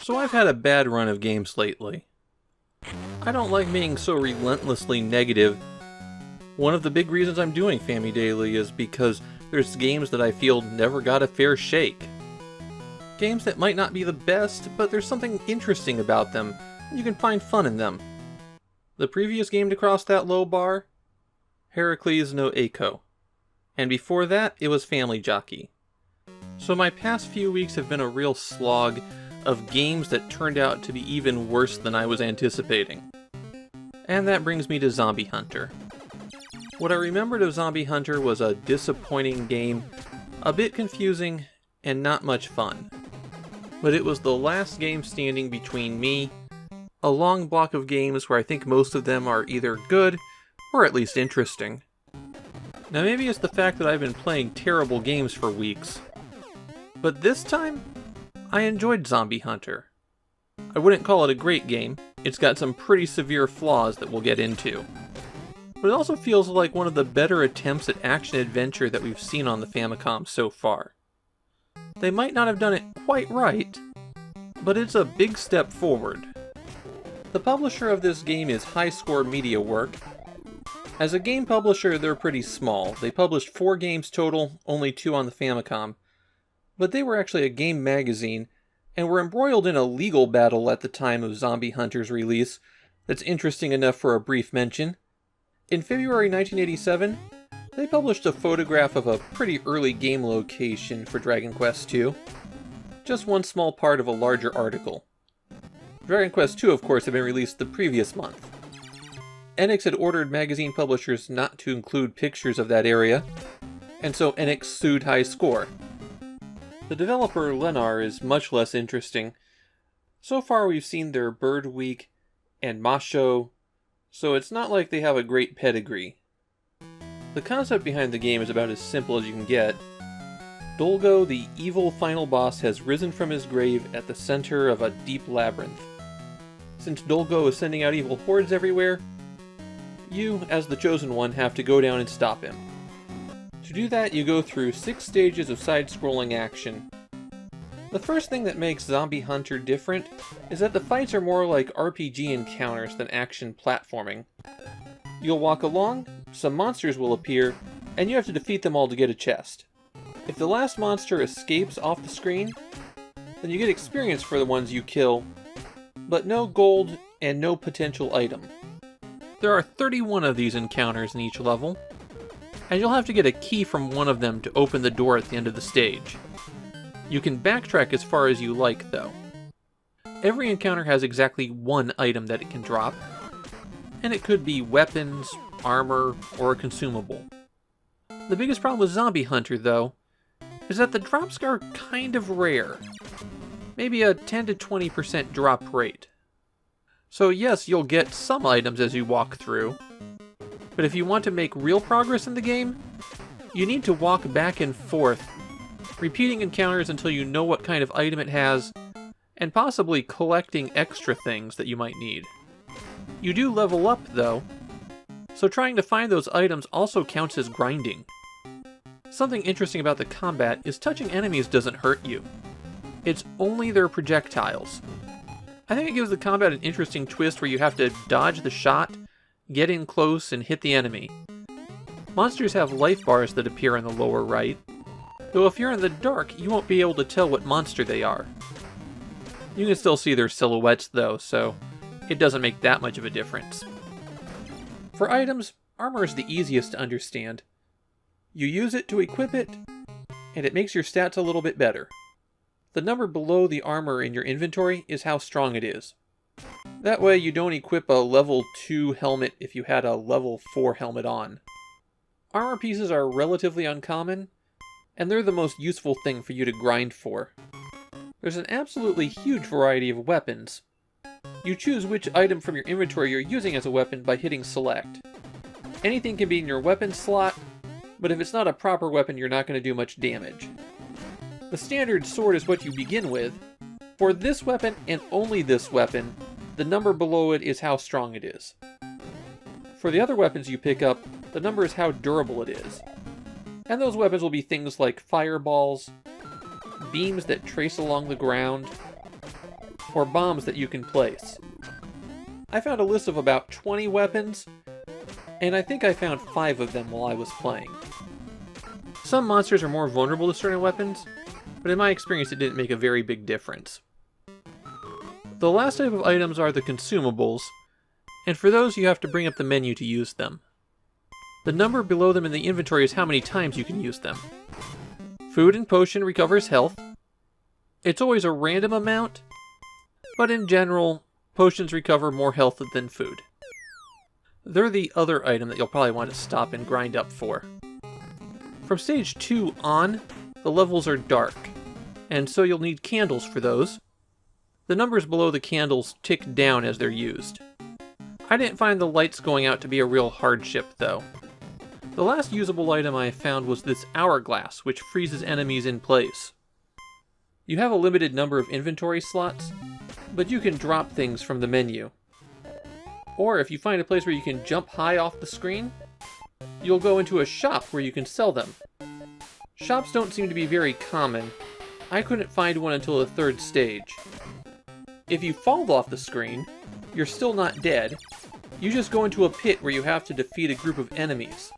So I've had a bad run of games lately. I don't like being so relentlessly negative. One of the big reasons I'm doing Famidaily is because there's games that I feel never got a fair shake. Games that might not be the best, but there's something interesting about them, and you can find fun in them. The previous game to cross that low bar? Heracles no Eiko. And before that, it was Family Jockey. So my past few weeks have been a real slog of games that turned out to be even worse than I was anticipating. And that brings me to Zombie Hunter. What I remembered of Zombie Hunter was a disappointing game, a bit confusing, and not much fun. But it was the last game standing between me, a long block of games where I think most of them are either good, or at least interesting. Now maybe it's the fact that I've been playing terrible games for weeks, but this time, I enjoyed Zombie Hunter. I wouldn't call it a great game, it's got some pretty severe flaws that we'll get into. But it also feels like one of the better attempts at action-adventure that we've seen on the Famicom so far. They might not have done it quite right, but it's a big step forward. The publisher of this game is High Score Media Work. As a game publisher, they're pretty small. They published 4 games total, only 2 on the Famicom. But they were actually a game magazine, and were embroiled in a legal battle at the time of Zombie Hunter's release that's interesting enough for a brief mention. In February 1987, they published a photograph of a pretty early game location for Dragon Quest II. Just one small part of a larger article. Dragon Quest II, of course, had been released the previous month. Enix had ordered magazine publishers not to include pictures of that area, and so Enix sued High Score. The developer Elnark is much less interesting. So far we've seen their Bird Week and Mahou, so it's not like they have a great pedigree. The concept behind the game is about as simple as you can get. Dolgo, the evil final boss, has risen from his grave at the center of a deep labyrinth. Since Dolgo is sending out evil hordes everywhere, you, as the Chosen One, have to go down and stop him. To do that, you go through 6 stages of side-scrolling action. The first thing that makes Zombie Hunter different is that the fights are more like RPG encounters than action platforming. You'll walk along, some monsters will appear, and you have to defeat them all to get a chest. If the last monster escapes off the screen, then you get experience for the ones you kill, but no gold and no potential item. There are 31 of these encounters in each level, and you'll have to get a key from one of them to open the door at the end of the stage. You can backtrack as far as you like, though. Every encounter has exactly 1 item that it can drop, and it could be weapons, armor, or a consumable. The biggest problem with Zombie Hunter, though, is that the drops are kind of rare. Maybe a 10 to 20% drop rate. So yes, you'll get some items as you walk through, but if you want to make real progress in the game, you need to walk back and forth, repeating encounters until you know what kind of item it has, and possibly collecting extra things that you might need. You do level up, though, so trying to find those items also counts as grinding. Something interesting about the combat is touching enemies doesn't hurt you. It's only their projectiles. I think it gives the combat an interesting twist where you have to dodge the shot, get in close, and hit the enemy. Monsters have life bars that appear in the lower right, though if you're in the dark, you won't be able to tell what monster they are. You can still see their silhouettes though, so it doesn't make that much of a difference. For items, armor is the easiest to understand. You use it to equip it, and it makes your stats a little bit better. The number below the armor in your inventory is how strong it is. That way you don't equip a level 2 helmet if you had a level 4 helmet on. Armor pieces are relatively uncommon, and they're the most useful thing for you to grind for. There's an absolutely huge variety of weapons. You choose which item from your inventory you're using as a weapon by hitting select. Anything can be in your weapon slot, but if it's not a proper weapon, you're not going to do much damage. The standard sword is what you begin with. For this weapon, and only this weapon, the number below it is how strong it is. For the other weapons you pick up, the number is how durable it is. And those weapons will be things like fireballs, beams that trace along the ground, or bombs that you can place. I found a list of about 20 weapons, and I think I found 5 of them while I was playing. Some monsters are more vulnerable to certain weapons, but in my experience it didn't make a very big difference. The last type of items are the consumables, and for those you have to bring up the menu to use them. The number below them in the inventory is how many times you can use them. Food and potion recovers health. It's always a random amount, but in general, potions recover more health than food. They're the other item that you'll probably want to stop and grind up for. From stage 2 on, the levels are dark, and so you'll need candles for those. The numbers below the candles tick down as they're used. I didn't find the lights going out to be a real hardship, though. The last usable item I found was this hourglass, which freezes enemies in place. You have a limited number of inventory slots, but you can drop things from the menu. Or if you find a place where you can jump high off the screen, you'll go into a shop where you can sell them. Shops don't seem to be very common. I couldn't find one until the 3rd stage. If you fall off the screen, you're still not dead. You just go into a pit where you have to defeat a group of enemies.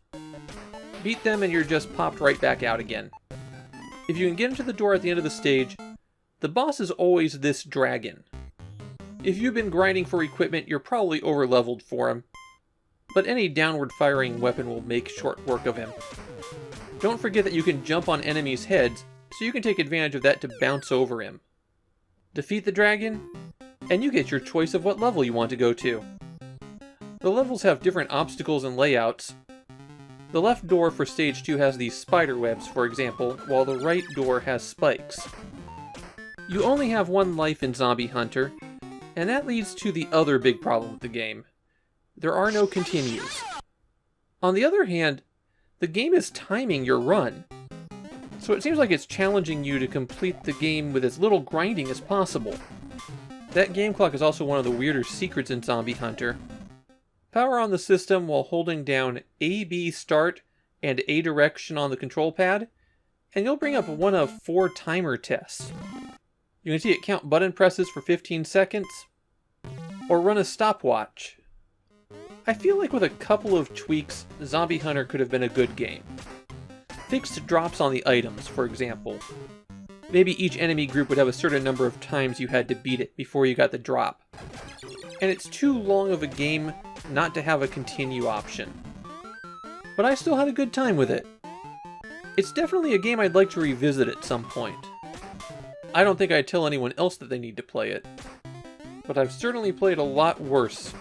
Beat them and you're just popped right back out again. If you can get into the door at the end of the stage, the boss is always this dragon. If you've been grinding for equipment, you're probably over-leveled for him, but any downward-firing weapon will make short work of him. Don't forget that you can jump on enemies' heads, so you can take advantage of that to bounce over him. Defeat the dragon, and you get your choice of what level you want to go to. The levels have different obstacles and layouts. The left door for stage 2 has these spider webs, for example, while the right door has spikes. You only have 1 life in Zombie Hunter, and that leads to the other big problem with the game. There are no continues. On the other hand, the game is timing your run, so it seems like it's challenging you to complete the game with as little grinding as possible. That game clock is also one of the weirder secrets in Zombie Hunter. Power on the system while holding down A, B, start, and A direction on the control pad, and you'll bring up one of 4 timer tests. You can see it count button presses for 15 seconds, or run a stopwatch. I feel like with a couple of tweaks, Zombie Hunter could have been a good game. Fixed drops on the items, for example. Maybe each enemy group would have a certain number of times you had to beat it before you got the drop. And it's too long of a game not to have a continue option. But I still had a good time with it. It's definitely a game I'd like to revisit at some point. I don't think I'd tell anyone else that they need to play it, but I've certainly played a lot worse.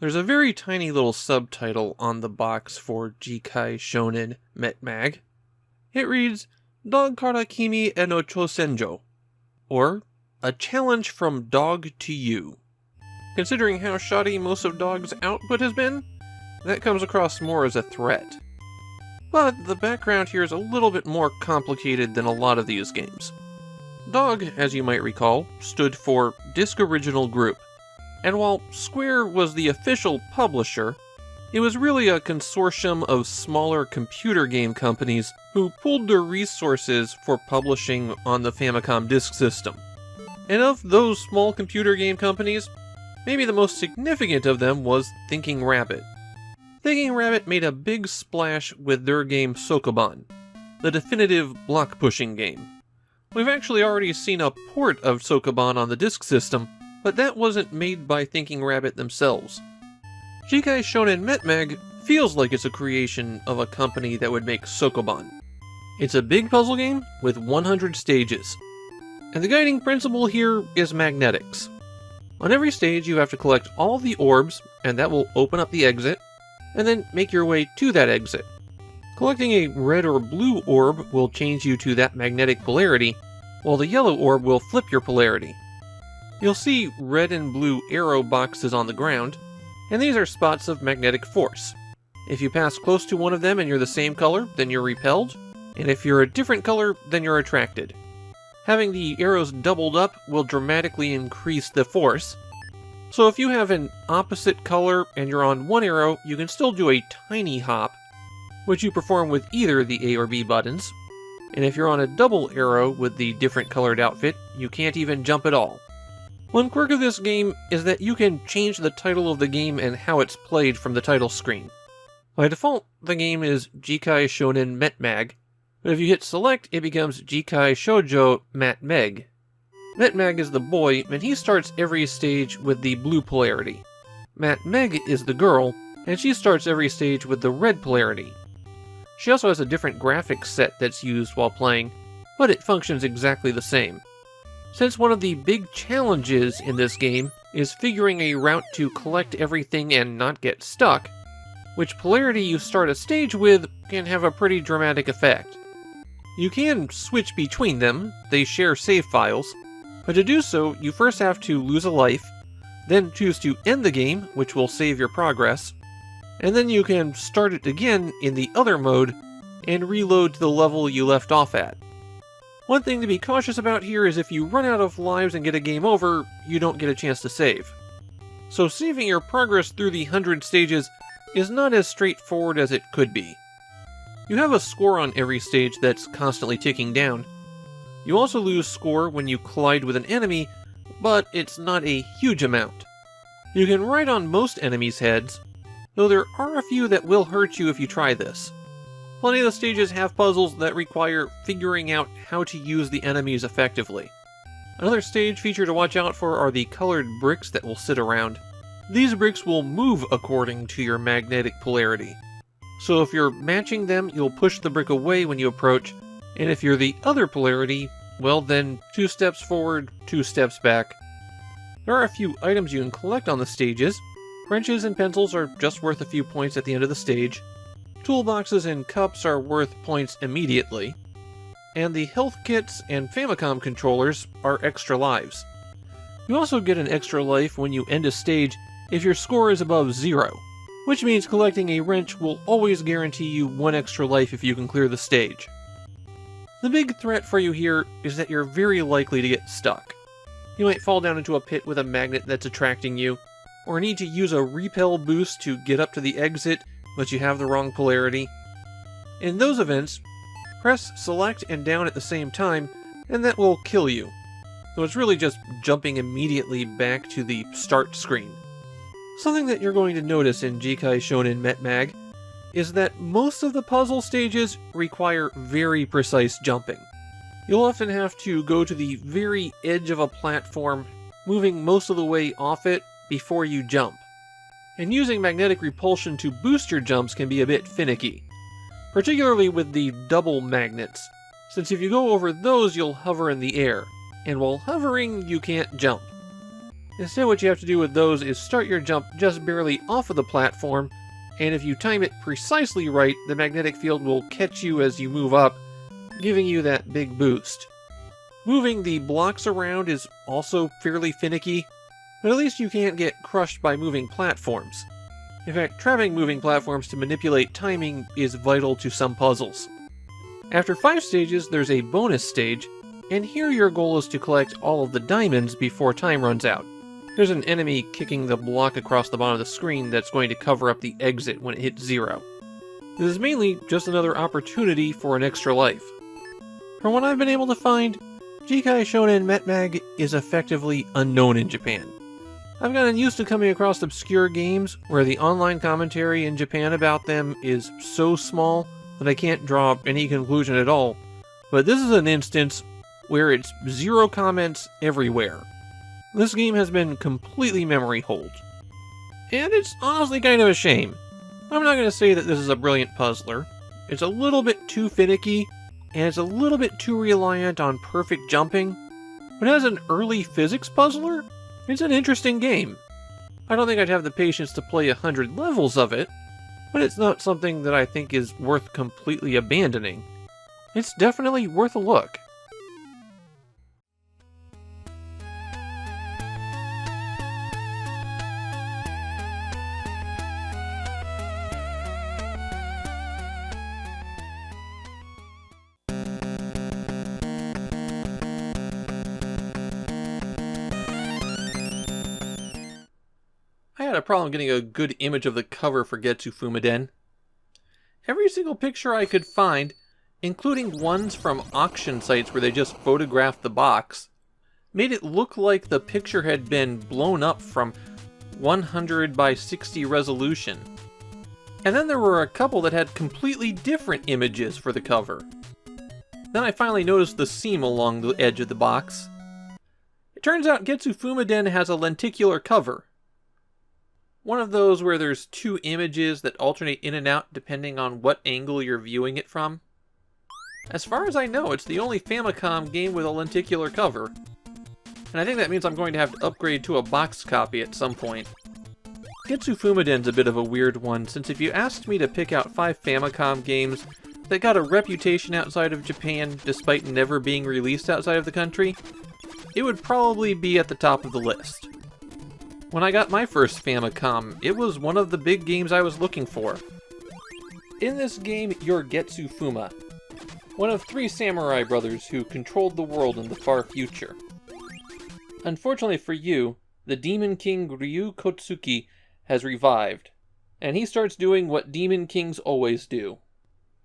There's a very tiny little subtitle on the box for Jikai Shounen Metmag. It reads, Dog Kara Kimi e no Chosenjo, or A Challenge from Dog to You. Considering how shoddy most of Dog's output has been, that comes across more as a threat. But the background here is a little bit more complicated than a lot of these games. Dog, as you might recall, stood for Disc Original Group. And while Square was the official publisher, it was really a consortium of smaller computer game companies who pooled their resources for publishing on the Famicom disk system. And of those small computer game companies, maybe the most significant of them was Thinking Rabbit. Thinking Rabbit made a big splash with their game Sokoban, the definitive block-pushing game. We've actually already seen a port of Sokoban on the disk system, but that wasn't made by Thinking Rabbit themselves. Jikai Shounen Metmag feels like it's a creation of a company that would make Sokoban. It's a big puzzle game with 100 stages, and the guiding principle here is magnetics. On every stage you have to collect all the orbs, and that will open up the exit, and then make your way to that exit. Collecting a red or blue orb will change you to that magnetic polarity, while the yellow orb will flip your polarity. You'll see red and blue arrow boxes on the ground, and these are spots of magnetic force. If you pass close to one of them and you're the same color, then you're repelled, and if you're a different color, then you're attracted. Having the arrows doubled up will dramatically increase the force. So if you have an opposite color and you're on one arrow, you can still do a tiny hop, which you perform with either the A or B buttons. And if you're on a double arrow with the different colored outfit, you can't even jump at all. One quirk of this game is that you can change the title of the game and how it's played from the title screen. By default, the game is Jikai Shounen Metmag, but if you hit select, it becomes Jikai Shoujo Matmeg. Metmag is the boy, and he starts every stage with the blue polarity. Matmeg is the girl, and she starts every stage with the red polarity. She also has a different graphics set that's used while playing, but it functions exactly the same. Since one of the big challenges in this game is figuring a route to collect everything and not get stuck, which polarity you start a stage with can have a pretty dramatic effect. You can switch between them, they share save files, but to do so, you first have to lose a life, then choose to end the game, which will save your progress, and then you can start it again in the other mode and reload to the level you left off at. One thing to be cautious about here is if you run out of lives and get a game over, you don't get a chance to save. So saving your progress through the 100 stages is not as straightforward as it could be. You have a score on every stage that's constantly ticking down. You also lose score when you collide with an enemy, but it's not a huge amount. You can ride on most enemies' heads, though there are a few that will hurt you if you try this. Plenty of the stages have puzzles that require figuring out how to use the enemies effectively. Another stage feature to watch out for are the colored bricks that will sit around. These bricks will move according to your magnetic polarity. So if you're matching them, you'll push the brick away when you approach, and if you're the other polarity, well then 2 steps forward, 2 steps back. There are a few items you can collect on the stages. Wrenches and pencils are just worth a few points at the end of the stage. Toolboxes and cups are worth points immediately. And the health kits and Famicom controllers are extra lives. You also get an extra life when you end a stage if your score is above 0, which means collecting a wrench will always guarantee you 1 extra life if you can clear the stage. The big threat for you here is that you're very likely to get stuck. You might fall down into a pit with a magnet that's attracting you, or need to use a repel boost to get up to the exit, but you have the wrong polarity. In those events, press select and down at the same time, and that will kill you. So it's really just jumping immediately back to the start screen. Something that you're going to notice in Jikai Shounen Metmag is that most of the puzzle stages require very precise jumping. You'll often have to go to the very edge of a platform, moving most of the way off it before you jump. And using magnetic repulsion to boost your jumps can be a bit finicky, particularly with the double magnets, since if you go over those you'll hover in the air, and while hovering you can't jump. Instead what you have to do with those is start your jump just barely off of the platform, and if you time it precisely right, the magnetic field will catch you as you move up, giving you that big boost. Moving the blocks around is also fairly finicky, but at least you can't get crushed by moving platforms. In fact, trapping moving platforms to manipulate timing is vital to some puzzles. After 5 stages, there's a bonus stage, and here your goal is to collect all of the diamonds before time runs out. There's an enemy kicking the block across the bottom of the screen that's going to cover up the exit when it hits 0. This is mainly just another opportunity for an extra life. From what I've been able to find, Jikai Shounen Metmag is effectively unknown in Japan. I've gotten used to coming across obscure games where the online commentary in Japan about them is so small that I can't draw any conclusion at all, but this is an instance where it's 0 comments everywhere. This game has been completely memory holed. And it's honestly kind of a shame. I'm not going to say that this is a brilliant puzzler. It's a little bit too finicky, and it's a little bit too reliant on perfect jumping, but as an early physics puzzler, it's an interesting game. I don't think I'd have the patience to play 100 levels of it, but it's not something that I think is worth completely abandoning. It's definitely worth a look. had a problem getting a good image of the cover for Getsu Fuuma Den. Every single picture I could find, including ones from auction sites where they just photographed the box, made it look like the picture had been blown up from 100 by 60 resolution. And then there were a couple that had completely different images for the cover. Then I finally noticed the seam along the edge of the box. It turns out Getsu Fuuma Den has a lenticular cover. One of those where there's two images that alternate in and out depending on what angle you're viewing it from. As far as I know, it's the only Famicom game with a lenticular cover. And I think that means I'm going to have to upgrade to a box copy at some point. Getsu Fuuma Den's a bit of a weird one, since if you asked me to pick out 5 Famicom games that got a reputation outside of Japan despite never being released outside of the country, it would probably be at the top of the list. When I got my first Famicom, it was one of the big games I was looking for. In this game, you're Getsu Fuuma, one of 3 samurai brothers who controlled the world in the far future. Unfortunately for you, the Demon King Ryu Kotsuki has revived, and he starts doing what Demon Kings always do.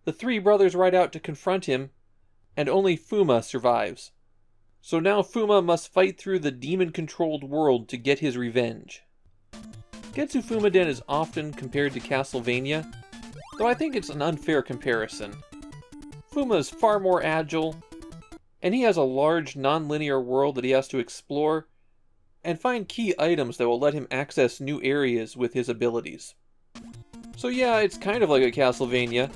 The 3 brothers ride out to confront him, and only Fuuma survives. So now Fuuma must fight through the demon-controlled world to get his revenge. Getsu Fuuma Den is often compared to Castlevania, though I think it's an unfair comparison. Fuuma is far more agile, and he has a large non-linear world that he has to explore, and find key items that will let him access new areas with his abilities. So yeah, it's kind of like a Castlevania,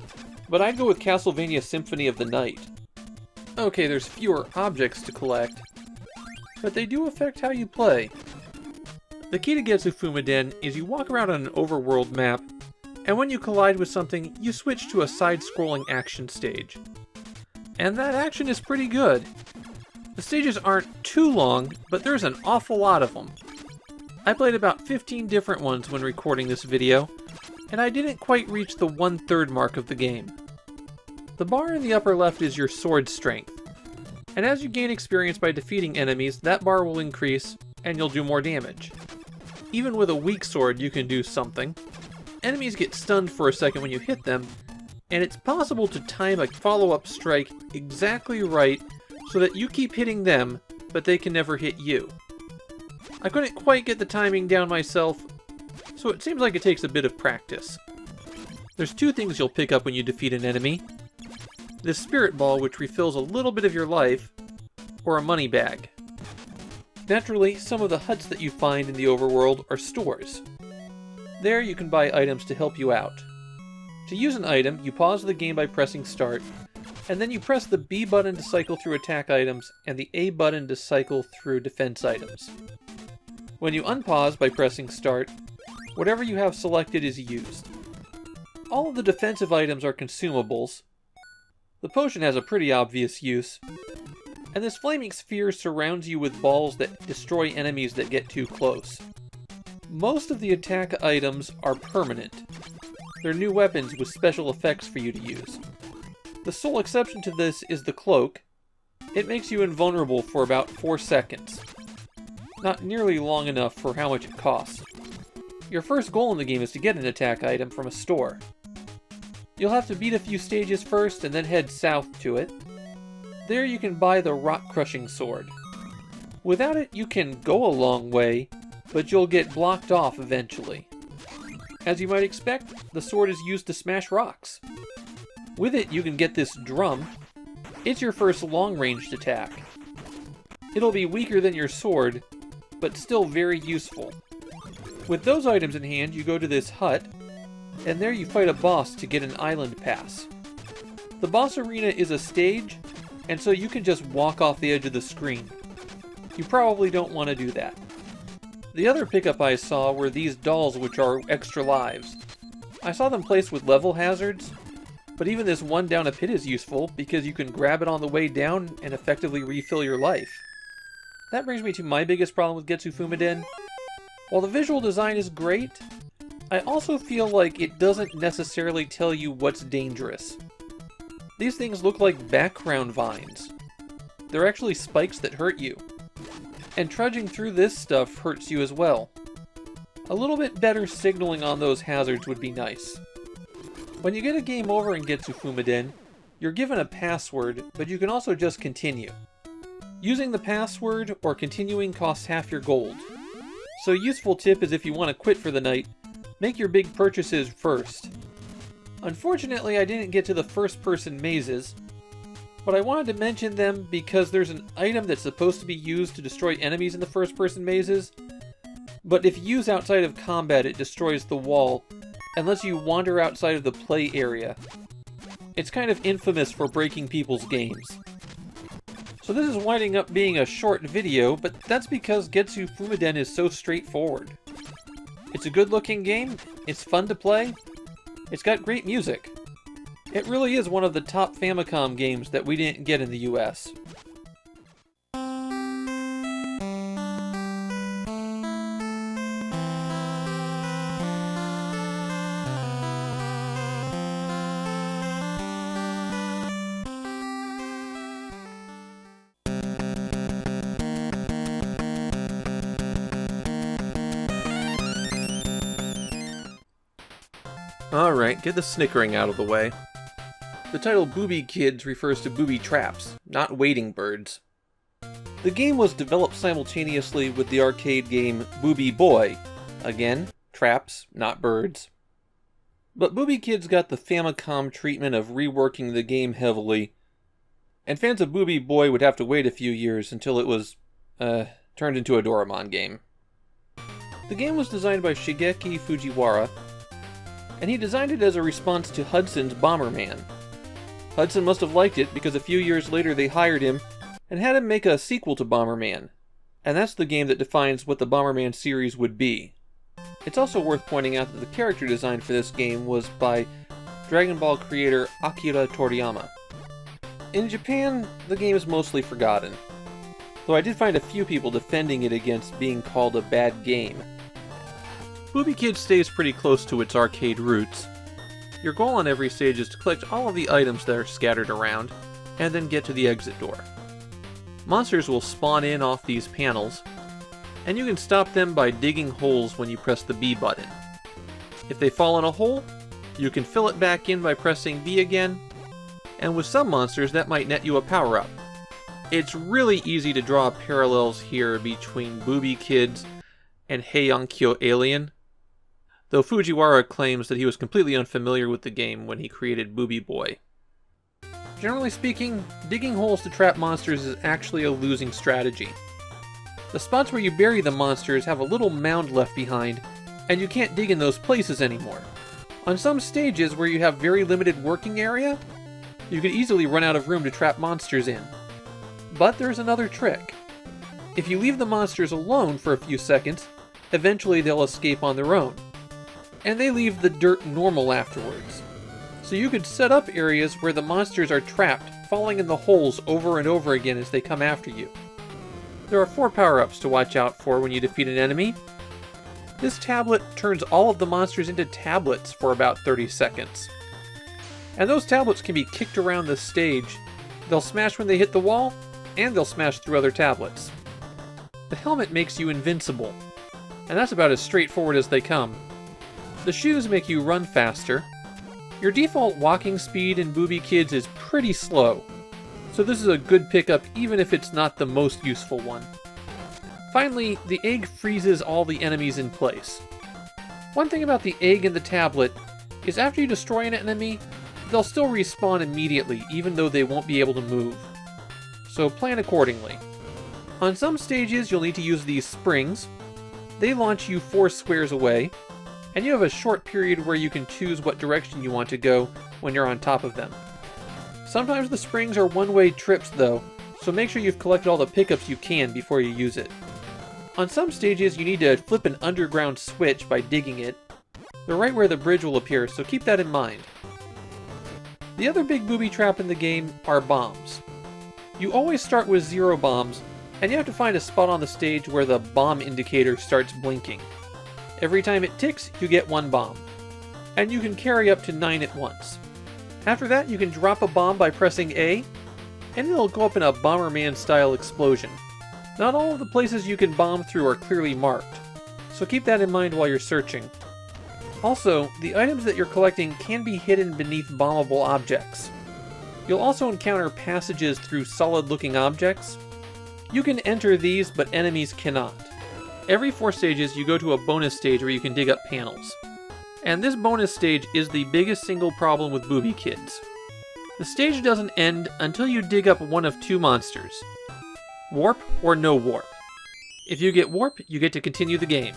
but I'd go with Castlevania Symphony of the Night. Okay, there's fewer objects to collect, but they do affect how you play. The key to Getsu Fuuma Den is you walk around on an overworld map, and when you collide with something, you switch to a side-scrolling action stage. And that action is pretty good. The stages aren't too long, but there's an awful lot of them. I played about 15 different ones when recording this video, and I didn't quite reach the 1/3 mark of the game. The bar in the upper left is your sword strength, and as you gain experience by defeating enemies, that bar will increase, and you'll do more damage. Even with a weak sword, you can do something. Enemies get stunned for a second when you hit them, and it's possible to time a follow-up strike exactly right so that you keep hitting them, but they can never hit you. I couldn't quite get the timing down myself, so it seems like it takes a bit of practice. There's 2 things you'll pick up when you defeat an enemy. This spirit ball, which refills a little bit of your life, or a money bag. Naturally, some of the huts that you find in the overworld are stores. There you can buy items to help you out. To use an item, you pause the game by pressing start, and then you press the B button to cycle through attack items, and the A button to cycle through defense items. When you unpause by pressing start, whatever you have selected is used. All of the defensive items are consumables. The potion has a pretty obvious use, and this flaming sphere surrounds you with balls that destroy enemies that get too close. Most of the attack items are permanent. They're new weapons with special effects for you to use. The sole exception to this is the cloak. It makes you invulnerable for about 4 seconds. Not nearly long enough for how much it costs. Your first goal in the game is to get an attack item from a store. You'll have to beat a few stages first and then head south to it. There you can buy the rock-crushing sword. Without it, you can go a long way, but you'll get blocked off eventually. As you might expect, the sword is used to smash rocks. With it, you can get this drum. It's your first long-ranged attack. It'll be weaker than your sword, but still very useful. With those items in hand, you go to this hut, and there you fight a boss to get an island pass. The boss arena is a stage, and so you can just walk off the edge of the screen. You probably don't want to do that. The other pickup I saw were these dolls which are extra lives. I saw them placed with level hazards, but even this one down a pit is useful because you can grab it on the way down and effectively refill your life. That brings me to my biggest problem with Getsu Fuuma Den. While the visual design is great, I also feel like it doesn't necessarily tell you what's dangerous. These things look like background vines. They're actually spikes that hurt you. And trudging through this stuff hurts you as well. A little bit better signaling on those hazards would be nice. When you get a game over in Getsu Fuuma Den, you're given a password, but you can also just continue. Using the password or continuing costs half your gold. So a useful tip is if you want to quit for the night, make your big purchases first. Unfortunately, I didn't get to the first-person mazes, but I wanted to mention them because there's an item that's supposed to be used to destroy enemies in the first-person mazes, but if used outside of combat, it destroys the wall and lets you wander outside of the play area. It's kind of infamous for breaking people's games. So this is winding up being a short video, but that's because Getsu Fuuma Den is so straightforward. It's a good-looking game, it's fun to play, it's got great music. It really is one of the top Famicom games that we didn't get in the US. Alright, get the snickering out of the way. The title Booby Kids refers to booby traps, not waiting birds. The game was developed simultaneously with the arcade game Booby Boy. Again, traps, not birds. But Booby Kids got the Famicom treatment of reworking the game heavily, and fans of Booby Boy would have to wait a few years until it was, turned into a Doraemon game. The game was designed by Shigeki Fujiwara, and he designed it as a response to Hudson's Bomberman. Hudson must have liked it because a few years later they hired him and had him make a sequel to Bomberman, and that's the game that defines what the Bomberman series would be. It's also worth pointing out that the character design for this game was by Dragon Ball creator Akira Toriyama. In Japan, the game is mostly forgotten, though I did find a few people defending it against being called a bad game. Booby Kids stays pretty close to its arcade roots. Your goal on every stage is to collect all of the items that are scattered around, and then get to the exit door. Monsters will spawn in off these panels, and you can stop them by digging holes when you press the B button. If they fall in a hole, you can fill it back in by pressing B again, and with some monsters that might net you a power-up. It's really easy to draw parallels here between Booby Kids and Heiankyo Alien, though Fujiwara claims that he was completely unfamiliar with the game when he created Booby Boy. Generally speaking, digging holes to trap monsters is actually a losing strategy. The spots where you bury the monsters have a little mound left behind, and you can't dig in those places anymore. On some stages where you have very limited working area, you could easily run out of room to trap monsters in. But there's another trick. If you leave the monsters alone for a few seconds, eventually they'll escape on their own. And they leave the dirt normal afterwards. So you could set up areas where the monsters are trapped, falling in the holes over and over again as they come after you. There are 4 power-ups to watch out for when you defeat an enemy. This tablet turns all of the monsters into tablets for about 30 seconds. And those tablets can be kicked around the stage. They'll smash when they hit the wall, and they'll smash through other tablets. The helmet makes you invincible, and that's about as straightforward as they come. The shoes make you run faster. Your default walking speed in Booby Kids is pretty slow, so this is a good pickup even if it's not the most useful one. Finally, the egg freezes all the enemies in place. One thing about the egg and the tablet is after you destroy an enemy, they'll still respawn immediately even though they won't be able to move. So plan accordingly. On some stages you'll need to use these springs. They launch you 4 squares away, and you have a short period where you can choose what direction you want to go when you're on top of them. Sometimes the springs are one-way trips though, so make sure you've collected all the pickups you can before you use it. On some stages you need to flip an underground switch by digging it. They're right where the bridge will appear, so keep that in mind. The other big booby trap in the game are bombs. You always start with 0 bombs, and you have to find a spot on the stage where the bomb indicator starts blinking. Every time it ticks, you get 1 bomb. And you can carry up to 9 at once. After that, you can drop a bomb by pressing A, and it'll go up in a Bomberman-style explosion. Not all of the places you can bomb through are clearly marked, so keep that in mind while you're searching. Also, the items that you're collecting can be hidden beneath bombable objects. You'll also encounter passages through solid-looking objects. You can enter these, but enemies cannot. Every 4 stages, you go to a bonus stage where you can dig up panels. And this bonus stage is the biggest single problem with Booby Kids. The stage doesn't end until you dig up one of 2 monsters. Warp or no warp. If you get warp, you get to continue the game.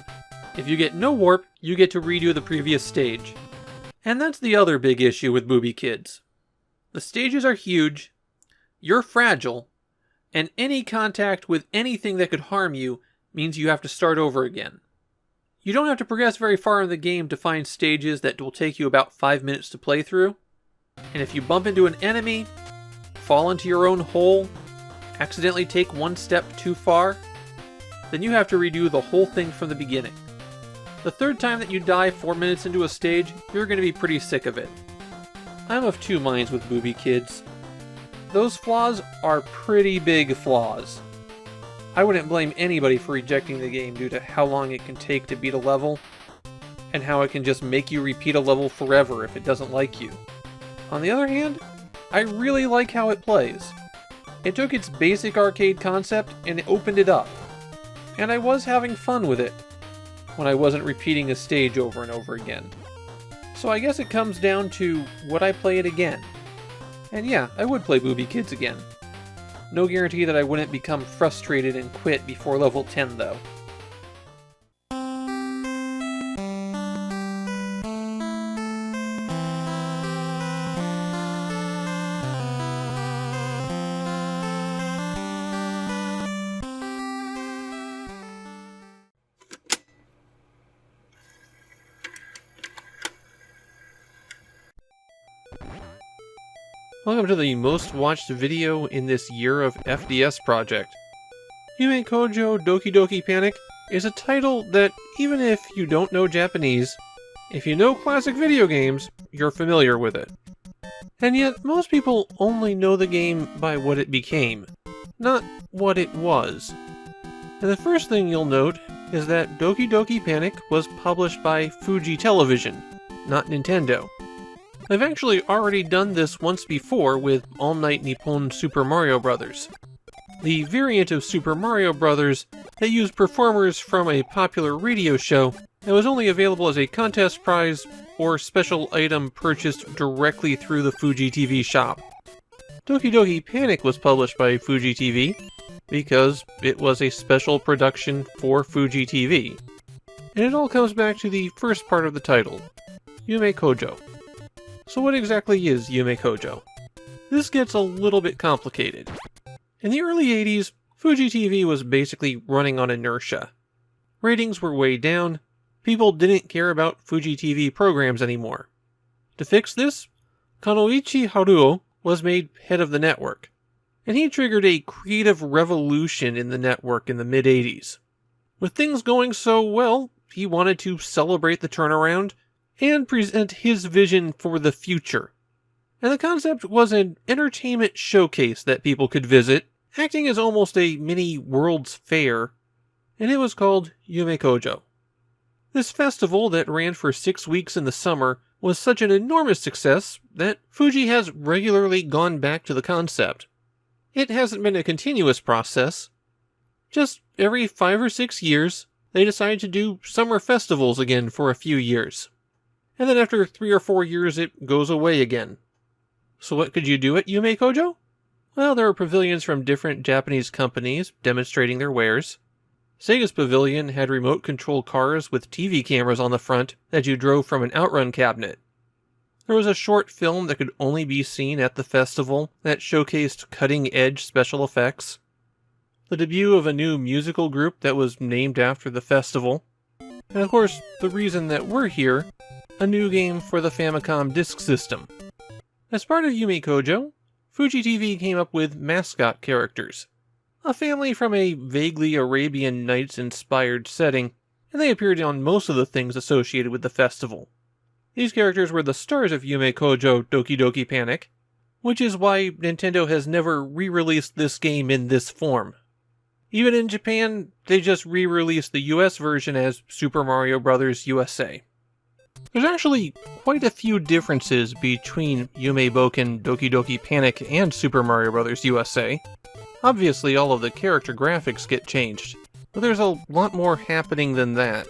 If you get no warp, you get to redo the previous stage. And that's the other big issue with Booby Kids. The stages are huge, you're fragile, and any contact with anything that could harm you means you have to start over again. You don't have to progress very far in the game to find stages that will take you about 5 minutes to play through. And if you bump into an enemy, fall into your own hole, accidentally take 1 step too far, then you have to redo the whole thing from the beginning. The 3rd time that you die 4 minutes into a stage, you're going to be pretty sick of it. I'm of 2 minds with Booby Kids. Those flaws are pretty big flaws. I wouldn't blame anybody for rejecting the game due to how long it can take to beat a level, and how it can just make you repeat a level forever if it doesn't like you. On the other hand, I really like how it plays. It took its basic arcade concept and it opened it up. And I was having fun with it, when I wasn't repeating a stage over and over again. So I guess it comes down to, would I play it again? And yeah, I would play Booby Kids again. No guarantee that I wouldn't become frustrated and quit before level 10 though. Welcome to the most watched video in this year of FDS project. Yume Koujou Doki Doki Panic is a title that, even if you don't know Japanese, if you know classic video games, you're familiar with it. And yet, most people only know the game by what it became, not what it was. And the first thing you'll note is that Doki Doki Panic was published by Fuji Television, not Nintendo. I've actually already done this once before with All Night Nippon Super Mario Bros., the variant of Super Mario Bros. That used performers from a popular radio show and was only available as a contest prize or special item purchased directly through the Fuji TV shop. Doki Doki Panic was published by Fuji TV because it was a special production for Fuji TV. And it all comes back to the first part of the title, Yume Koujou. So what exactly is Yume Koujou? This gets a little bit complicated. In the early 80s, Fuji TV was basically running on inertia. Ratings were way down, people didn't care about Fuji TV programs anymore. To fix this, Kanoichi Haruo was made head of the network, and he triggered a creative revolution in the network in the mid-80s. With things going so well, he wanted to celebrate the turnaround and present his vision for the future. And the concept was an entertainment showcase that people could visit, acting as almost a mini World's Fair, and it was called Yume Koujou. This festival that ran for 6 weeks in the summer was such an enormous success that Fuji has regularly gone back to the concept. It hasn't been a continuous process. Just every 5 or 6 years, they decide to do summer festivals again for a few years. And then after 3 or 4 years, it goes away again. So what could you do at Yume Koujou? Well, there were pavilions from different Japanese companies demonstrating their wares. Sega's pavilion had remote-controlled cars with TV cameras on the front that you drove from an outrun cabinet. There was a short film that could only be seen at the festival that showcased cutting-edge special effects. The debut of a new musical group that was named after the festival. And of course, the reason that we're here, a new game for the Famicom disk system. As part of Yume Koujou, Fuji TV came up with mascot characters. A family from a vaguely Arabian Nights-inspired setting, and they appeared on most of the things associated with the festival. These characters were the stars of Yume Koujou Doki Doki Panic, which is why Nintendo has never re-released this game in this form. Even in Japan, they just re-released the US version as Super Mario Bros. USA. There's actually quite a few differences between Yume Boken, Doki Doki Panic, and Super Mario Bros. USA. Obviously, all of the character graphics get changed, but there's a lot more happening than that.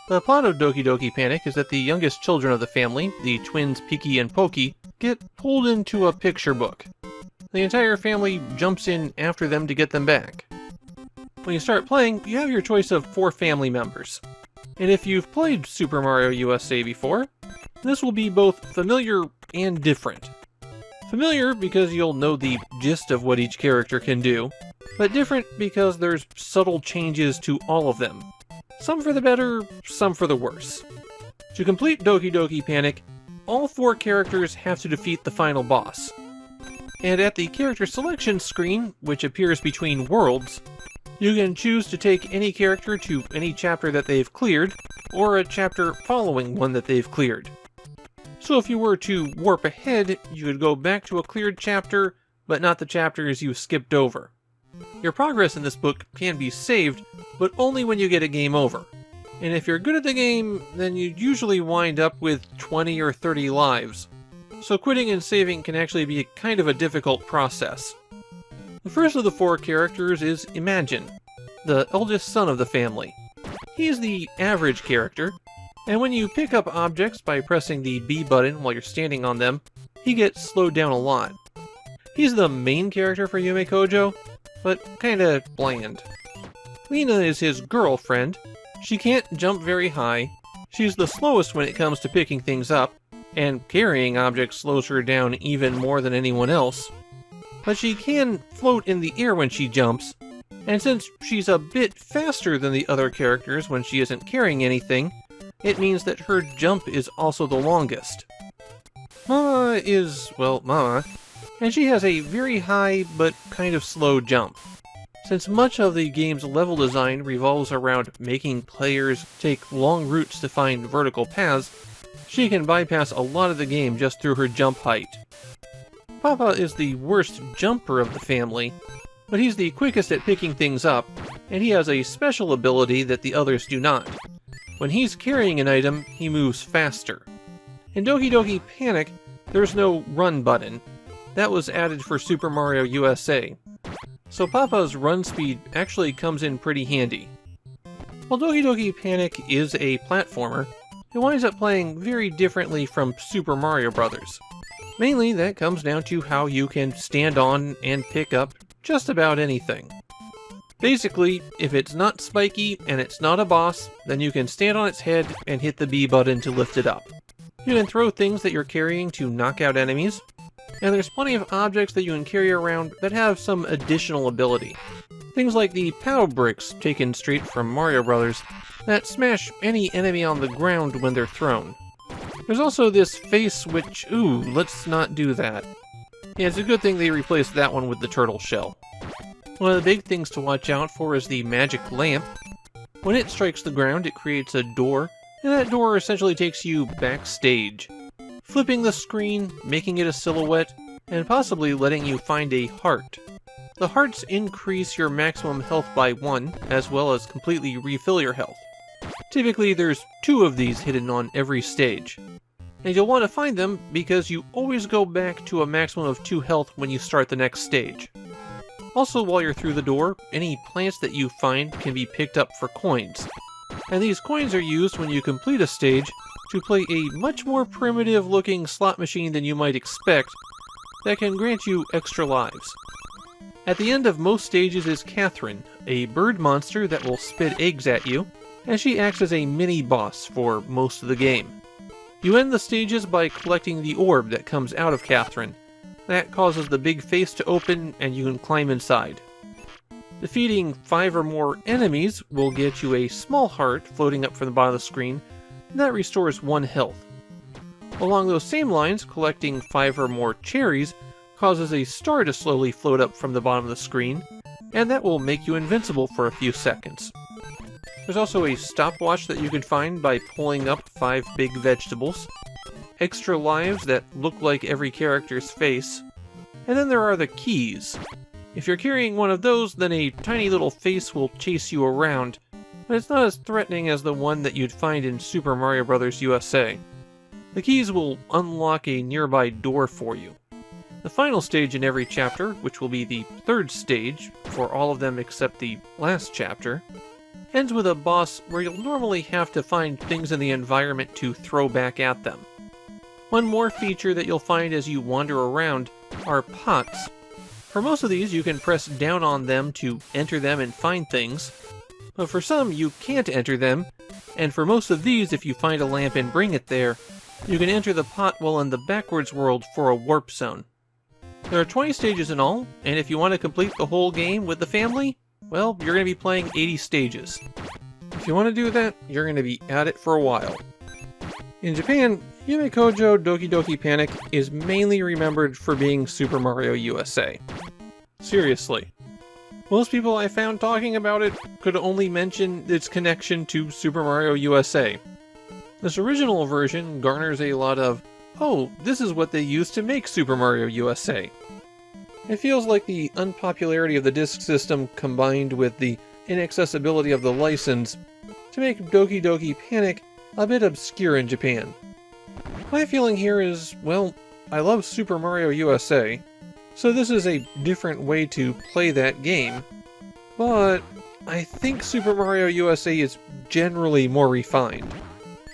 The plot of Doki Doki Panic is that the youngest children of the family, the twins Piki and Poki, get pulled into a picture book. The entire family jumps in after them to get them back. When you start playing, you have your choice of 4 family members. And if you've played Super Mario USA before, this will be both familiar and different. Familiar because you'll know the gist of what each character can do, but different because there's subtle changes to all of them. Some for the better, some for the worse. To complete Doki Doki Panic, all 4 characters have to defeat the final boss. And at the character selection screen, which appears between worlds, you can choose to take any character to any chapter that they've cleared, or a chapter following one that they've cleared. So if you were to warp ahead, you could go back to a cleared chapter, but not the chapters you skipped over. Your progress in this book can be saved, but only when you get a game over. And if you're good at the game, then you usually wind up with 20 or 30 lives. So quitting and saving can actually be kind of a difficult process. The first of the 4 characters is Imagine, the eldest son of the family. He's the average character, and when you pick up objects by pressing the B button while you're standing on them, he gets slowed down a lot. He's the main character for Yume Koujou, but kinda bland. Lena is his girlfriend. She can't jump very high, she's the slowest when it comes to picking things up, and carrying objects slows her down even more than anyone else. But she can float in the air when she jumps, and since she's a bit faster than the other characters when she isn't carrying anything, it means that her jump is also the longest. Mama is, well, Mama, and she has a very high but kind of slow jump. Since much of the game's level design revolves around making players take long routes to find vertical paths, she can bypass a lot of the game just through her jump height. Papa is the worst jumper of the family, but he's the quickest at picking things up, and he has a special ability that the others do not. When he's carrying an item, he moves faster. In Doki Doki Panic, there's no run button. That was added for Super Mario USA. So Papa's run speed actually comes in pretty handy. While Doki Doki Panic is a platformer, it winds up playing very differently from Super Mario Bros. Mainly, that comes down to how you can stand on and pick up just about anything. Basically, if it's not spiky and it's not a boss, then you can stand on its head and hit the B button to lift it up. You can throw things that you're carrying to knock out enemies, and there's plenty of objects that you can carry around that have some additional ability. Things like the POW bricks taken straight from Mario Bros. That smash any enemy on the ground when they're thrown. There's also this face which, ooh, let's not do that. Yeah, it's a good thing they replaced that one with the turtle shell. One of the big things to watch out for is the magic lamp. When it strikes the ground, it creates a door, and that door essentially takes you backstage, flipping the screen, making it a silhouette, and possibly letting you find a heart. The hearts increase your maximum health by 1, as well as completely refill your health. Typically, there's 2 of these hidden on every stage. And you'll want to find them because you always go back to a maximum of 2 health when you start the next stage. Also, while you're through the door, any plants that you find can be picked up for coins. And these coins are used when you complete a stage to play a much more primitive looking slot machine than you might expect that can grant you extra lives. At the end of most stages is Catherine, a bird monster that will spit eggs at you, and she acts as a mini-boss for most of the game. You end the stages by collecting the orb that comes out of Catherine. That causes the big face to open and you can climb inside. Defeating 5 or more enemies will get you a small heart floating up from the bottom of the screen, and that restores 1 health. Along those same lines, collecting 5 or more cherries causes a star to slowly float up from the bottom of the screen, and that will make you invincible for a few seconds. There's also a stopwatch that you can find by pulling up 5 big vegetables, extra lives that look like every character's face, and then there are the keys. If you're carrying one of those, then a tiny little face will chase you around, but it's not as threatening as the one that you'd find in Super Mario Bros. USA. The keys will unlock a nearby door for you. The final stage in every chapter, which will be the third stage for all of them except the last chapter, ends with a boss where you'll normally have to find things in the environment to throw back at them. One more feature that you'll find as you wander around are pots. For most of these, you can press down on them to enter them and find things, but for some you can't enter them, and for most of these, if you find a lamp and bring it there, you can enter the pot while in the backwards world for a warp zone. There are 20 stages in all, and if you want to complete the whole game with the family, well, you're going to be playing 80 stages. If you want to do that, you're going to be at it for a while. In Japan, Yume Koujou Doki Doki Panic is mainly remembered for being Super Mario USA. Seriously. Most people I found talking about it could only mention its connection to Super Mario USA. This original version garners a lot of, "Oh, this is what they used to make Super Mario USA." It feels like the unpopularity of the disc system combined with the inaccessibility of the license to make Doki Doki Panic a bit obscure in Japan. My feeling here is, well, I love Super Mario USA, so this is a different way to play that game, but I think Super Mario USA is generally more refined.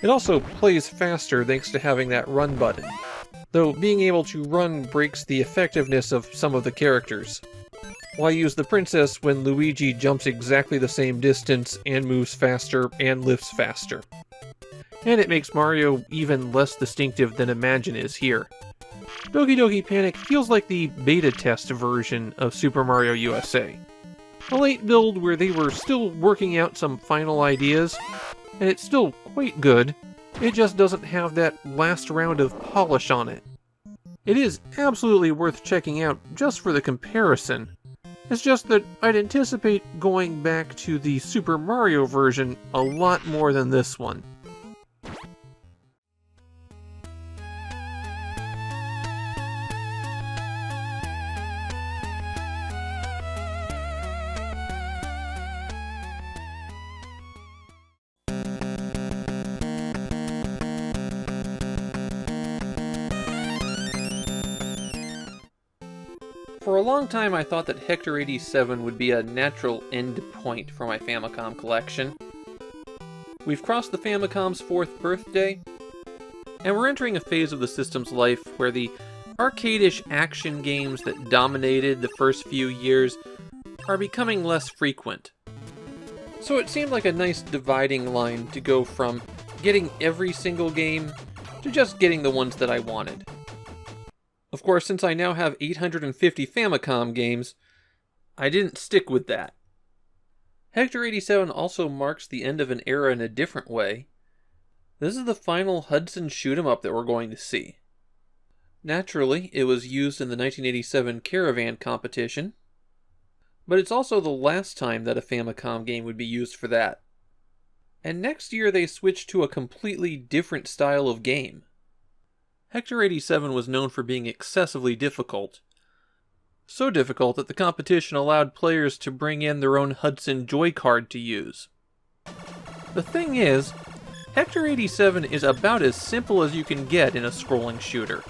It also plays faster thanks to having that run button, though being able to run breaks the effectiveness of some of the characters. Why use the princess when Luigi jumps exactly the same distance and moves faster and lifts faster? And it makes Mario even less distinctive than Imagine is here. Doki Doki Panic feels like the beta test version of Super Mario USA. A late build where they were still working out some final ideas, and it's still quite good, it just doesn't have that last round of polish on it. It is absolutely worth checking out just for the comparison. It's just that I'd anticipate going back to the Super Mario version a lot more than this one. For a long time I thought that Hector 87 would be a natural end point for my Famicom collection. We've crossed the Famicom's 4th birthday, and we're entering a phase of the system's life where the arcade-ish action games that dominated the first few years are becoming less frequent. So it seemed like a nice dividing line to go from getting every single game to just getting the ones that I wanted. Of course, since I now have 850 Famicom games, I didn't stick with that. Hector 87 also marks the end of an era in a different way. This is the final Hudson shoot-'em-up that we're going to see. Naturally, it was used in the 1987 Caravan competition, but it's also the last time that a Famicom game would be used for that. And next year they switched to a completely different style of game. Hector 87 was known for being excessively difficult. So difficult that the competition allowed players to bring in their own Hudson Joy card to use. The thing is, Hector 87 is about as simple as you can get in a scrolling shooter.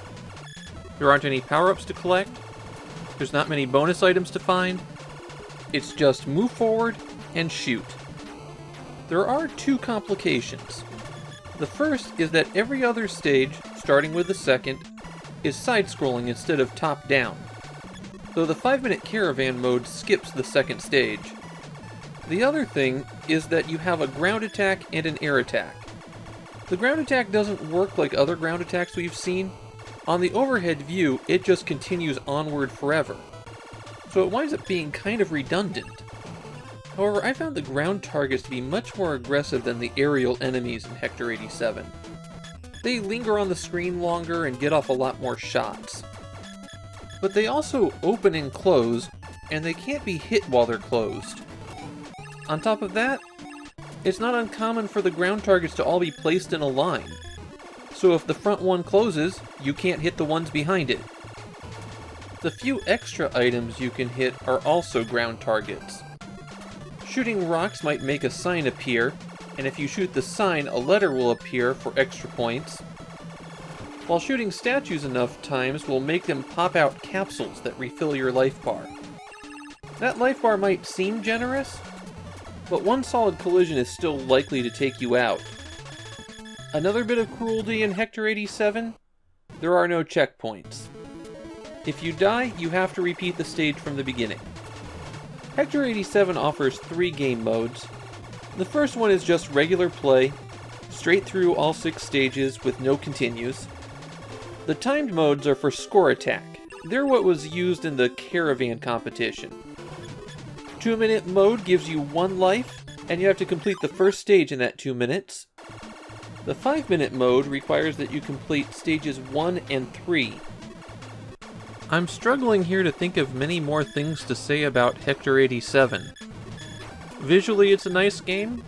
There aren't any power-ups to collect, there's not many bonus items to find, it's just move forward and shoot. There are 2 complications. The first is that every other stage, starting with the second, is side-scrolling instead of top-down, though the 5-minute caravan mode skips the second stage. The other thing is that you have a ground attack and an air attack. The ground attack doesn't work like other ground attacks we've seen. On the overhead view, it just continues onward forever, so it winds up being kind of redundant. However, I found the ground targets to be much more aggressive than the aerial enemies in Hector 87. They linger on the screen longer and get off a lot more shots. But they also open and close, and they can't be hit while they're closed. On top of that, it's not uncommon for the ground targets to all be placed in a line. So if the front one closes, you can't hit the ones behind it. The few extra items you can hit are also ground targets. Shooting rocks might make a sign appear, and if you shoot the sign, a letter will appear for extra points. While shooting statues enough times will make them pop out capsules that refill your life bar. That life bar might seem generous, but one solid collision is still likely to take you out. Another bit of cruelty in Hector 87? There are no checkpoints. If you die, you have to repeat the stage from the beginning. Hector 87 offers 3 game modes. The first one is just regular play, straight through all 6 stages with no continues. The timed modes are for score attack. They're what was used in the caravan competition. 2-minute mode gives you 1 life, and you have to complete the first stage in that 2 minutes. The 5-minute mode requires that you complete stages 1 and 3. I'm struggling here to think of many more things to say about Hector 87. Visually, it's a nice game.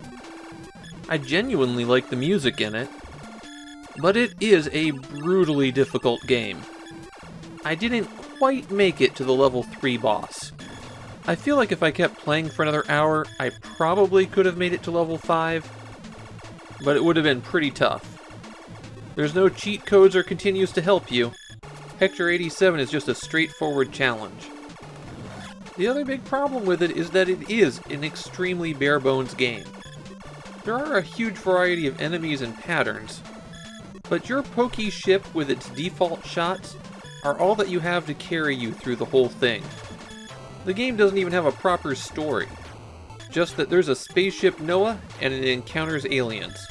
I genuinely like the music in it. But it is a brutally difficult game. I didn't quite make it to the level 3 boss. I feel like if I kept playing for another hour, I probably could have made it to level 5, but it would have been pretty tough. There's no cheat codes or continues to help you. Hector 87 is just a straightforward challenge. The other big problem with it is that it is an extremely bare-bones game. There are a huge variety of enemies and patterns, but your pokey ship with its default shots are all that you have to carry you through the whole thing. The game doesn't even have a proper story, just that there's a spaceship Noah and it encounters aliens.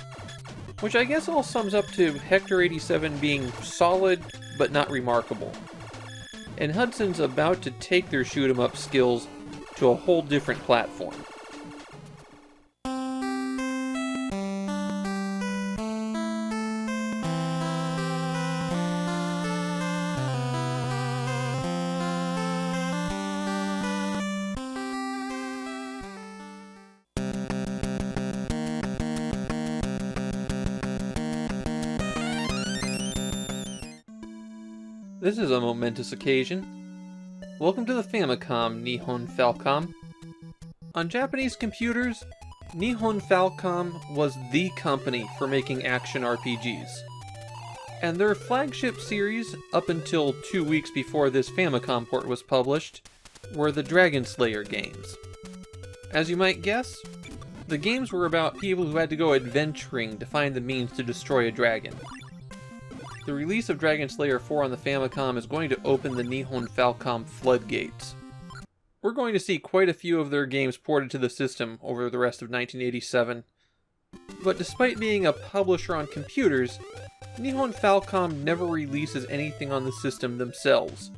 Which I guess all sums up to Hector 87 being solid, but not remarkable. And Hudson's about to take their shoot-'em-up skills to a whole different platform. This is a momentous occasion. Welcome to the Famicom, Nihon Falcom. On Japanese computers, Nihon Falcom was the company for making action RPGs. And their flagship series, up until 2 weeks before this Famicom port was published, were the Dragon Slayer games. As you might guess, the games were about people who had to go adventuring to find the means to destroy a dragon. The release of Dragon Slayer 4 on the Famicom is going to open the Nihon Falcom floodgates. We're going to see quite a few of their games ported to the system over the rest of 1987. But despite being a publisher on computers, Nihon Falcom never releases anything on the system themselves.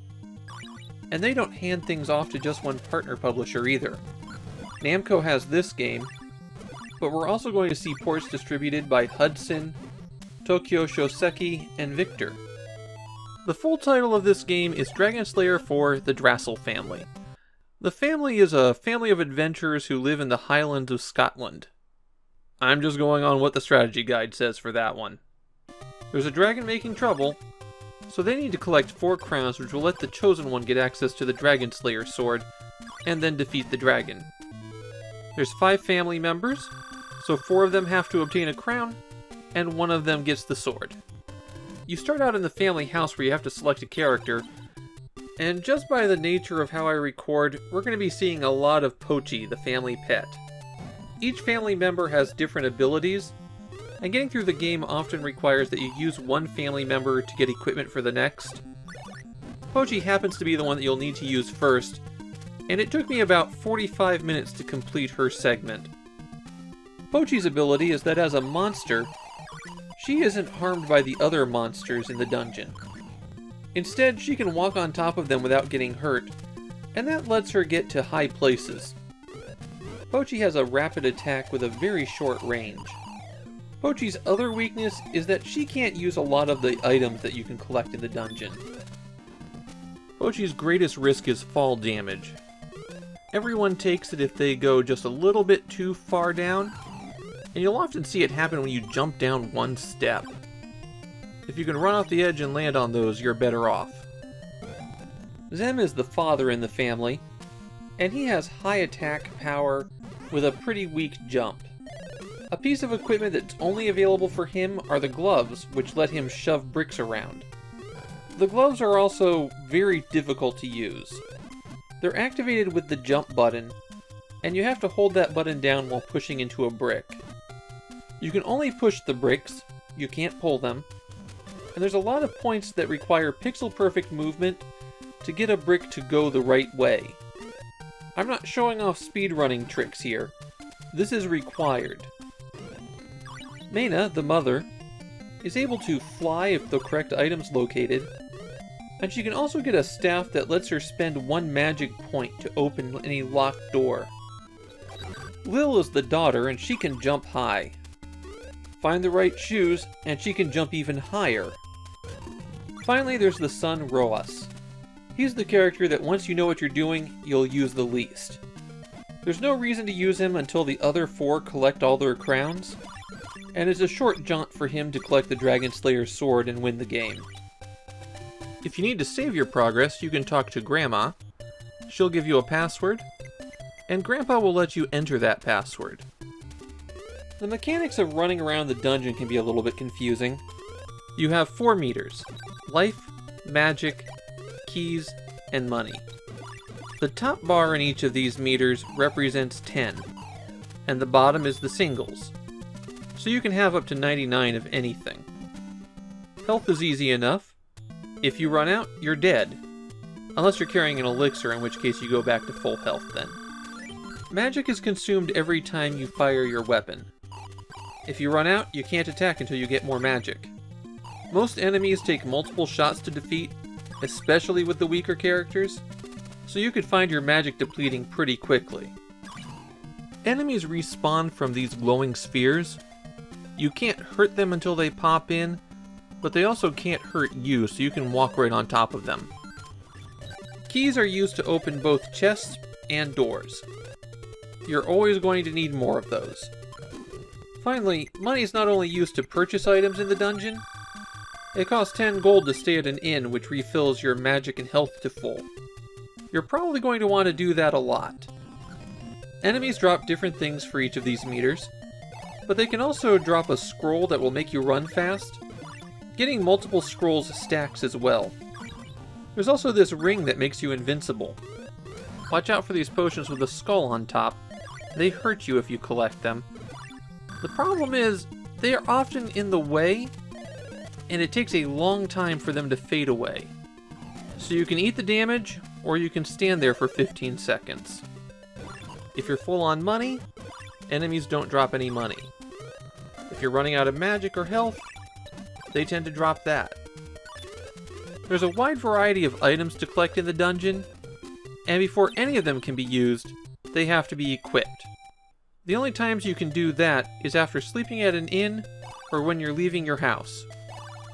And they don't hand things off to just one partner publisher either. Namco has this game, but we're also going to see ports distributed by Hudson, Tokyo Shoseki, and Victor. The full title of this game is Dragon Slayer 4: The Drassel Family. The family is a family of adventurers who live in the Highlands of Scotland. I'm just going on what the strategy guide says for that one. There's a dragon making trouble, so they need to collect 4 crowns which will let the chosen one get access to the Dragon Slayer sword, and then defeat the dragon. There's 5 family members, so 4 of them have to obtain a crown, and 1 of them gets the sword. You start out in the family house where you have to select a character, and just by the nature of how I record, we're going to be seeing a lot of Pochi, the family pet. Each family member has different abilities, and getting through the game often requires that you use one family member to get equipment for the next. Pochi happens to be the one that you'll need to use first, and it took me about 45 minutes to complete her segment. Pochi's ability is that as a monster, she isn't harmed by the other monsters in the dungeon. Instead, she can walk on top of them without getting hurt, and that lets her get to high places. Pochi has a rapid attack with a very short range. Pochi's other weakness is that she can't use a lot of the items that you can collect in the dungeon. Pochi's greatest risk is fall damage. Everyone takes it if they go just a little bit too far down, and you'll often see it happen when you jump down 1 step. If you can run off the edge and land on those, you're better off. Zem is the father in the family, and he has high attack power with a pretty weak jump. A piece of equipment that's only available for him are the gloves, which let him shove bricks around. The gloves are also very difficult to use. They're activated with the jump button, and you have to hold that button down while pushing into a brick. You can only push the bricks, you can't pull them, and there's a lot of points that require pixel-perfect movement to get a brick to go the right way. I'm not showing off speedrunning tricks here. This is required. Meina, the mother, is able to fly if the correct item's located, and she can also get a staff that lets her spend 1 magic point to open any locked door. Lil is the daughter, and she can jump high. Find the right shoes, and she can jump even higher. Finally, there's the son, Roas. He's the character that once you know what you're doing, you'll use the least. There's no reason to use him until the other 4 collect all their crowns, and it's a short jaunt for him to collect the Dragon Slayer's sword and win the game. If you need to save your progress, you can talk to Grandma. She'll give you a password, and Grandpa will let you enter that password. The mechanics of running around the dungeon can be a little bit confusing. You have 4 meters: life, magic, keys, and money. The top bar in each of these meters represents 10, and the bottom is the singles, so you can have up to 99 of anything. Health is easy enough. If you run out, you're dead, unless you're carrying an elixir, in which case you go back to full health then. Magic is consumed every time you fire your weapon. If you run out, you can't attack until you get more magic. Most enemies take multiple shots to defeat, especially with the weaker characters, so you could find your magic depleting pretty quickly. Enemies respawn from these glowing spheres. You can't hurt them until they pop in, but they also can't hurt you, so you can walk right on top of them. Keys are used to open both chests and doors. You're always going to need more of those. Finally, money is not only used to purchase items in the dungeon, it costs 10 gold to stay at an inn, which refills your magic and health to full. You're probably going to want to do that a lot. Enemies drop different things for each of these meters, but they can also drop a scroll that will make you run fast. Getting multiple scrolls stacks as well. There's also this ring that makes you invincible. Watch out for these potions with a skull on top. They hurt you if you collect them. The problem is, they are often in the way, and it takes a long time for them to fade away. So you can eat the damage, or you can stand there for 15 seconds. If you're full on money, enemies don't drop any money. If you're running out of magic or health, they tend to drop that. There's a wide variety of items to collect in the dungeon, and before any of them can be used, they have to be equipped. The only times you can do that is after sleeping at an inn or when you're leaving your house.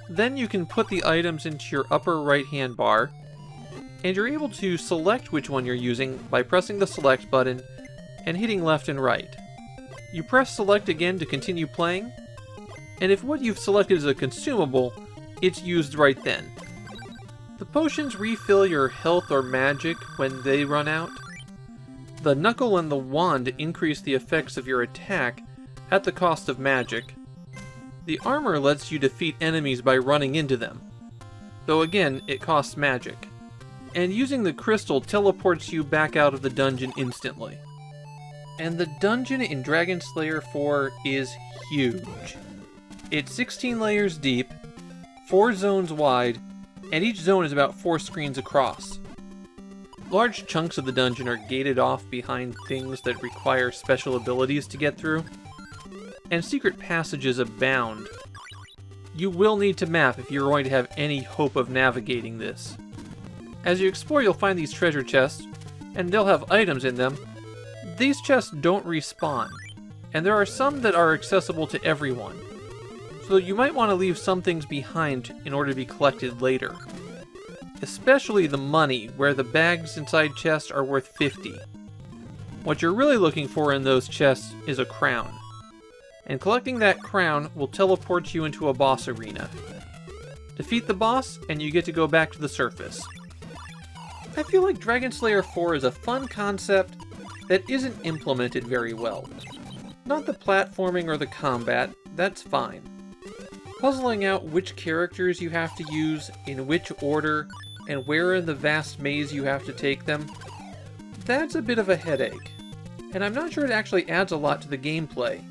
Then you can put the items into your upper right-hand bar, and you're able to select which one you're using by pressing the select button and hitting left and right. You press select again to continue playing, and if what you've selected is a consumable, it's used right then. The potions refill your health or magic when they run out. The knuckle and the wand increase the effects of your attack at the cost of magic. The armor lets you defeat enemies by running into them, though again, it costs magic. And using the crystal teleports you back out of the dungeon instantly. And the dungeon in Dragon Slayer 4 is huge. It's 16 layers deep, 4 zones wide, and each zone is about 4 screens across. Large chunks of the dungeon are gated off behind things that require special abilities to get through, and secret passages abound. You will need to map if you're going to have any hope of navigating this. As you explore, you'll find these treasure chests, and they'll have items in them. These chests don't respawn, and there are some that are accessible to everyone, so you might want to leave some things behind in order to be collected later. Especially the money, where the bags inside chests are worth 50. What you're really looking for in those chests is a crown, and collecting that crown will teleport you into a boss arena. Defeat the boss, and you get to go back to the surface. I feel like Dragon Slayer 4 is a fun concept that isn't implemented very well. Not the platforming or the combat, that's fine. Puzzling out which characters you have to use, in which order, and where in the vast maze you have to take them, that's a bit of a headache. And I'm not sure it actually adds a lot to the gameplay.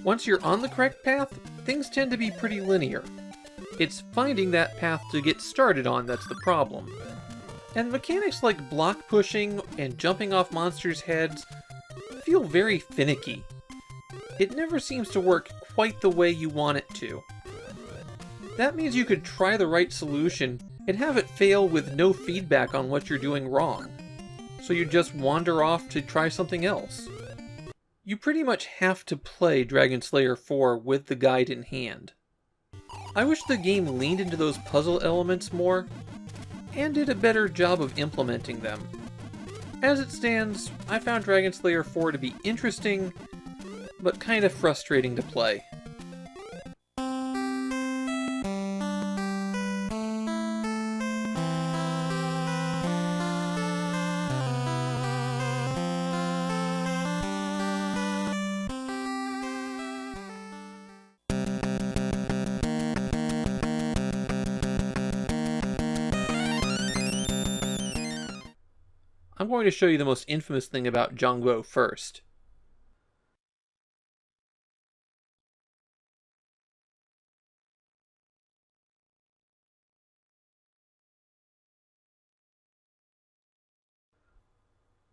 Once you're on the correct path, things tend to be pretty linear. It's finding that path to get started on that's the problem. And mechanics like block pushing and jumping off monsters' heads feel very finicky. It never seems to work quite the way you want it to. That means you could try the right solution and have it fail with no feedback on what you're doing wrong. So you just wander off to try something else. You pretty much have to play Dragon Slayer 4 with the guide in hand. I wish the game leaned into those puzzle elements more, and did a better job of implementing them. As it stands, I found Dragon Slayer 4 to be interesting, but kind of frustrating to play. I'm going to show you the most infamous thing about Jongbou first.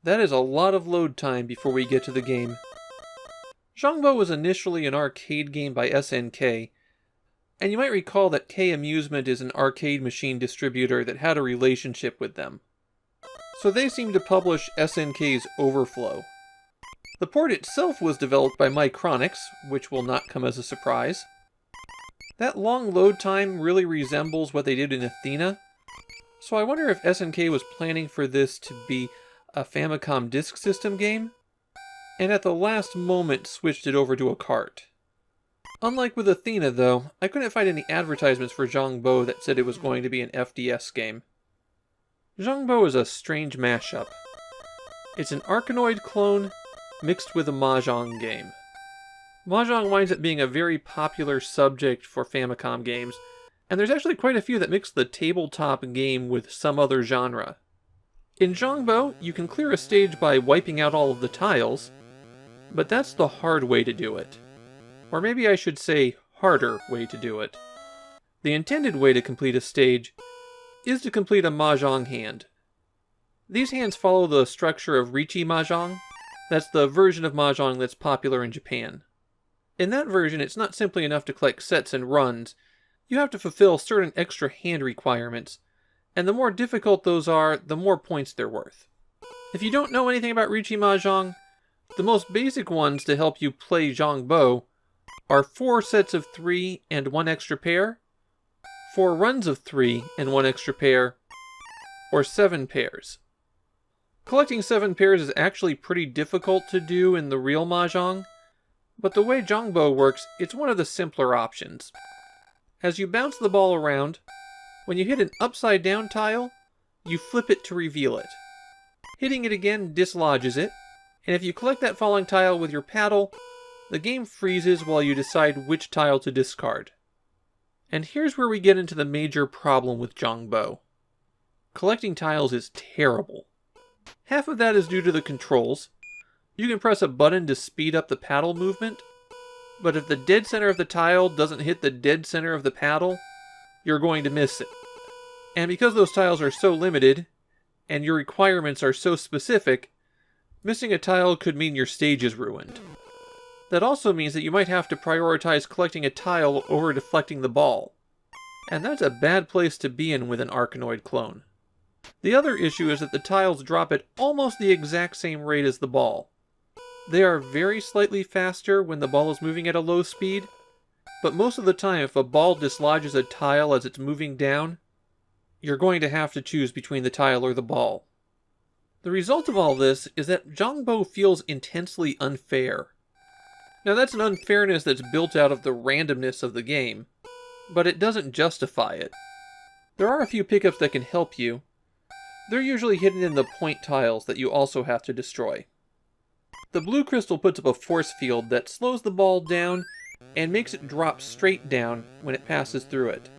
That is a lot of load time before we get to the game. Jongbou was initially an arcade game by SNK, and you might recall that K Amusement is an arcade machine distributor that had a relationship with them. So they seem to publish SNK's Overflow. The port itself was developed by Micronix, which will not come as a surprise. That long load time really resembles what they did in Athena, so I wonder if SNK was planning for this to be a Famicom Disk System game, and at the last moment switched it over to a cart. Unlike with Athena though, I couldn't find any advertisements for Jongbou that said it was going to be an FDS game. Jongbou is a strange mashup. It's an Arkanoid clone mixed with a Mahjong game. Mahjong winds up being a very popular subject for Famicom games, and there's actually quite a few that mix the tabletop game with some other genre. In Jongbou, you can clear a stage by wiping out all of the tiles, but that's the hard way to do it. Or maybe I should say, harder way to do it. The intended way to complete a stage is to complete a Mahjong hand. These hands follow the structure of Riichi Mahjong. That's the version of Mahjong that's popular in Japan. In that version, it's not simply enough to collect sets and runs. You have to fulfill certain extra hand requirements, and the more difficult those are, the more points they're worth. If you don't know anything about Riichi Mahjong, the most basic ones to help you play Jongbou are 4 sets of 3 and 1 extra pair, 4 runs of 3 and 1 extra pair, or 7 pairs. Collecting 7 pairs is actually pretty difficult to do in the real Mahjong, but the way Jongbou works, it's one of the simpler options. As you bounce the ball around, when you hit an upside down tile, you flip it to reveal it. Hitting it again dislodges it, and if you collect that falling tile with your paddle, the game freezes while you decide which tile to discard. And here's where we get into the major problem with Jongbou. Collecting tiles is terrible. Half of that is due to the controls. You can press a button to speed up the paddle movement, but if the dead center of the tile doesn't hit the dead center of the paddle, you're going to miss it. And because those tiles are so limited, and your requirements are so specific, missing a tile could mean your stage is ruined. That also means that you might have to prioritize collecting a tile over deflecting the ball. And that's a bad place to be in with an Arkanoid clone. The other issue is that the tiles drop at almost the exact same rate as the ball. They are very slightly faster when the ball is moving at a low speed, but most of the time if a ball dislodges a tile as it's moving down, you're going to have to choose between the tile or the ball. The result of all this is that Jongbou feels intensely unfair. Now that's an unfairness that's built out of the randomness of the game, but it doesn't justify it. There are a few pickups that can help you. They're usually hidden in the point tiles that you also have to destroy. The blue crystal puts up a force field that slows the ball down and makes it drop straight down when it passes through it.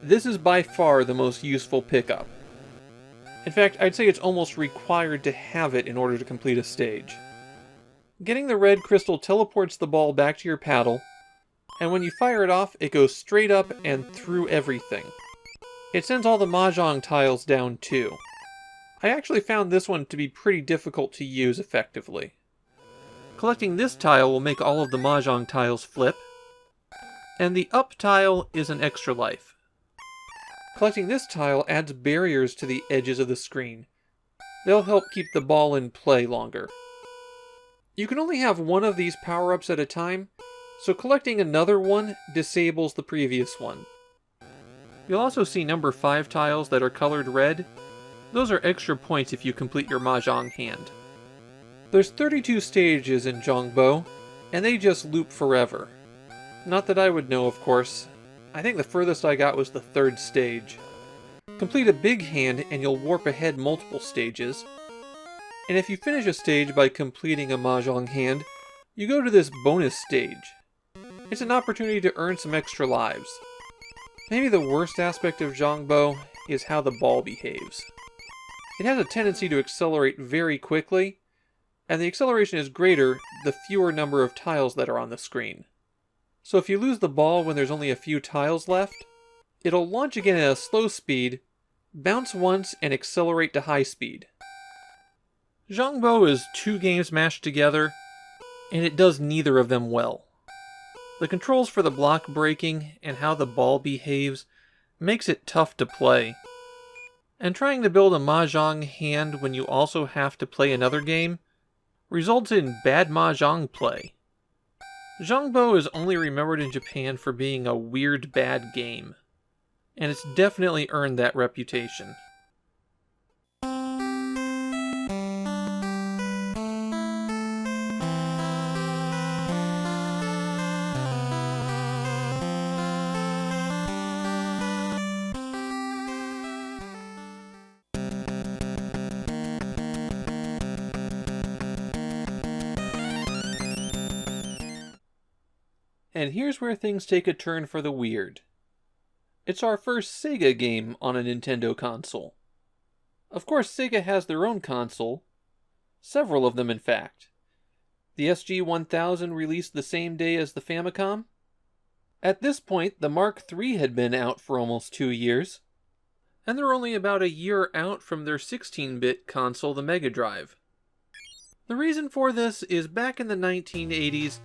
This is by far the most useful pickup. In fact, I'd say it's almost required to have it in order to complete a stage. Getting the red crystal teleports the ball back to your paddle, and when you fire it off, it goes straight up and through everything. It sends all the Mahjong tiles down too. I actually found this one to be pretty difficult to use effectively. Collecting this tile will make all of the Mahjong tiles flip, and the up tile is an extra life. Collecting this tile adds barriers to the edges of the screen. They'll help keep the ball in play longer. You can only have one of these power-ups at a time, so collecting another one disables the previous one. You'll also see number 5 tiles that are colored red. Those are extra points if you complete your Mahjong hand. There's 32 stages in Jongbou, and they just loop forever. Not that I would know, of course. I think the furthest I got was the 3rd stage. Complete a big hand and you'll warp ahead multiple stages. And if you finish a stage by completing a Mahjong hand, you go to this bonus stage. It's an opportunity to earn some extra lives. Maybe the worst aspect of Jongbou is how the ball behaves. It has a tendency to accelerate very quickly, and the acceleration is greater the fewer number of tiles that are on the screen. So if you lose the ball when there's only a few tiles left, it'll launch again at a slow speed, bounce once, and accelerate to high speed. Jongbou is 2 games mashed together, and it does neither of them well. The controls for the block breaking and how the ball behaves makes it tough to play. And trying to build a Mahjong hand when you also have to play another game results in bad Mahjong play. Jongbou is only remembered in Japan for being a weird bad game, and it's definitely earned that reputation. And here's where things take a turn for the weird. It's our first Sega game on a Nintendo console. Of course, Sega has their own console. Several of them, in fact. The SG-1000 released the same day as the Famicom. At this point, the Mark III had been out for almost 2 years. And they're only about a year out from their 16-bit console, the Mega Drive. The reason for this is back in the 1980s,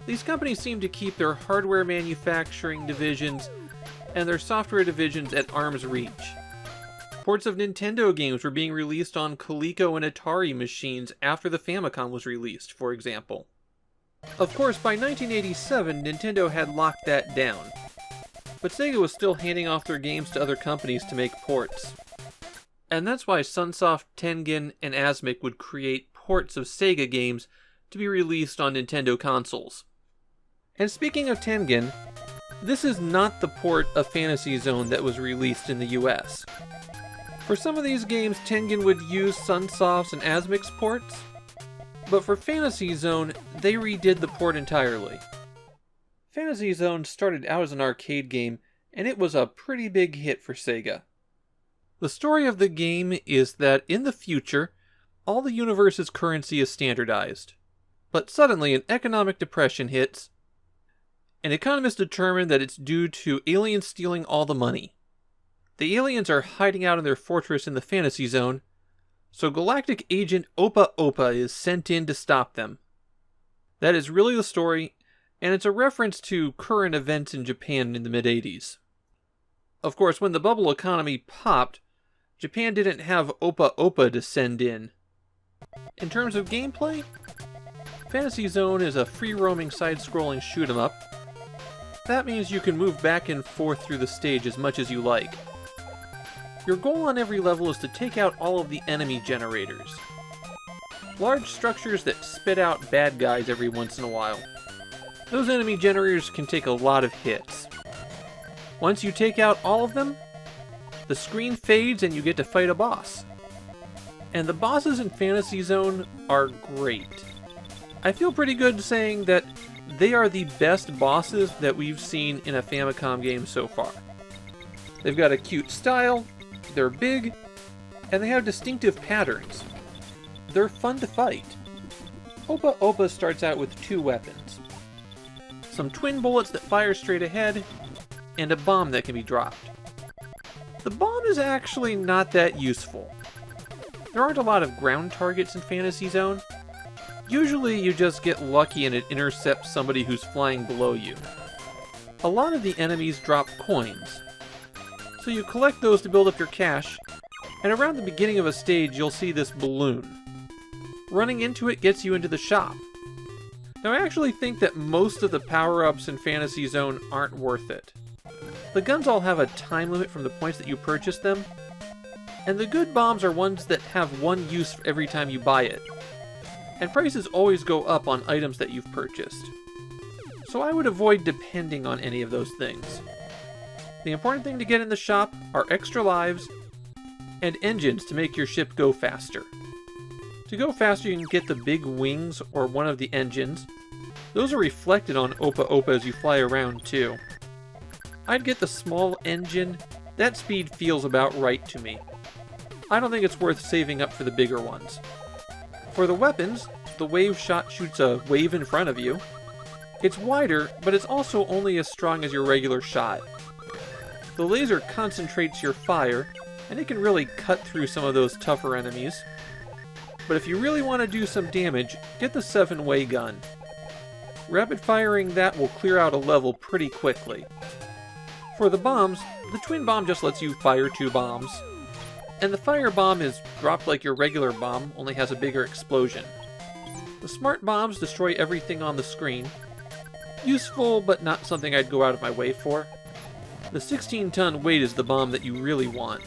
these companies seemed to keep their hardware manufacturing divisions and their software divisions at arm's reach. Ports of Nintendo games were being released on Coleco and Atari machines after the Famicom was released, for example. Of course, by 1987, Nintendo had locked that down, but Sega was still handing off their games to other companies to make ports. And that's why Sunsoft, Tengen, and Asmik would create ports of Sega games to be released on Nintendo consoles. And speaking of Tengen, this is not the port of Fantasy Zone that was released in the US. For some of these games, Tengen would use Sunsoft's and Asmik's ports, but for Fantasy Zone, they redid the port entirely. Fantasy Zone started out as an arcade game, and it was a pretty big hit for Sega. The story of the game is that in the future, all the universe's currency is standardized. But suddenly an economic depression hits, and economists determine that it's due to aliens stealing all the money. The aliens are hiding out in their fortress in the Fantasy Zone, so Galactic Agent Opa Opa is sent in to stop them. That is really the story, and it's a reference to current events in Japan in the mid-80s. Of course, when the bubble economy popped, Japan didn't have Opa Opa to send in. In terms of gameplay, Fantasy Zone is a free-roaming side-scrolling shoot-'em-up. That means you can move back and forth through the stage as much as you like. Your goal on every level is to take out all of the enemy generators. Large structures that spit out bad guys every once in a while. Those enemy generators can take a lot of hits. Once you take out all of them, The screen fades and you get to fight a boss. And the bosses in Fantasy Zone are great. I feel pretty good saying that they are the best bosses that we've seen in a Famicom game so far. They've got a cute style, they're big, and they have distinctive patterns. They're fun to fight. Oppa Oppa starts out with 2 weapons. Some twin bullets that fire straight ahead, and a bomb that can be dropped. The bomb is actually not that useful. There aren't a lot of ground targets in Fantasy Zone. Usually you just get lucky and it intercepts somebody who's flying below you. A lot of the enemies drop coins, so you collect those to build up your cash, and around the beginning of a stage you'll see this balloon. Running into it gets you into the shop. Now I actually think that most of the power-ups in Fantasy Zone aren't worth it. The guns all have a time limit from the points that you purchase them, and the good bombs are ones that have one use every time you buy it. And prices always go up on items that you've purchased. So I would avoid depending on any of those things. The important thing to get in the shop are extra lives and engines to make your ship go faster. To go faster you can get the big wings or one of the engines. Those are reflected on Oppa Oppa as you fly around too. I'd get the small engine. That speed feels about right to me. I don't think it's worth saving up for the bigger ones. For the weapons, the wave shot shoots a wave in front of you. It's wider, but it's also only as strong as your regular shot. The laser concentrates your fire, and it can really cut through some of those tougher enemies. But if you really want to do some damage, get the 7-way gun. Rapid firing that will clear out a level pretty quickly. For the bombs, the twin bomb just lets you fire 2 bombs. And the fire bomb is dropped like your regular bomb, only has a bigger explosion. The smart bombs destroy everything on the screen. Useful, but not something I'd go out of my way for. The 16-ton weight is the bomb that you really want.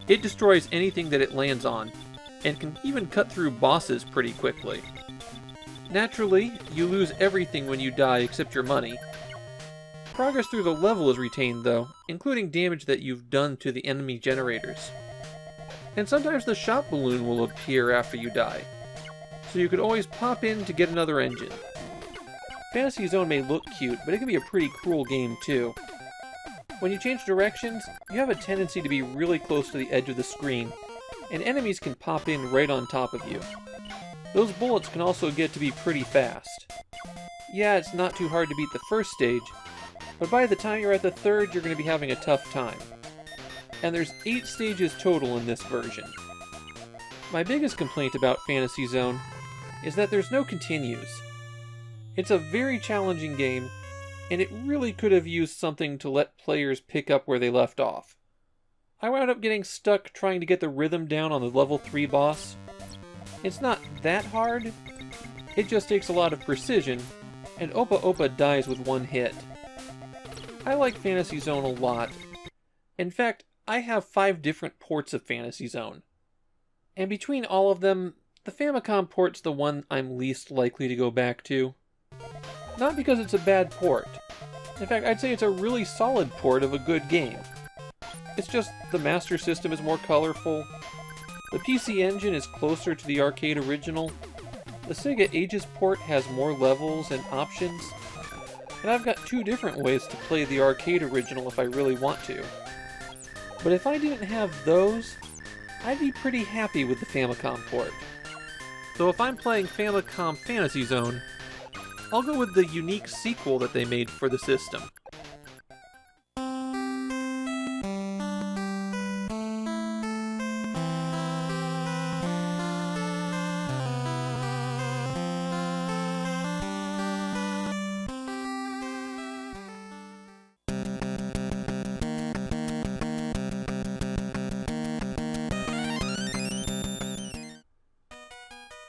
It destroys anything that it lands on, and can even cut through bosses pretty quickly. Naturally, you lose everything when you die except your money. Progress through the level is retained though, including damage that you've done to the enemy generators. And sometimes the shop balloon will appear after you die, so you could always pop in to get another engine. Fantasy Zone may look cute, but it can be a pretty cruel game too. When you change directions, you have a tendency to be really close to the edge of the screen, and enemies can pop in right on top of you. Those bullets can also get to be pretty fast. Yeah, it's not too hard to beat the first stage, but by the time you're at the 3rd, you're going to be having a tough time. And there's 8 stages total in this version. My biggest complaint about Fantasy Zone is that there's no continues. It's a very challenging game, and it really could have used something to let players pick up where they left off. I wound up getting stuck trying to get the rhythm down on the level 3 boss. It's not that hard, it just takes a lot of precision, and Oppa Oppa dies with 1 hit. I like Fantasy Zone a lot. In fact, I have 5 different ports of Fantasy Zone. And between all of them, the Famicom port's the one I'm least likely to go back to. Not because it's a bad port. In fact, I'd say it's a really solid port of a good game. It's just the Master System is more colorful, the PC Engine is closer to the arcade original, the Sega Ages port has more levels and options, and I've got 2 different ways to play the arcade original if I really want to. But if I didn't have those, I'd be pretty happy with the Famicom port. So if I'm playing Famicom Fantasy Zone, I'll go with the unique sequel that they made for the system.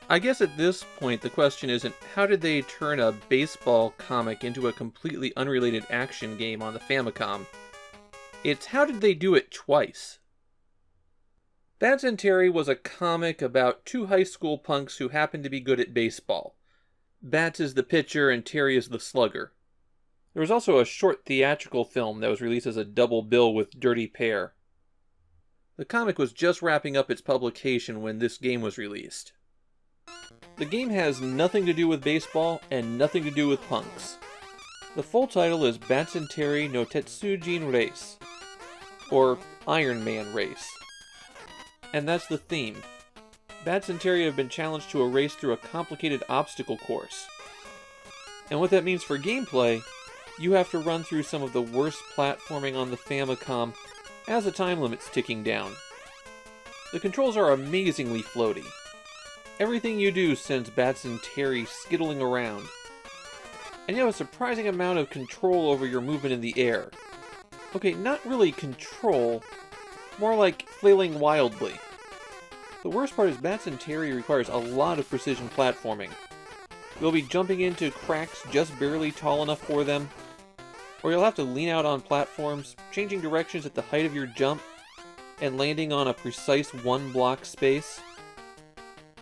I guess at this point the question isn't how did they turn a baseball comic into a completely unrelated action game on the Famicom? It's how did they do it twice? Bats and Terry was a comic about 2 high school punks who happened to be good at baseball. Bats is the pitcher and Terry is the slugger. There was also a short theatrical film that was released as a double bill with Dirty Pair. The comic was just wrapping up its publication when this game was released. The game has nothing to do with baseball and nothing to do with punks. The full title is Batsuteri no Tetsujin Race, or Iron Man Race. And that's the theme. Batsuteri have been challenged to a race through a complicated obstacle course. And what that means for gameplay, you have to run through some of the worst platforming on the Famicom as the time limit's ticking down. The controls are amazingly floaty. Everything you do sends Batsuteri skittling around. And you have a surprising amount of control over your movement in the air. Okay, not really control, more like flailing wildly. The worst part is Batsuteri requires a lot of precision platforming. You'll be jumping into cracks just barely tall enough for them, or you'll have to lean out on platforms, changing directions at the height of your jump, and landing on a precise one-block space.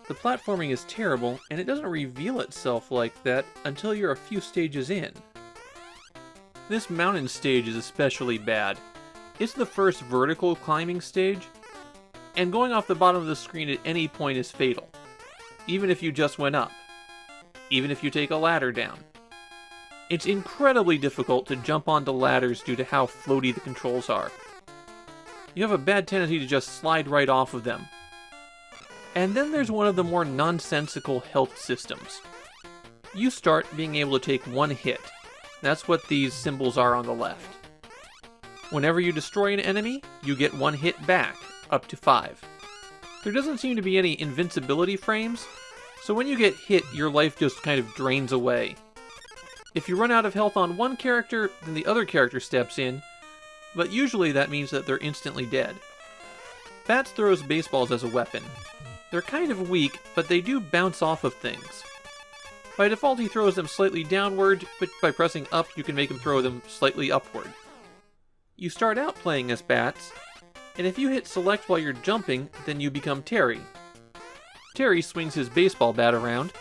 The platforming is terrible, and it doesn't reveal itself like that until you're a few stages in. This mountain stage is especially bad. It's the first vertical climbing stage, and going off the bottom of the screen at any point is fatal, even if you just went up, even if you take a ladder down. It's incredibly difficult to jump onto ladders due to how floaty the controls are. You have a bad tendency to just slide right off of them. And then there's one of the more nonsensical health systems. You start being able to take one hit. That's what these symbols are on the left. Whenever you destroy an enemy, you get one hit back, up to 5. There doesn't seem to be any invincibility frames, so when you get hit, your life just kind of drains away. If you run out of health on one character, then the other character steps in, but usually that means that they're instantly dead. Bats throws baseballs as a weapon. They're kind of weak, but they do bounce off of things. By default he throws them slightly downward, but by pressing up you can make him throw them slightly upward. You start out playing as Bats, and if you hit select while you're jumping, then you become Terry. Terry swings his baseball bat around.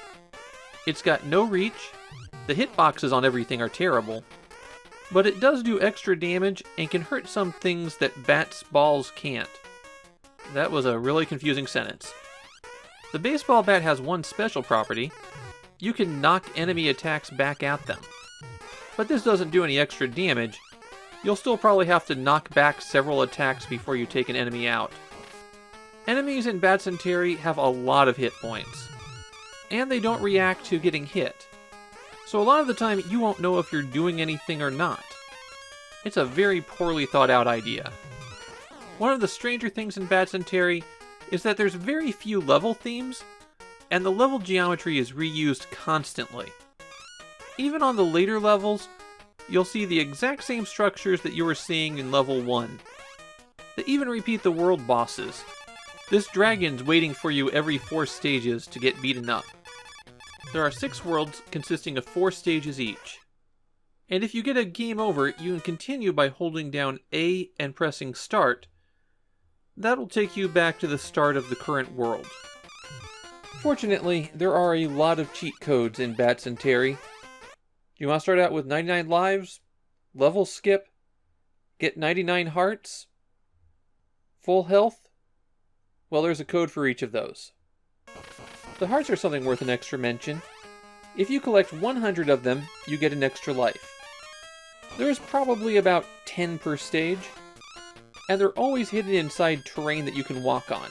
It's got no reach, the hitboxes on everything are terrible, but it does do extra damage and can hurt some things that Bats' balls can't. That was a really confusing sentence. The baseball bat has one special property. You can knock enemy attacks back at them. But this doesn't do any extra damage. You'll still probably have to knock back several attacks before you take an enemy out. Enemies in Batsuteri have a lot of hit points, and they don't react to getting hit. So a lot of the time you won't know if you're doing anything or not. It's a very poorly thought out idea. One of the stranger things in Batsuteri is that there's very few level themes, and the level geometry is reused constantly. Even on the later levels, you'll see the exact same structures that you were seeing in level 1. They even repeat the world bosses. This dragon's waiting for you every 4 stages to get beaten up. There are 6 worlds consisting of 4 stages each. And if you get a game over, you can continue by holding down A and pressing start. That'll take you back to the start of the current world. Fortunately, there are a lot of cheat codes in Batsuteri. You want to start out with 99 lives, level skip, get 99 hearts, full health? Well, there's a code for each of those. The hearts are something worth an extra mention. If you collect 100 of them, you get an extra life. There's probably about 10 per stage, and they're always hidden inside terrain that you can walk on.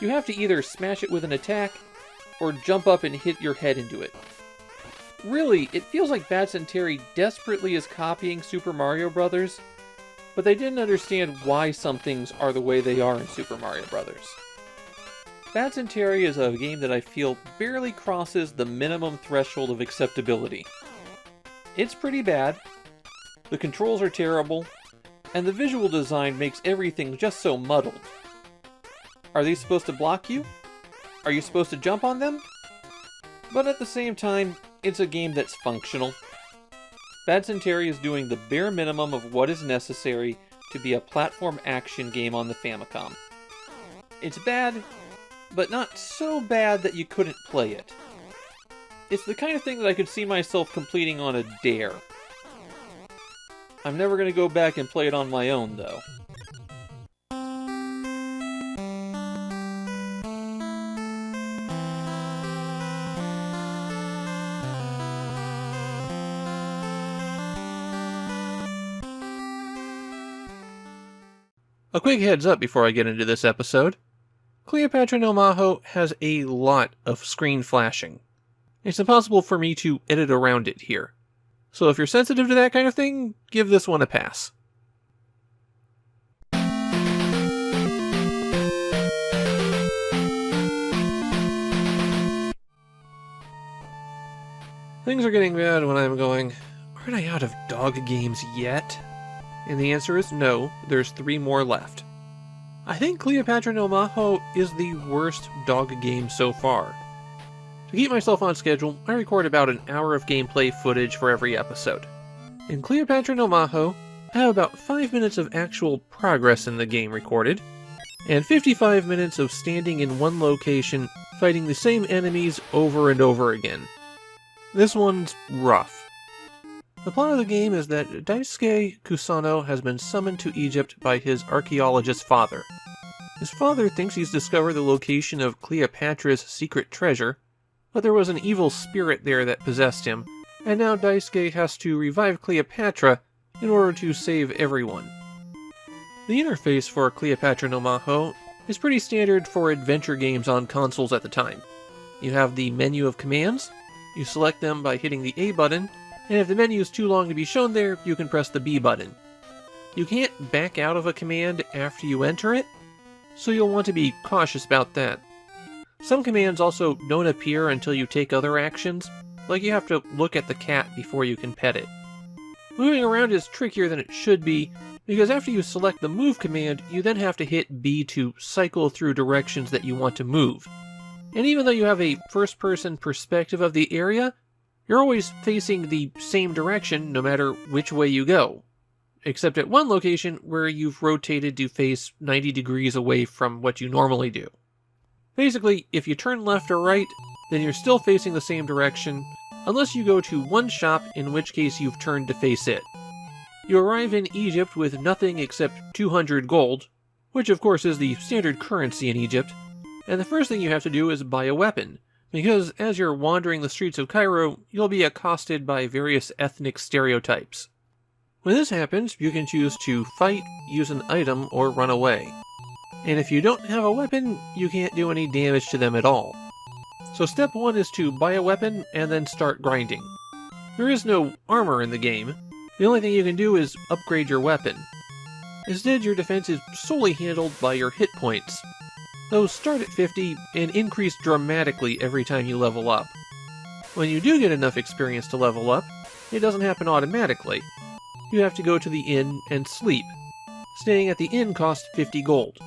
You have to either smash it with an attack, or jump up and hit your head into it. Really, it feels like Batsuteri desperately is copying Super Mario Bros., but they didn't understand why some things are the way they are in Super Mario Bros. Batsuteri is a game that I feel barely crosses the minimum threshold of acceptability. It's pretty bad, the controls are terrible, and the visual design makes everything just so muddled. Are these supposed to block you? Are you supposed to jump on them? But at the same time, it's a game that's functional. Batsuteri is doing the bare minimum of what is necessary to be a platform action game on the Famicom. It's bad, but not so bad that you couldn't play it. It's the kind of thing that I could see myself completing on a dare. I'm never going to go back and play it on my own, though. A quick heads up before I get into this episode. Cleopatra no Mahou has a lot of screen flashing. It's impossible for me to edit around it here. So if you're sensitive to that kind of thing, give this one a pass. Things are getting bad when I'm going, aren't I out of dog games yet? And the answer is no, there's 3 more left. I think Cleopatra no Mahou is the worst dog game so far. To keep myself on schedule, I record about an hour of gameplay footage for every episode. In Cleopatra no Mahou, I have about 5 minutes of actual progress in the game recorded, and 55 minutes of standing in one location fighting the same enemies over and over again. This one's rough. The plot of the game is that Daisuke Kusano has been summoned to Egypt by his archaeologist father. His father thinks he's discovered the location of Cleopatra's secret treasure, but there was an evil spirit there that possessed him, and now Daisuke has to revive Cleopatra in order to save everyone. The interface for Cleopatra no Mahou is pretty standard for adventure games on consoles at the time. You have the menu of commands, you select them by hitting the A button, and if the menu is too long to be shown there, you can press the B button. You can't back out of a command after you enter it, so you'll want to be cautious about that. Some commands also don't appear until you take other actions, like you have to look at the cat before you can pet it. Moving around is trickier than it should be, because after you select the move command, you then have to hit B to cycle through directions that you want to move. And even though you have a first-person perspective of the area, you're always facing the same direction no matter which way you go, except at one location where you've rotated to face 90 degrees away from what you normally do. Basically, if you turn left or right, then you're still facing the same direction, unless you go to one shop, in which case you've turned to face it. You arrive in Egypt with nothing except 200 gold, which of course is the standard currency in Egypt, and the first thing you have to do is buy a weapon, because as you're wandering the streets of Cairo, you'll be accosted by various ethnic stereotypes. When this happens, you can choose to fight, use an item, or run away. And if you don't have a weapon, you can't do any damage to them at all. So step 1 is to buy a weapon and then start grinding. There is no armor in the game. The only thing you can do is upgrade your weapon. Instead, your defense is solely handled by your hit points. Those start at 50 and increase dramatically every time you level up. When you do get enough experience to level up, it doesn't happen automatically. You have to go to the inn and sleep. Staying at the inn costs 50 gold.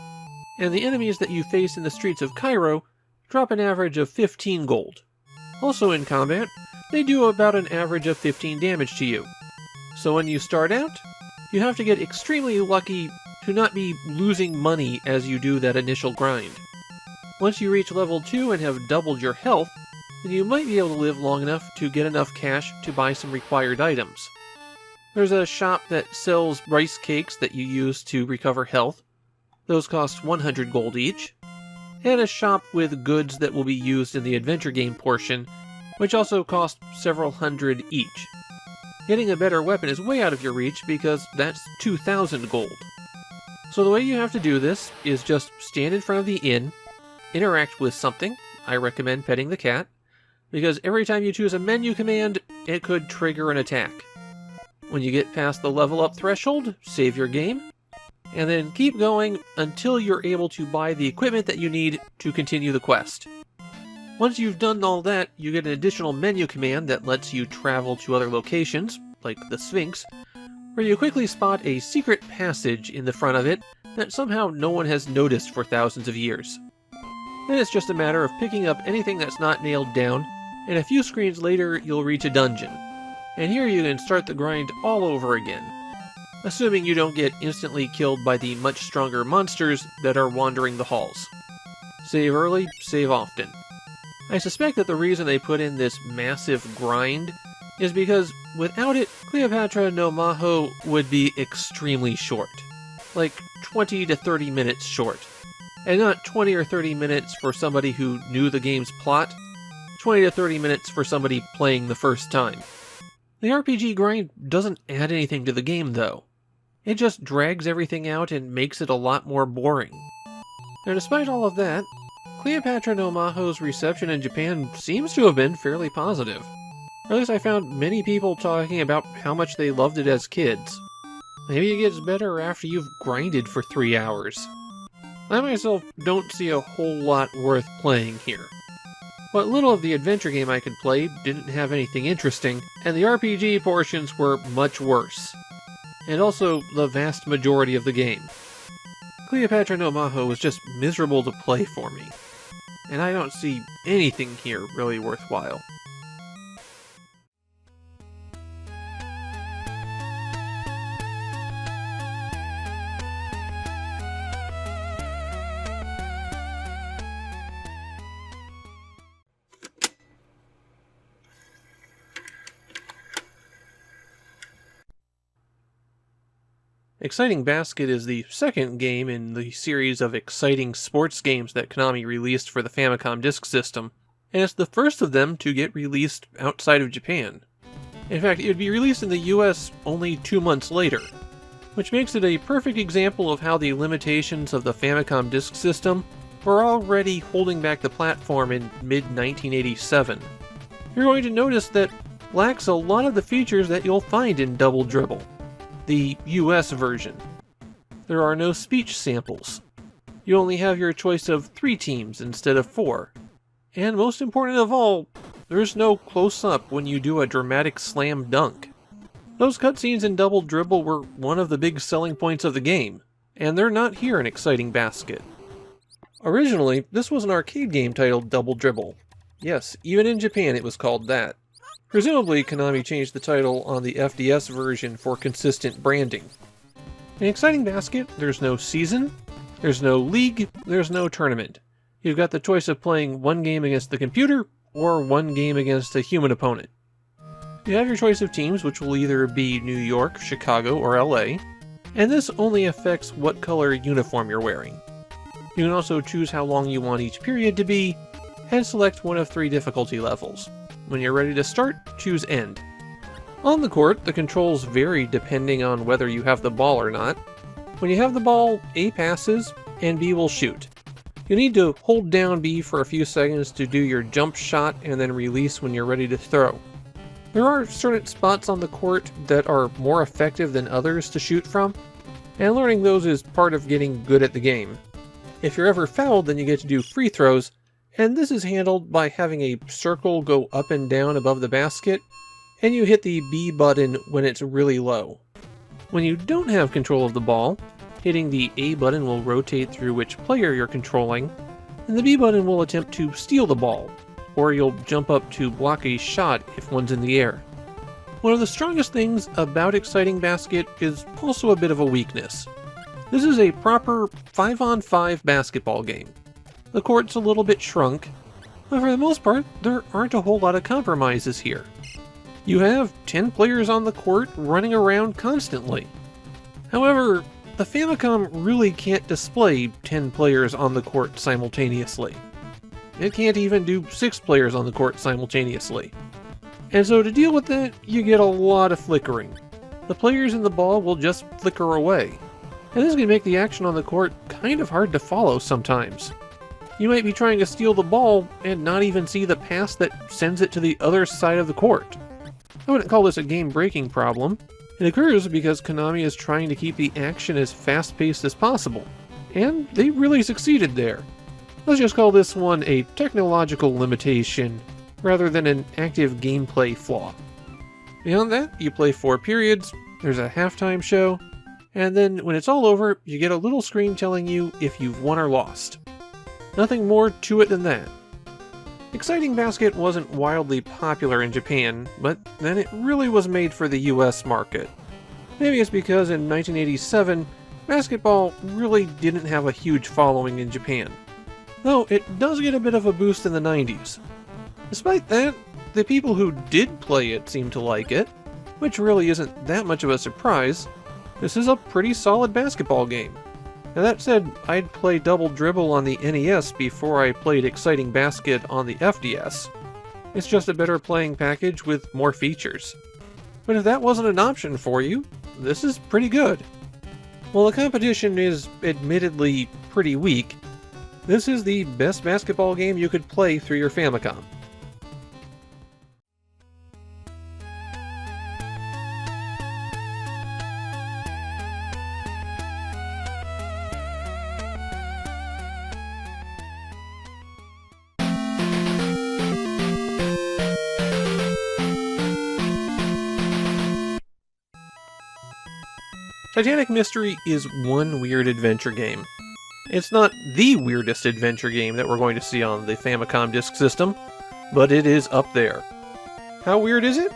And the enemies that you face in the streets of Cairo drop an average of 15 gold. Also in combat, they do about an average of 15 damage to you. So when you start out, you have to get extremely lucky to not be losing money as you do that initial grind. Once you reach level 2 and have doubled your health, then you might be able to live long enough to get enough cash to buy some required items. There's a shop that sells rice cakes that you use to recover health. Those cost 100 gold each. And a shop with goods that will be used in the adventure game portion, which also cost several hundred each. Getting a better weapon is way out of your reach because that's 2,000 gold. So the way you have to do this is just stand in front of the inn, interact with something. I recommend petting the cat, because every time you choose a menu command, it could trigger an attack. When you get past the level up threshold, save your game, and then keep going until you're able to buy the equipment that you need to continue the quest. Once you've done all that, you get an additional menu command that lets you travel to other locations, like the Sphinx, where you quickly spot a secret passage in the front of it that somehow no one has noticed for thousands of years. Then it's just a matter of picking up anything that's not nailed down, and a few screens later you'll reach a dungeon. And here you can start the grind all over again, assuming you don't get instantly killed by the much stronger monsters that are wandering the halls. Save early, save often. I suspect that the reason they put in this massive grind is because without it, Cleopatra no Mahou would be extremely short. Like 20 to 30 minutes short. And not 20 or 30 minutes for somebody who knew the game's plot, 20 to 30 minutes for somebody playing the first time. The RPG grind doesn't add anything to the game though. It just drags everything out and makes it a lot more boring. Now, despite all of that, Cleopatra no Mahou's reception in Japan seems to have been fairly positive. Or at least I found many people talking about how much they loved it as kids. Maybe it gets better after you've grinded for 3 hours. I myself don't see a whole lot worth playing here. What little of the adventure game I could play didn't have anything interesting, and the RPG portions were much worse. And also the vast majority of the game. Cleopatra no Mahou was just miserable to play for me, and I don't see anything here really worthwhile. Exciting Basket is the second game in the series of exciting sports games that Konami released for the Famicom Disk System, and it's the first of them to get released outside of Japan. In fact, it would be released in the US only 2 months later, which makes it a perfect example of how the limitations of the Famicom Disk System were already holding back the platform in mid-1987. You're going to notice that it lacks a lot of the features that you'll find in Double Dribble, the US version. There are no speech samples. You only have your choice of 3 teams instead of 4. And most important of all, there's no close-up when you do a dramatic slam dunk. Those cutscenes in Double Dribble were one of the big selling points of the game, and they're not here in Exciting Basket. Originally, this was an arcade game titled Double Dribble. Yes, even in Japan it was called that. Presumably, Konami changed the title on the FDS version for consistent branding. In Exciting Basket, there's no season, there's no league, there's no tournament. You've got the choice of playing one game against the computer, or one game against a human opponent. You have your choice of teams, which will either be New York, Chicago, or LA, and this only affects what color uniform you're wearing. You can also choose how long you want each period to be, and select one of 3 difficulty levels. When you're ready to start, choose End. On the court, the controls vary depending on whether you have the ball or not. When you have the ball, A passes, and B will shoot. You need to hold down B for a few seconds to do your jump shot and then release when you're ready to throw. There are certain spots on the court that are more effective than others to shoot from, and learning those is part of getting good at the game. If you're ever fouled, then you get to do free throws, and this is handled by having a circle go up and down above the basket, and you hit the B button when it's really low. When you don't have control of the ball, hitting the A button will rotate through which player you're controlling, and the B button will attempt to steal the ball, or you'll jump up to block a shot if one's in the air. One of the strongest things about Exciting Basket is also a bit of a weakness. This is a proper 5-on-5 basketball game. The court's a little bit shrunk, but for the most part, there aren't a whole lot of compromises here. You have 10 players on the court running around constantly. However, the Famicom really can't display 10 players on the court simultaneously. It can't even do 6 players on the court simultaneously. And so to deal with that, you get a lot of flickering. The players in the ball will just flicker away, and this can make the action on the court kind of hard to follow sometimes. You might be trying to steal the ball and not even see the pass that sends it to the other side of the court. I wouldn't call this a game-breaking problem. It occurs because Konami is trying to keep the action as fast-paced as possible, and they really succeeded there. Let's just call this one a technological limitation, rather than an active gameplay flaw. Beyond that, you play 4 periods, there's a halftime show, and then when it's all over, you get a little screen telling you if you've won or lost. Nothing more to it than that. Exciting Basket wasn't wildly popular in Japan, but then it really was made for the US market. Maybe it's because in 1987, basketball really didn't have a huge following in Japan. Though it does get a bit of a boost in the 90s. Despite that, the people who did play it seem to like it, which really isn't that much of a surprise. This is a pretty solid basketball game. Now that said, I'd play Double Dribble on the NES before I played Exciting Basket on the FDS. It's just a better playing package with more features. But if that wasn't an option for you, this is pretty good. While the competition is admittedly pretty weak, this is the best basketball game you could play through your Famicom. Titanic Mystery is one weird adventure game. It's not the weirdest adventure game that we're going to see on the Famicom Disk System, but it is up there. How weird is it?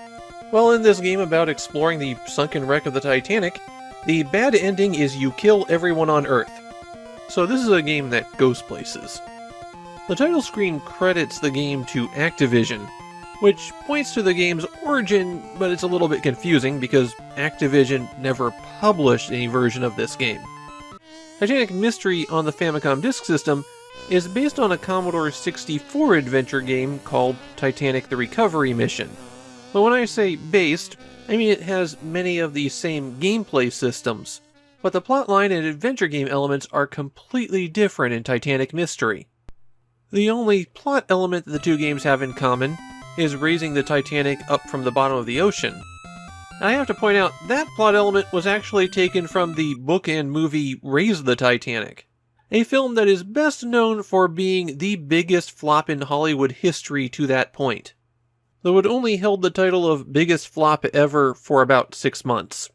Well, in this game about exploring the sunken wreck of the Titanic, the bad ending is you kill everyone on Earth. So this is a game that goes places. The title screen credits the game to Activision, which points to the game's origin, but it's a little bit confusing because Activision never published any version of this game. Titanic Mystery on the Famicom Disk System is based on a Commodore 64 adventure game called Titanic the Recovery Mission. But when I say based, I mean it has many of the same gameplay systems, but the plotline and adventure game elements are completely different in Titanic Mystery. The only plot element that the two games have in common is raising the Titanic up from the bottom of the ocean. I have to point out, that plot element was actually taken from the book and movie Raise the Titanic, a film that is best known for being the biggest flop in Hollywood history to that point, though it only held the title of biggest flop ever for about 6 months.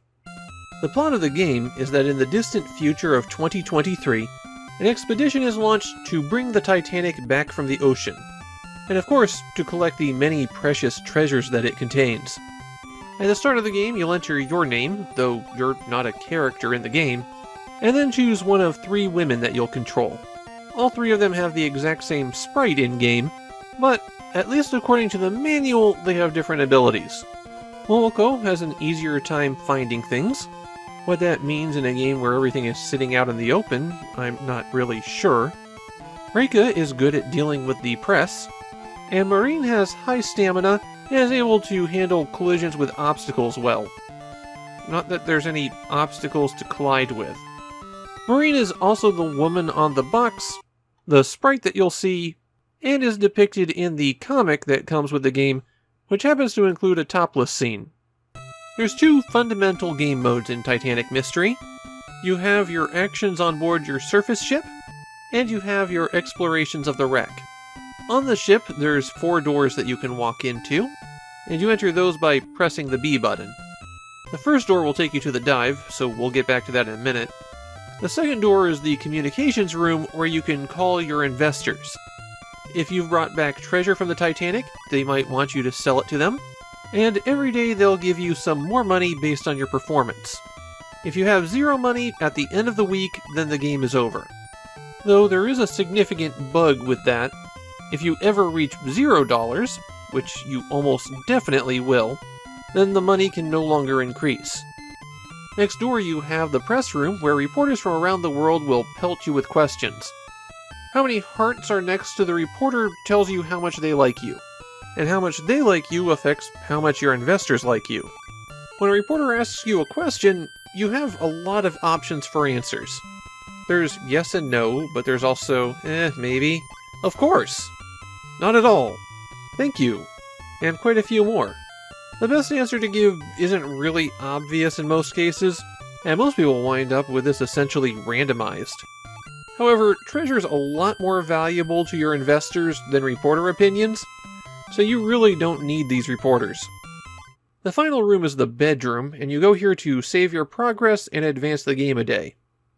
The plot of the game is that in the distant future of 2023, an expedition is launched to bring the Titanic back from the ocean, and of course, to collect the many precious treasures that it contains. At the start of the game, you'll enter your name, though you're not a character in the game, and then choose one of 3 women that you'll control. All 3 of them have the exact same sprite in-game, but, at least according to the manual, they have different abilities. Momoko has an easier time finding things. What that means in a game where everything is sitting out in the open, I'm not really sure. Reika is good at dealing with the press, and Marine has high stamina and is able to handle collisions with obstacles well. Not that there's any obstacles to collide with. Marine is also the woman on the box, the sprite that you'll see, and is depicted in the comic that comes with the game, which happens to include a topless scene. There's 2 fundamental game modes in Titanic Mystery. You have your actions on board your surface ship, and you have your explorations of the wreck. On the ship, there's 4 doors that you can walk into, and you enter those by pressing the B button. The first door will take you to the dive, so we'll get back to that in a minute. The second door is the communications room where you can call your investors. If you've brought back treasure from the Titanic, they might want you to sell it to them, and every day they'll give you some more money based on your performance. If you have 0 money at the end of the week, then the game is over. Though there is a significant bug with that. If you ever reach $0, which you almost definitely will, then the money can no longer increase. Next door you have the press room where reporters from around the world will pelt you with questions. How many hearts are next to the reporter tells you how much they like you, and how much they like you affects how much your investors like you. When a reporter asks you a question, you have a lot of options for answers. There's yes and no, but there's also, maybe, of course, not at all, thank you, and quite a few more. The best answer to give isn't really obvious in most cases, and most people wind up with this essentially randomized. However, treasure's a lot more valuable to your investors than reporter opinions, so you really don't need these reporters. The final room is the bedroom, and you go here to save your progress and advance the game a day.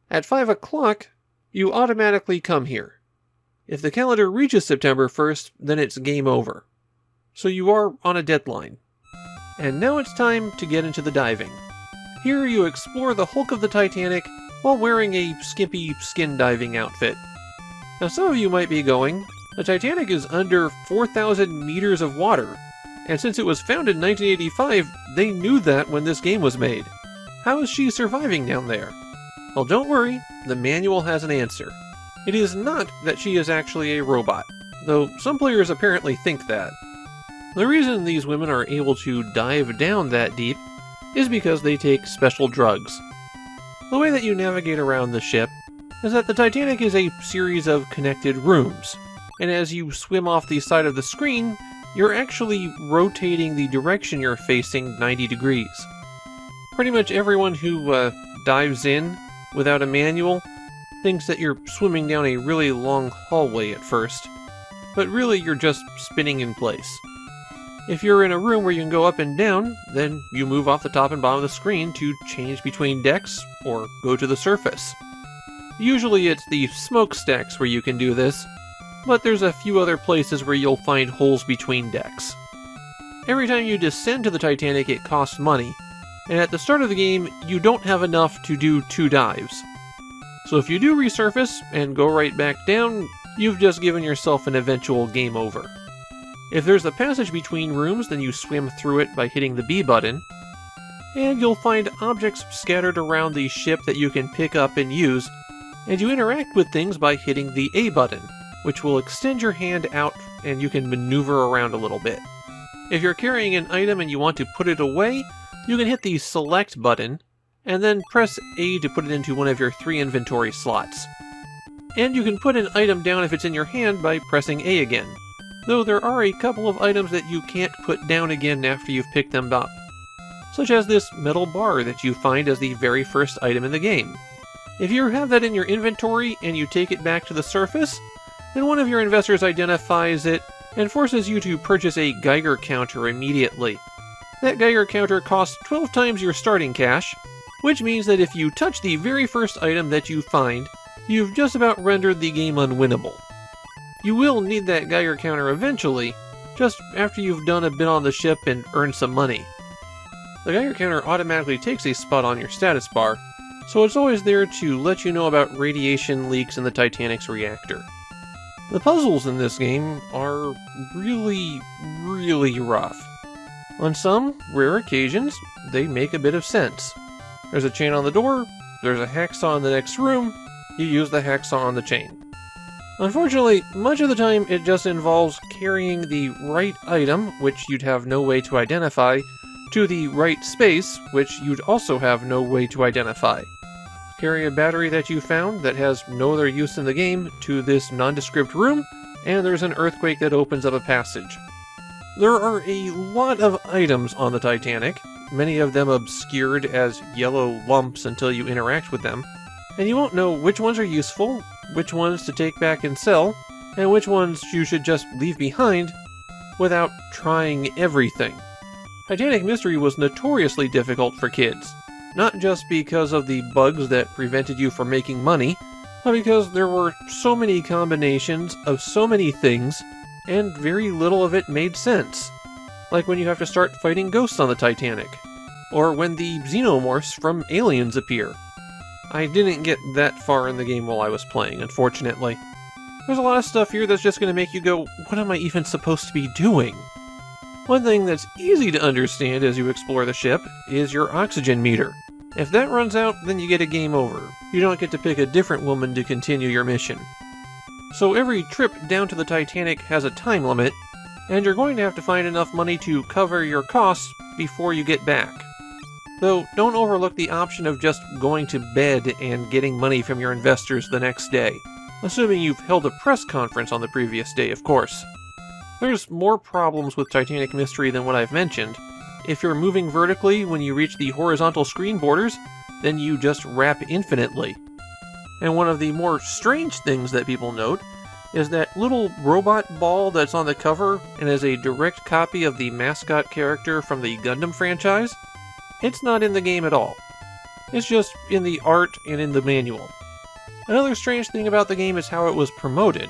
At 5 o'clock, you automatically come here. If the calendar reaches September 1st, then it's game over. So you are on a deadline. And now it's time to get into the diving. Here you explore the hulk of the Titanic while wearing a skimpy skin diving outfit. Now some of you might be going, the Titanic is under 4,000 meters of water, and since it was founded in 1985, they knew that when this game was made. How is she surviving down there? Well, don't worry, the manual has an answer. It is not that she is actually a robot, though some players apparently think that. The reason these women are able to dive down that deep is because they take special drugs. The way that you navigate around the ship is that the Titanic is a series of connected rooms, and as you swim off the side of the screen, you're actually rotating the direction you're facing 90 degrees. Pretty much everyone who dives in without a manual thinks that you're swimming down a really long hallway at first, but really you're just spinning in place. If you're in a room where you can go up and down, then you move off the top and bottom of the screen to change between decks or go to the surface. Usually it's the smokestacks where you can do this, but there's a few other places where you'll find holes between decks. Every time you descend to the Titanic, it costs money, and at the start of the game, you don't have enough to do 2 dives. So if you do resurface and go right back down, you've just given yourself an eventual game over. If there's a passage between rooms, then you swim through it by hitting the B button, and you'll find objects scattered around the ship that you can pick up and use, and you interact with things by hitting the A button, which will extend your hand out and you can maneuver around a little bit. If you're carrying an item and you want to put it away, you can hit the Select button, and then press A to put it into one of your 3 inventory slots. And you can put an item down if it's in your hand by pressing A again, though there are a couple of items that you can't put down again after you've picked them up, such as this metal bar that you find as the very first item in the game. If you have that in your inventory and you take it back to the surface, then one of your investors identifies it and forces you to purchase a Geiger counter immediately. That Geiger counter costs 12 times your starting cash, which means that if you touch the very first item that you find, you've just about rendered the game unwinnable. You will need that Geiger counter eventually, just after you've done a bit on the ship and earned some money. The Geiger counter automatically takes a spot on your status bar, so it's always there to let you know about radiation leaks in the Titanic's reactor. The puzzles in this game are really, really rough. On some rare occasions, they make a bit of sense. There's a chain on the door, there's a hacksaw in the next room, you use the hacksaw on the chain. Unfortunately, much of the time it just involves carrying the right item, which you'd have no way to identify, to the right space, which you'd also have no way to identify. Carry a battery that you found that has no other use in the game to this nondescript room, and there's an earthquake that opens up a passage. There are a lot of items on the Titanic, many of them obscured as yellow lumps until you interact with them, and you won't know which ones are useful, which ones to take back and sell, and which ones you should just leave behind without trying everything. Titanic Mystery was notoriously difficult for kids, not just because of the bugs that prevented you from making money, but because there were so many combinations of so many things, and very little of it made sense. Like when you have to start fighting ghosts on the Titanic, or when the xenomorphs from Aliens appear. I didn't get that far in the game while I was playing, unfortunately. There's a lot of stuff here that's just going to make you go, what am I even supposed to be doing? One thing that's easy to understand as you explore the ship is your oxygen meter. If that runs out, then you get a game over. You don't get to pick a different woman to continue your mission. So every trip down to the Titanic has a time limit, and you're going to have to find enough money to cover your costs before you get back. Though, don't overlook the option of just going to bed and getting money from your investors the next day. Assuming you've held a press conference on the previous day, of course. There's more problems with Titanic Mystery than what I've mentioned. If you're moving vertically when you reach the horizontal screen borders, then you just wrap infinitely. And one of the more strange things that people note is that little robot ball that's on the cover and is a direct copy of the mascot character from the Gundam franchise. It's not in the game at all. It's just in the art and in the manual. Another strange thing about the game is how it was promoted.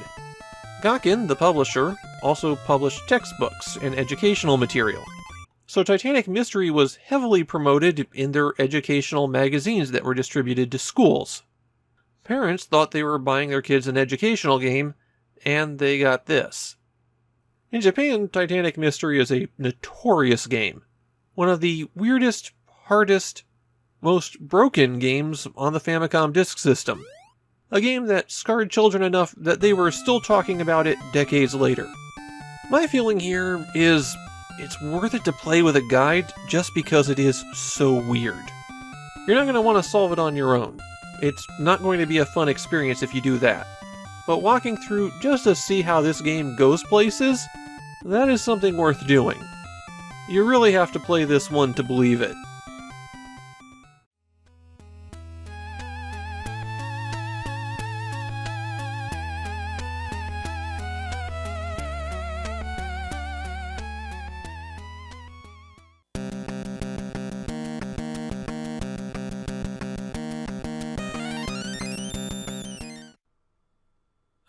Gakuen, the publisher, also published textbooks and educational material. So Titanic Mystery was heavily promoted in their educational magazines that were distributed to schools. Parents thought they were buying their kids an educational game, and they got this. In Japan, Titanic Mystery is a notorious game. One of the weirdest, hardest, most broken games on the Famicom disk system. A game that scarred children enough that they were still talking about it decades later. My feeling here is it's worth it to play with a guide just because it is so weird. You're not going to want to solve it on your own. It's not going to be a fun experience if you do that. But walking through just to see how this game goes places, that is something worth doing. You really have to play this one to believe it.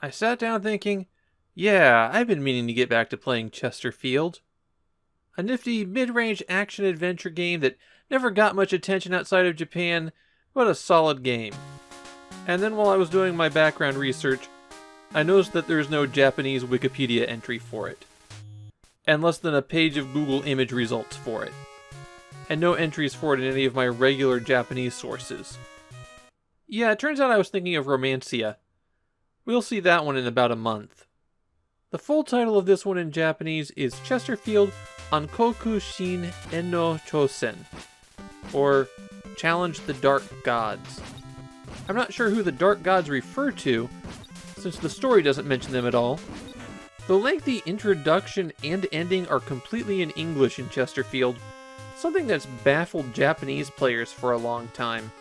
I sat down thinking, yeah, I've been meaning to get back to playing Chesterfield. A nifty mid-range action-adventure game that never got much attention outside of Japan, but a solid game. And then while I was doing my background research, I noticed that there's no Japanese Wikipedia entry for it. And less than a page of Google image results for it. And no entries for it in any of my regular Japanese sources. Yeah, it turns out I was thinking of Romancia. We'll see that one in about a month. The full title of this one in Japanese is Chesterfield Ankoku Shin Enno Chosen, or Challenge the Dark Gods. I'm not sure who the Dark Gods refer to, since the story doesn't mention them at all. The lengthy introduction and ending are completely in English in Chesterfield, something that's baffled Japanese players for a long time.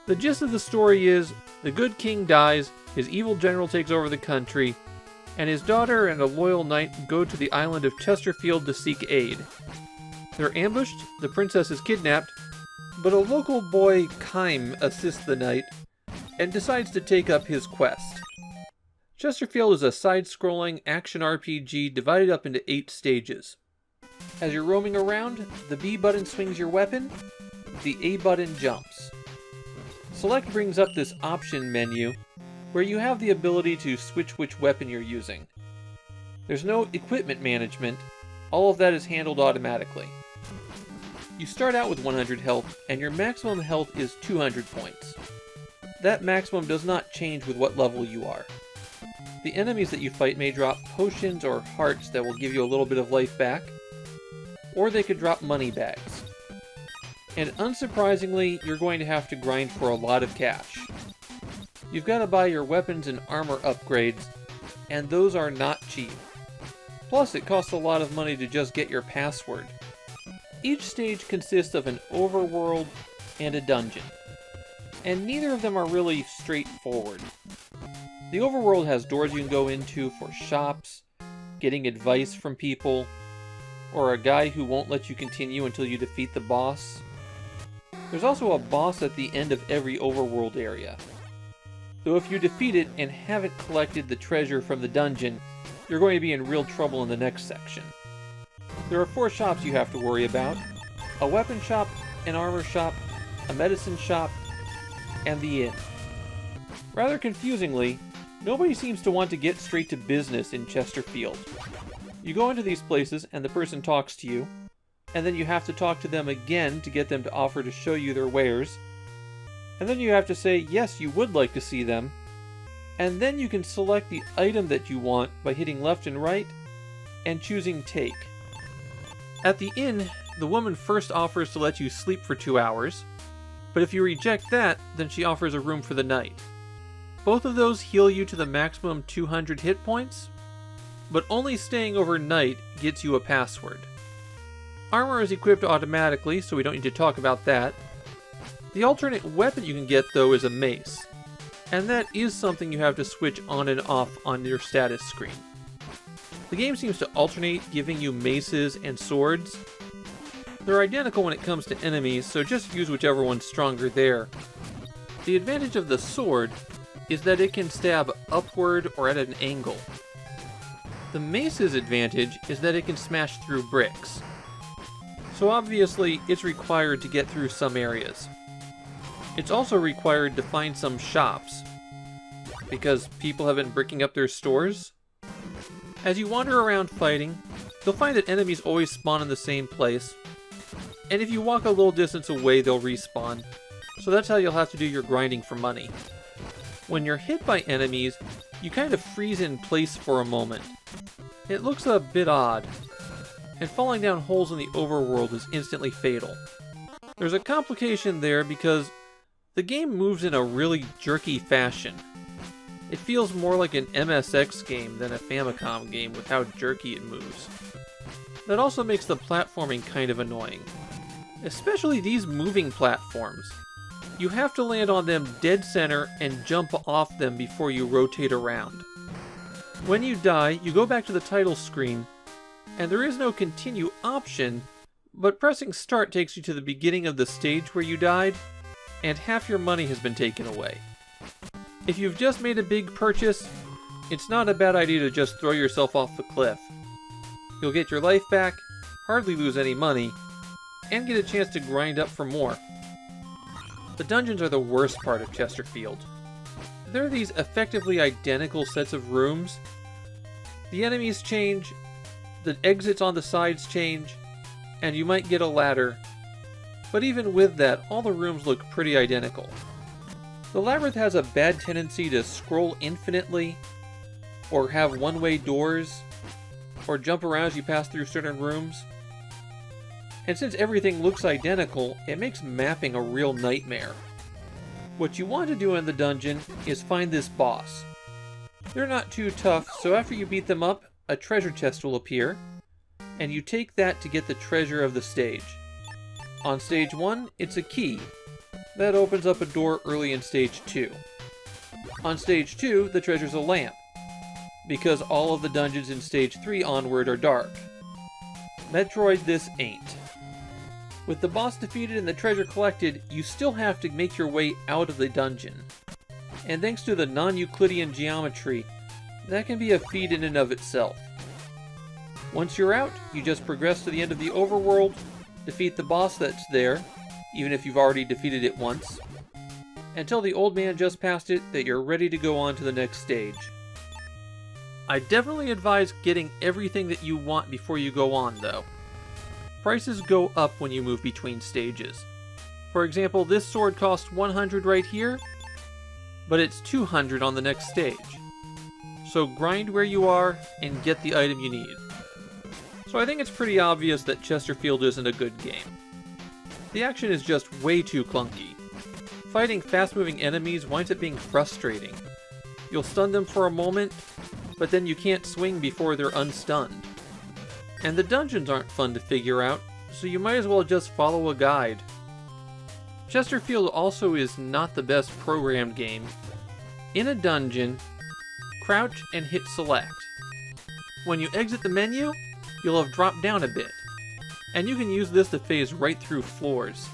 The gist of the story is, the good king dies, his evil general takes over the country, and his daughter and a loyal knight go to the island of Chesterfield to seek aid. They're ambushed, the princess is kidnapped, but a local boy, Kaim, assists the knight, and decides to take up his quest. Chesterfield is a side-scrolling action RPG divided up into 8 stages. As you're roaming around, the B button swings your weapon, the A button jumps. Select brings up this option menu, where you have the ability to switch which weapon you're using. There's no equipment management, all of that is handled automatically. You start out with 100 health, and your maximum health is 200 points. That maximum does not change with what level you are. The enemies that you fight may drop potions or hearts that will give you a little bit of life back, or they could drop money bags. And unsurprisingly, you're going to have to grind for a lot of cash. You've got to buy your weapons and armor upgrades, and those are not cheap. Plus, it costs a lot of money to just get your password. Each stage consists of an overworld and a dungeon, and neither of them are really straightforward. The overworld has doors you can go into for shops, getting advice from people, or a guy who won't let you continue until you defeat the boss. There's also a boss at the end of every overworld area. Though if you defeat it and haven't collected the treasure from the dungeon, you're going to be in real trouble in the next section. There are 4 shops you have to worry about: a weapon shop, an armor shop, a medicine shop, and the inn. Rather confusingly, nobody seems to want to get straight to business in Chesterfield. You go into these places and the person talks to you, and then you have to talk to them again to get them to offer to show you their wares, and then you have to say yes, you would like to see them, and then you can select the item that you want by hitting left and right and choosing take. At the inn, the woman first offers to let you sleep for 2 hours, but if you reject that, then she offers a room for the night. Both of those heal you to the maximum 200 hit points, but only staying overnight gets you a password. Armor is equipped automatically, so we don't need to talk about that. The alternate weapon you can get, though, is a mace, and that is something you have to switch on and off on your status screen. The game seems to alternate giving you maces and swords. They're identical when it comes to enemies, so just use whichever one's stronger there. The advantage of the sword is that it can stab upward or at an angle. The mace's advantage is that it can smash through bricks. So obviously, it's required to get through some areas. It's also required to find some shops, because people have been bricking up their stores. As you wander around fighting, you'll find that enemies always spawn in the same place, and if you walk a little distance away, they'll respawn, so that's how you'll have to do your grinding for money. When you're hit by enemies, you kind of freeze in place for a moment. It looks a bit odd, and falling down holes in the overworld is instantly fatal. There's a complication there because the game moves in a really jerky fashion. It feels more like an MSX game than a Famicom game with how jerky it moves. That also makes the platforming kind of annoying. Especially these moving platforms. You have to land on them dead center and jump off them before you rotate around. When you die, you go back to the title screen, and there is no continue option, but pressing start takes you to the beginning of the stage where you died, and half your money has been taken away. If you've just made a big purchase, it's not a bad idea to just throw yourself off the cliff. You'll get your life back, hardly lose any money, and get a chance to grind up for more. The dungeons are the worst part of Chesterfield. There are these effectively identical sets of rooms. The enemies change, the exits on the sides change, and you might get a ladder. But even with that, all the rooms look pretty identical. The labyrinth has a bad tendency to scroll infinitely, or have one-way doors, or jump around as you pass through certain rooms. And since everything looks identical, it makes mapping a real nightmare. What you want to do in the dungeon is find this boss. They're not too tough, so after you beat them up, a treasure chest will appear, and you take that to get the treasure of the stage. On stage 1, it's a key. That opens up a door early in stage 2. On stage 2, the treasure's a lamp, because all of the dungeons in stage 3 onward are dark. Metroid, this ain't. With the boss defeated and the treasure collected, you still have to make your way out of the dungeon. And thanks to the non-Euclidean geometry, that can be a feat in and of itself. Once you're out, you just progress to the end of the overworld, defeat the boss that's there, even if you've already defeated it once, and tell the old man just past it that you're ready to go on to the next stage. I definitely advise getting everything that you want before you go on, though. Prices go up when you move between stages. For example, this sword costs 100 right here, but it's 200 on the next stage. So grind where you are and get the item you need. So I think it's pretty obvious that Chesterfield isn't a good game. The action is just way too clunky. Fighting fast-moving enemies winds up being frustrating. You'll stun them for a moment, but then you can't swing before they're unstunned. And the dungeons aren't fun to figure out, so you might as well just follow a guide. Chesterfield also is not the best programmed game. In a dungeon, crouch and hit select. When you exit the menu, you'll have dropped down a bit, and you can use this to phase right through floors.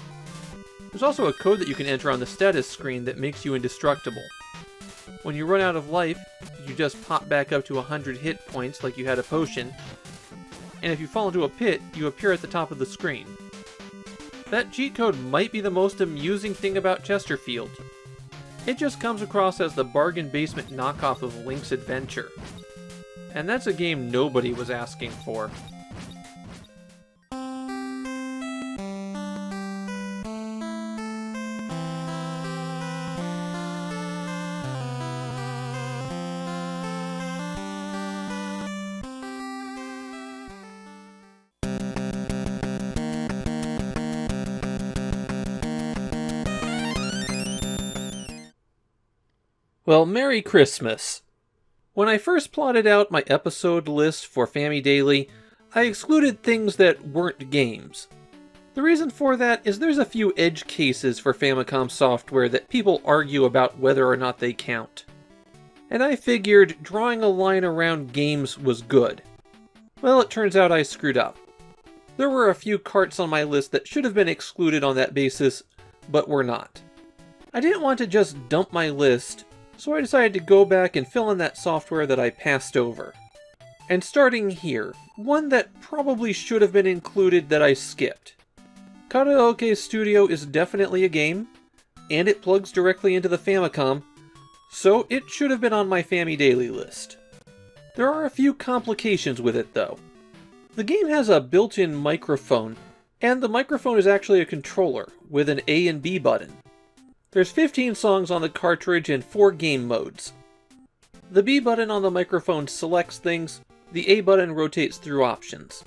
There's also a code that you can enter on the status screen that makes you indestructible. When you run out of life, you just pop back up to 100 hit points like you had a potion, and if you fall into a pit, you appear at the top of the screen. That cheat code might be the most amusing thing about Chesterfield. It just comes across as the bargain basement knockoff of Link's Adventure. And that's a game nobody was asking for. Well, Merry Christmas! When I first plotted out my episode list for Famidaily, I excluded things that weren't games. The reason for that is there's a few edge cases for Famicom software that people argue about whether or not they count. And I figured drawing a line around games was good. Well, it turns out I screwed up. There were a few carts on my list that should have been excluded on that basis, but were not. I didn't want to just dump my list, so I decided to go back and fill in that software that I passed over. And starting here, one that probably should have been included that I skipped. Karaoke Studio is definitely a game, and it plugs directly into the Famicom, so it should have been on my Famidaily list. There are a few complications with it though. The game has a built-in microphone, and the microphone is actually a controller, with an A and B button. There's 15 songs on the cartridge and 4 game modes. The B button on the microphone selects things, the A button rotates through options.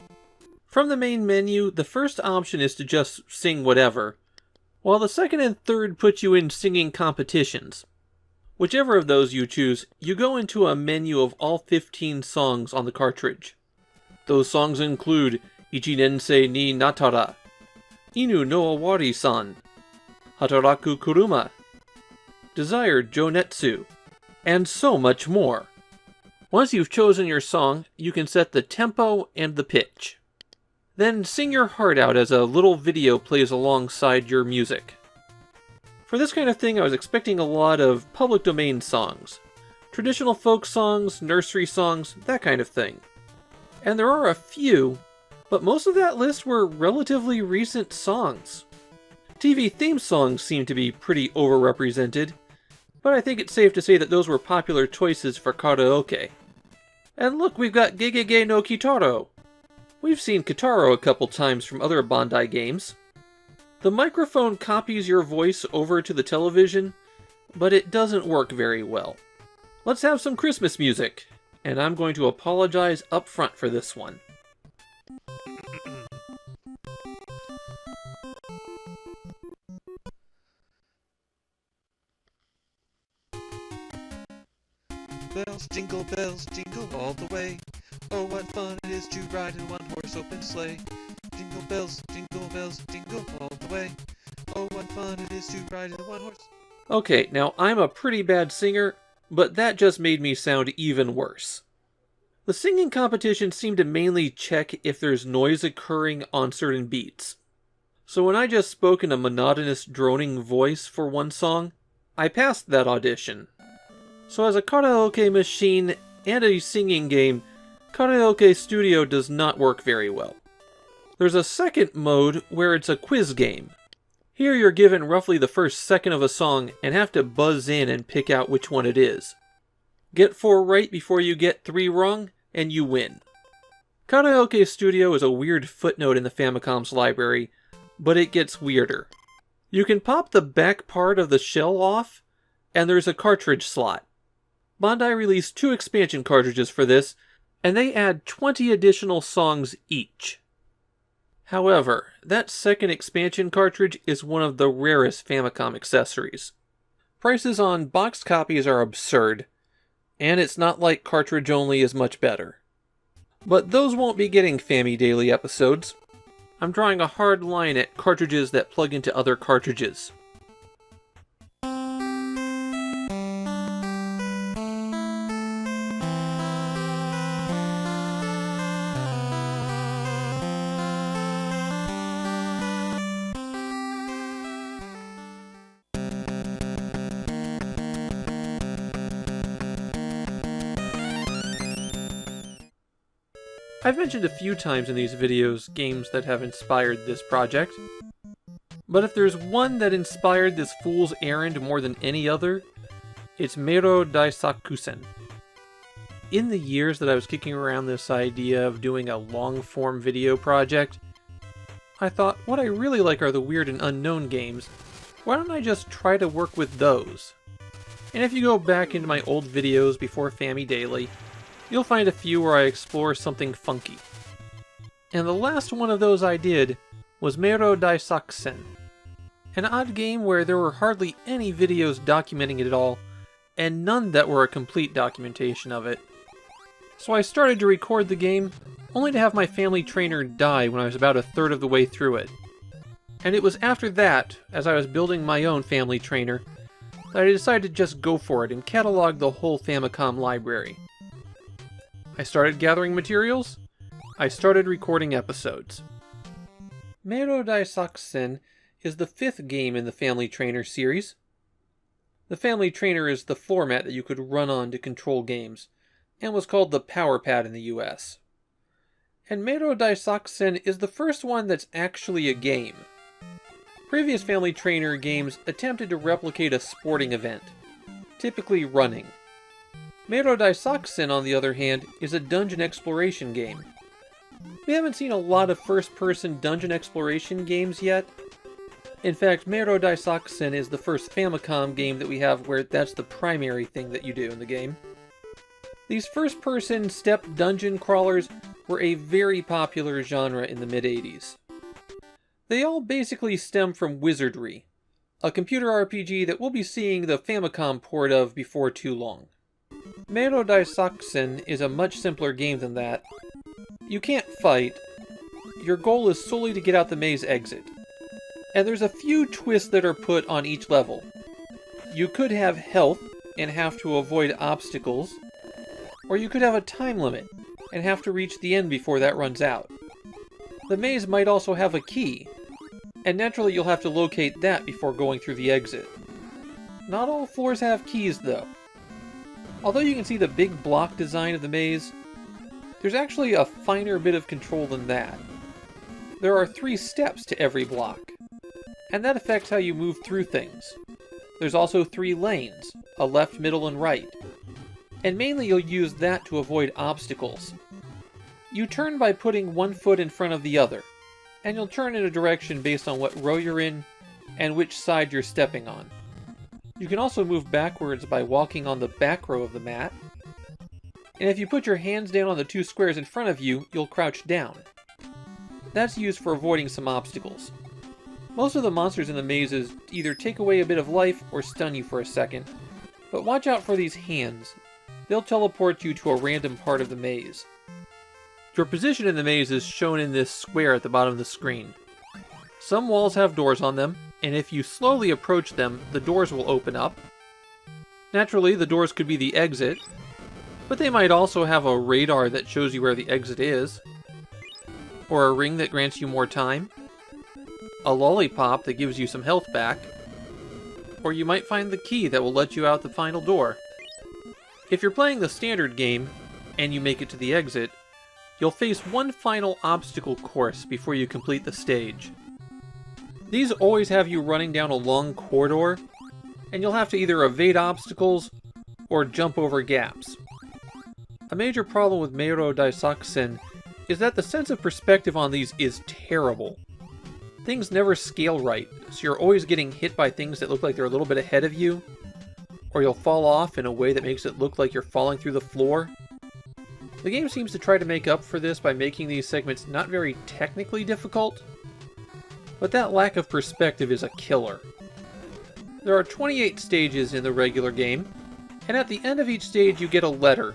From the main menu, the first option is to just sing whatever, while the second and third put you in singing competitions. Whichever of those you choose, you go into a menu of all 15 songs on the cartridge. Those songs include Ichinensei ni Natara, Inu no Owari-san, Hataraku Kuruma, Desired Jonetsu, and so much more. Once you've chosen your song, you can set the tempo and the pitch. Then sing your heart out as a little video plays alongside your music. For this kind of thing, I was expecting a lot of public domain songs. Traditional folk songs, nursery songs, that kind of thing. And there are a few, but most of that list were relatively recent songs. TV theme songs seem to be pretty overrepresented, but I think it's safe to say that those were popular choices for karaoke. And look, we've got Gegege no Kitaro. We've seen Kitaro a couple times from other Bandai games. The microphone copies your voice over to the television, but it doesn't work very well. Let's have some Christmas music, and I'm going to apologize up front for this one. Bells, jingle all the way. Oh, what fun it is to ride in one horse open sleigh. Jingle bells, jingle all the way. Oh, what fun it is to ride in one horse. Okay, now I'm a pretty bad singer, but that just made me sound even worse. The singing competition seemed to mainly check if there's noise occurring on certain beats. So when I just spoke in a monotonous droning voice for one song, I passed that audition. So as a karaoke machine and a singing game, Karaoke Studio does not work very well. There's a second mode where it's a quiz game. Here you're given roughly the first second of a song and have to buzz in and pick out which one it is. Get 4 right before you get 3 wrong, and you win. Karaoke Studio is a weird footnote in the Famicom's library, but it gets weirder. You can pop the back part of the shell off, and there's a cartridge slot. Bandai released 2 expansion cartridges for this, and they add 20 additional songs each. However, that second expansion cartridge is one of the rarest Famicom accessories. Prices on boxed copies are absurd, and it's not like cartridge only is much better. But those won't be getting Famidaily episodes. I'm drawing a hard line at cartridges that plug into other cartridges. I've mentioned a few times in these videos games that have inspired this project, but if there's one that inspired this fool's errand more than any other, it's Meiro Daisakusen. In the years that I was kicking around this idea of doing a long-form video project, I thought, what I really like are the weird and unknown games. Why don't I just try to work with those? And if you go back into my old videos before Famidaily, you'll find a few where I explore something funky. And the last one of those I did was Meiro Daisakusen, an odd game where there were hardly any videos documenting it at all, and none that were a complete documentation of it. So I started to record the game, only to have my family trainer die when I was about a third of the way through it. And it was after that, as I was building my own family trainer, that I decided to just go for it and catalog the whole Famicom library. I started gathering materials. I started recording episodes. Meiro Daisakusen is the 5th game in the Family Trainer series. The Family Trainer is the floor mat that you could run on to control games, and was called the Power Pad in the US. And Meiro Daisakusen is the first one that's actually a game. Previous Family Trainer games attempted to replicate a sporting event, typically running. Meiro Daisakusen, on the other hand, is a dungeon exploration game. We haven't seen a lot of first-person dungeon exploration games yet. In fact, Meiro Daisakusen is the first Famicom game that we have where that's the primary thing that you do in the game. These first-person step dungeon crawlers were a very popular genre in the mid-80s. They all basically stem from wizardry, a computer RPG that we'll be seeing the Famicom port of before too long. Meiro Daisakusen is a much simpler game than that. You can't fight. Your goal is solely to get out the maze exit. And there's a few twists that are put on each level. You could have health and have to avoid obstacles, or you could have a time limit and have to reach the end before that runs out. The maze might also have a key, and naturally you'll have to locate that before going through the exit. Not all floors have keys though. Although you can see the big block design of the maze, there's actually a finer bit of control than that. There are 3 steps to every block, and that affects how you move through things. There's also 3 lanes, a left, middle, and right, and mainly you'll use that to avoid obstacles. You turn by putting one foot in front of the other, and you'll turn in a direction based on what row you're in and which side you're stepping on. You can also move backwards by walking on the back row of the mat, and if you put your hands down on the 2 squares in front of you, you'll crouch down. That's used for avoiding some obstacles. Most of the monsters in the mazes either take away a bit of life or stun you for a second, but watch out for these hands. They'll teleport you to a random part of the maze. Your position in the maze is shown in this square at the bottom of the screen. Some walls have doors on them, and if you slowly approach them, the doors will open up. Naturally, the doors could be the exit, but they might also have a radar that shows you where the exit is, or a ring that grants you more time, a lollipop that gives you some health back, or you might find the key that will let you out the final door. If you're playing the standard game, and you make it to the exit, you'll face one final obstacle course before you complete the stage. These always have you running down a long corridor, and you'll have to either evade obstacles or jump over gaps. A major problem with Meiro Daisakusen is that the sense of perspective on these is terrible. Things never scale right, so you're always getting hit by things that look like they're a little bit ahead of you, or you'll fall off in a way that makes it look like you're falling through the floor. The game seems to try to make up for this by making these segments not very technically difficult, but that lack of perspective is a killer. There are 28 stages in the regular game, and at the end of each stage you get a letter.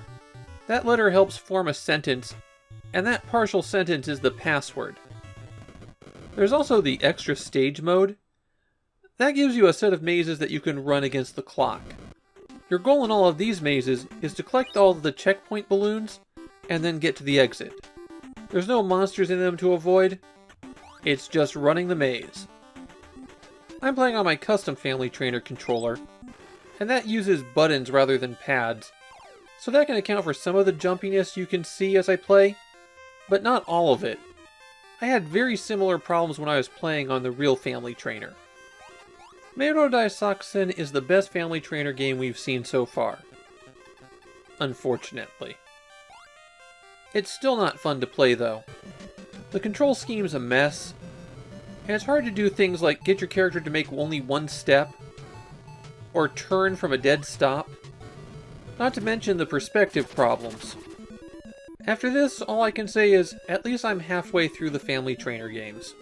That letter helps form a sentence, and that partial sentence is the password. There's also the extra stage mode. That gives you a set of mazes that you can run against the clock. Your goal in all of these mazes is to collect all of the checkpoint balloons, and then get to the exit. There's no monsters in them to avoid. It's just running the maze. I'm playing on my custom Family Trainer controller, and that uses buttons rather than pads, so that can account for some of the jumpiness you can see as I play, but not all of it. I had very similar problems when I was playing on the real Family Trainer. Meiro Daisakusen is the best Family Trainer game we've seen so far. Unfortunately. It's still not fun to play though. The control scheme's a mess, and it's hard to do things like get your character to make only one step, or turn from a dead stop, not to mention the perspective problems. After this, all I can say is, at least I'm halfway through the Family Trainer games.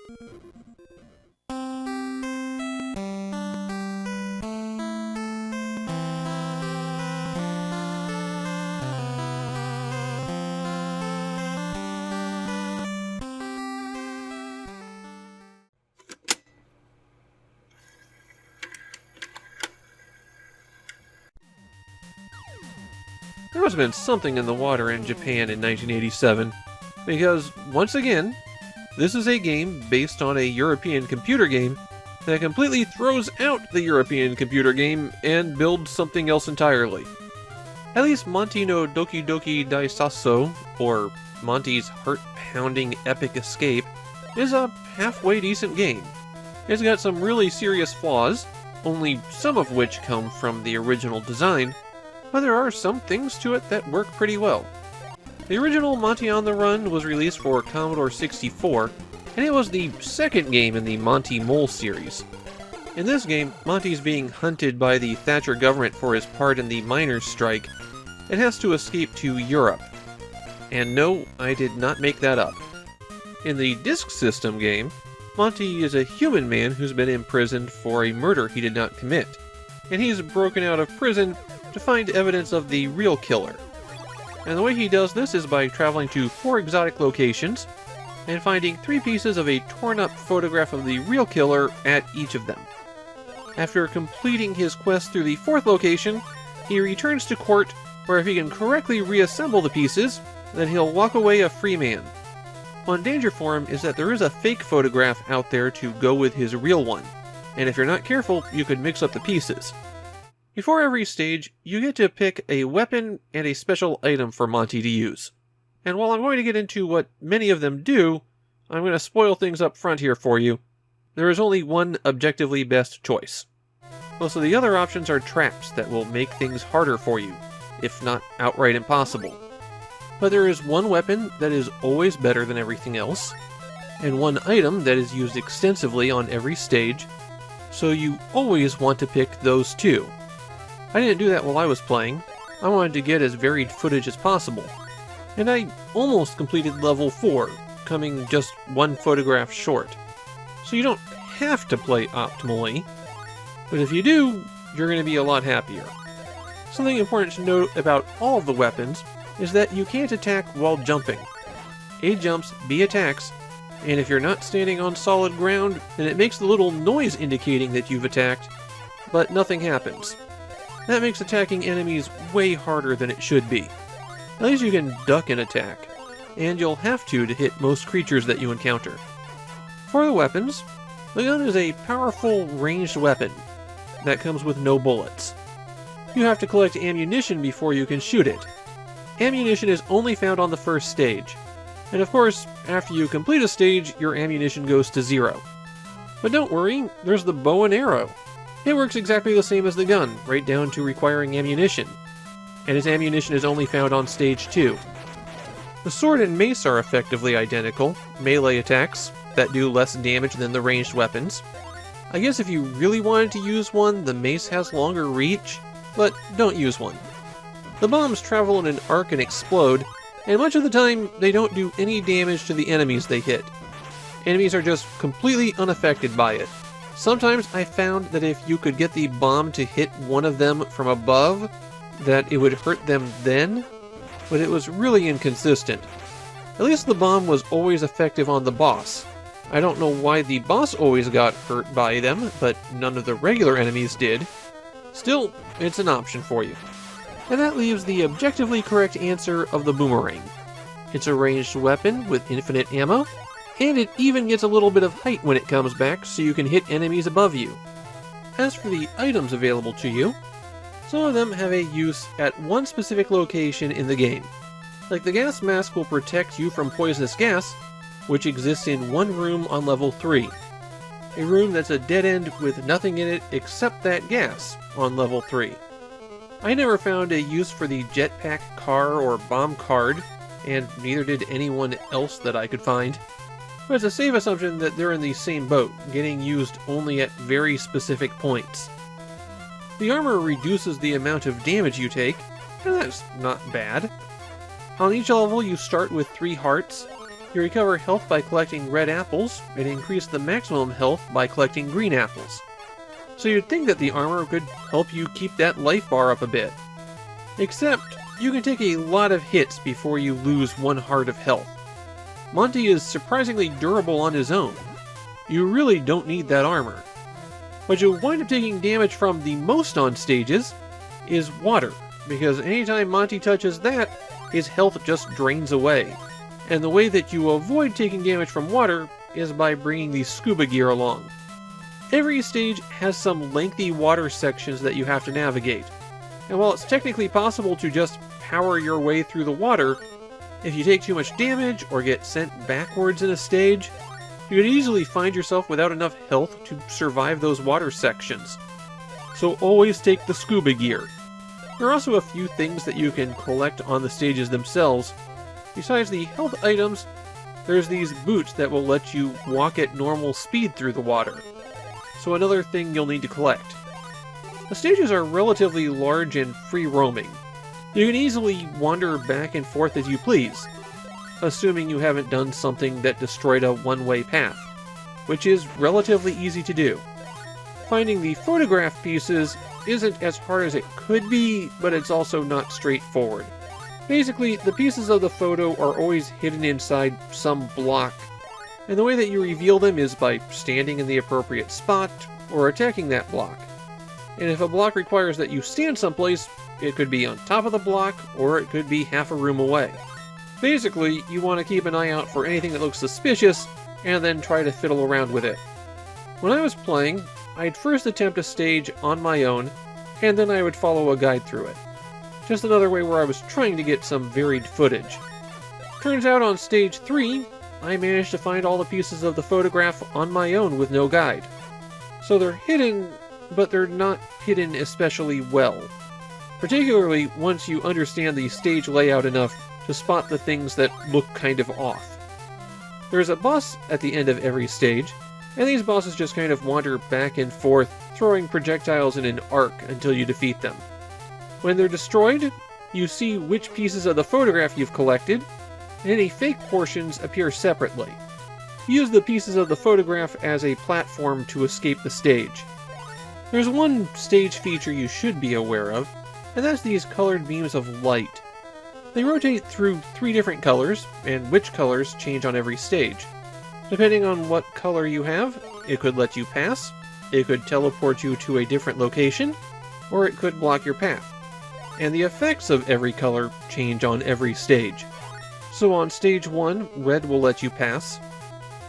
There must have been something in the water in Japan in 1987, because, once again, this is a game based on a European computer game that completely throws out the European computer game and builds something else entirely. At least Monty no Doki Doki Daisassou, or Monty's heart-pounding epic escape, is a halfway decent game. It's got some really serious flaws, only some of which come from the original design, but there are some things to it that work pretty well. The original Monty on the Run was released for Commodore 64, and it was the second game in the Monty Mole series. In this game, Monty's being hunted by the Thatcher government for his part in the miners' strike, and has to escape to Europe. And no, I did not make that up. In the Disk System game, Monty is a human man who's been imprisoned for a murder he did not commit, and he's broken out of prison to find evidence of the real killer. And the way he does this is by traveling to 4 exotic locations and finding 3 pieces of a torn-up photograph of the real killer at each of them. After completing his quest through the 4th location, he returns to court, where if he can correctly reassemble the pieces, then he'll walk away a free man. One danger for him is that there is a fake photograph out there to go with his real one, and if you're not careful, you could mix up the pieces. Before every stage, you get to pick a weapon and a special item for Monty to use. And while I'm going to get into what many of them do, I'm going to spoil things up front here for you. There is only one objectively best choice. Most of the other options are traps that will make things harder for you, if not outright impossible. But there is one weapon that is always better than everything else, and one item that is used extensively on every stage, so you always want to pick those 2. I didn't do that while I was playing. I wanted to get as varied footage as possible, and I almost completed level 4, coming just 1 photograph short. So you don't have to play optimally, but if you do, you're going to be a lot happier. Something important to note about all of the weapons is that you can't attack while jumping. A jumps, B attacks, and if you're not standing on solid ground, then it makes the little noise indicating that you've attacked, but nothing happens. That makes attacking enemies way harder than it should be. At least you can duck an attack, and you'll have to hit most creatures that you encounter. For the weapons, the gun is a powerful ranged weapon that comes with no bullets. You have to collect ammunition before you can shoot it. Ammunition is only found on the first stage, and of course, after you complete a stage, your ammunition goes to 0. But don't worry, there's the bow and arrow. It works exactly the same as the gun, right down to requiring ammunition, and its ammunition is only found on stage 2. The sword and mace are effectively identical, melee attacks that do less damage than the ranged weapons. I guess if you really wanted to use one, the mace has longer reach, but don't use one. The bombs travel in an arc and explode, and much of the time they don't do any damage to the enemies they hit. Enemies are just completely unaffected by it. Sometimes I found that if you could get the bomb to hit one of them from above, that it would hurt them then, but it was really inconsistent. At least the bomb was always effective on the boss. I don't know why the boss always got hurt by them, but none of the regular enemies did. Still, it's an option for you. And that leaves the objectively correct answer of the boomerang. It's a ranged weapon with infinite ammo, and it even gets a little bit of height when it comes back so you can hit enemies above you. As for the items available to you, some of them have a use at one specific location in the game. Like the gas mask will protect you from poisonous gas, which exists in one room on level 3. A room that's a dead end with nothing in it except that gas on level 3. I never found a use for the jetpack car or bomb card, and neither did anyone else that I could find. But it's a safe assumption that they're in the same boat, getting used only at very specific points. The armor reduces the amount of damage you take, and that's not bad. On each level you start with 3 hearts. You recover health by collecting red apples, and increase the maximum health by collecting green apples. So you'd think that the armor could help you keep that life bar up a bit. Except, you can take a lot of hits before you lose 1 heart of health. Monty is surprisingly durable on his own. You really don't need that armor. What you'll wind up taking damage from the most on stages is water, because anytime Monty touches that, his health just drains away. And the way that you avoid taking damage from water is by bringing the scuba gear along. Every stage has some lengthy water sections that you have to navigate, and while it's technically possible to just power your way through the water, if you take too much damage or get sent backwards in a stage, you could easily find yourself without enough health to survive those water sections. So always take the scuba gear. There are also a few things that you can collect on the stages themselves. Besides the health items, there's these boots that will let you walk at normal speed through the water. So another thing you'll need to collect. The stages are relatively large and free-roaming. You can easily wander back and forth as you please, assuming you haven't done something that destroyed a one-way path. which is relatively easy to do. Finding the photograph pieces isn't as hard as it could be, but it's also not straightforward. Basically, the pieces of the photo are always hidden inside some block, and the way that you reveal them is by standing in the appropriate spot or attacking that block. And if a block requires that you stand someplace, it could be on top of the block, or it could be half a room away. Basically, you want to keep an eye out for anything that looks suspicious, and then try to fiddle around with it. When I was playing, I'd first attempt a stage on my own, and then I would follow a guide through it. Just another way where I was trying to get some varied footage. Turns out on stage 3, I managed to find all the pieces of the photograph on my own with no guide. So they're hidden, but they're not hidden especially well. Particularly once you understand the stage layout enough to spot the things that look kind of off. There's a boss at the end of every stage, and these bosses just kind of wander back and forth, throwing projectiles in an arc until you defeat them. When they're destroyed, you see which pieces of the photograph you've collected, and any fake portions appear separately. Use the pieces of the photograph as a platform to escape the stage. There's one stage feature you should be aware of, and that's these colored beams of light. They rotate through 3 different colors, and which colors change on every stage. Depending on what color you have, it could let you pass, it could teleport you to a different location, or it could block your path. And the effects of every color change on every stage. So on stage 1, red will let you pass.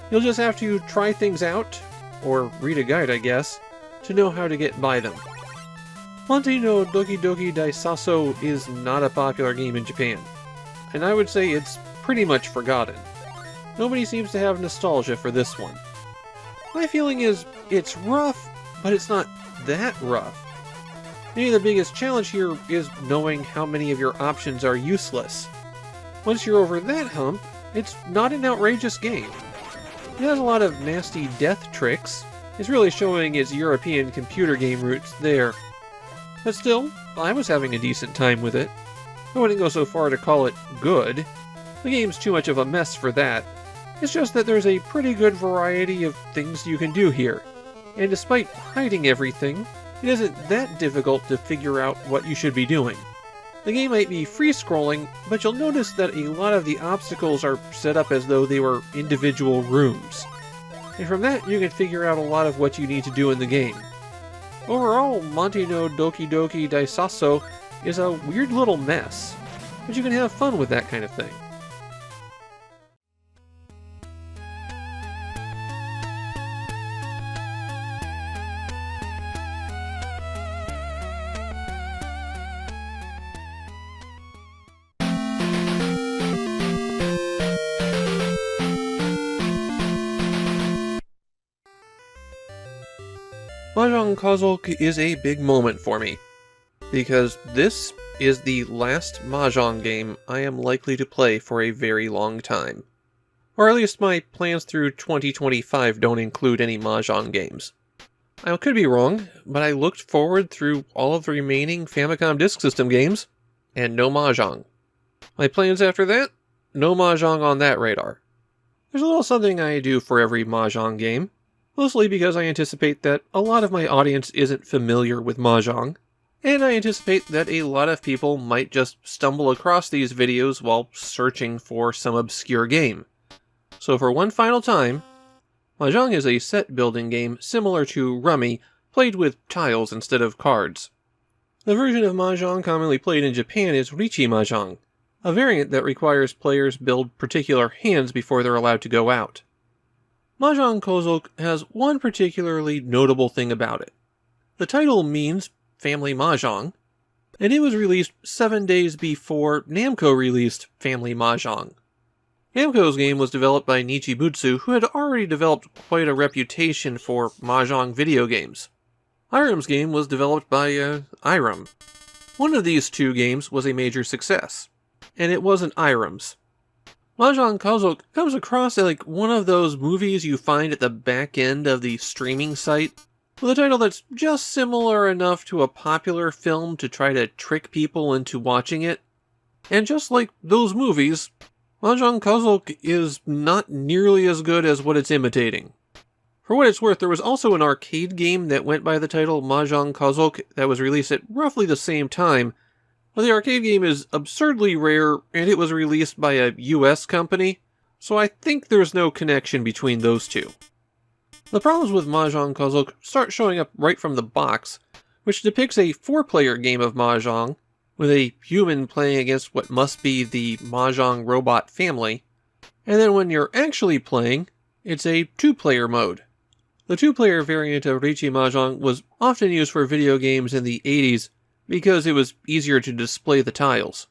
You'll just have to try things out, or read a guide I guess, to know how to get by them. Monty no Doki Doki Daisassou is not a popular game in Japan, and I would say it's pretty much forgotten. Nobody seems to have nostalgia for this one. My feeling is, it's rough, but it's not that rough. Maybe the biggest challenge here is knowing how many of your options are useless. Once you're over that hump, it's not an outrageous game. It has a lot of nasty death tricks. It's really showing its European computer game roots there. But still, I was having a decent time with it. I wouldn't go so far to call it good. The game's too much of a mess for that. It's just that there's a pretty good variety of things you can do here. And despite hiding everything, it isn't that difficult to figure out what you should be doing. The game might be free-scrolling, but you'll notice that a lot of the obstacles are set up as though they were individual rooms. And from that, you can figure out a lot of what you need to do in the game. Overall, Monty no Doki Doki Daisassou is a weird little mess, but you can have fun with that kind of thing. Mahjong Kazoku is a big moment for me, because this is the last Mahjong game I am likely to play for a very long time. Or at least my plans through 2025 don't include any Mahjong games. I could be wrong, but I looked forward through all of the remaining Famicom Disk System games, and no Mahjong. My plans after that? No Mahjong on that radar. There's a little something I do for every Mahjong game. Mostly because I anticipate that a lot of my audience isn't familiar with Mahjong, and I anticipate that a lot of people might just stumble across these videos while searching for some obscure game. So for one final time, Mahjong is a set-building game similar to Rummy, played with tiles instead of cards. The version of Mahjong commonly played in Japan is Richi Mahjong, a variant that requires players build particular hands before they're allowed to go out. Mahjong Kazoku has one particularly notable thing about it. The title means Family Mahjong, and it was released 7 days before Namco released Family Mahjong. Namco's game was developed by Nichibutsu, who had already developed quite a reputation for Mahjong video games. Irem's game was developed by Irem. One of these 2 games was a major success, and it wasn't Irem's. Mahjong Kazoku comes across like one of those movies you find at the back end of the streaming site, with a title that's just similar enough to a popular film to try to trick people into watching it. And just like those movies, Mahjong Kazoku is not nearly as good as what it's imitating. For what it's worth, there was also an arcade game that went by the title Mahjong Kazoku that was released at roughly the same time, but the arcade game is absurdly rare and it was released by a US company, so I think there's no connection between those two. The problems with Mahjong Kazoku start showing up right from the box, which depicts a 4-player game of Mahjong, with a human playing against what must be the Mahjong robot family, and then when you're actually playing, it's a 2-player mode. The 2-player variant of Riichi Mahjong was often used for video games in the 80s because it was easier to display the tiles.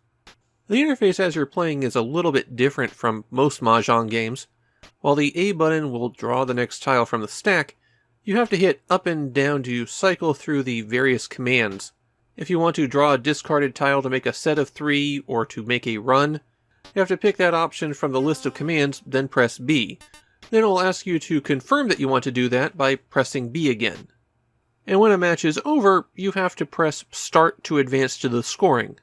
The interface as you're playing is a little bit different from most Mahjong games. While the A button will draw the next tile from the stack, you have to hit up and down to cycle through the various commands. If you want to draw a discarded tile to make a set of 3 or to make a run, you have to pick that option from the list of commands, then press B. Then it will ask you to confirm that you want to do that by pressing B again. And when a match is over, you have to press Start to advance to the scoring.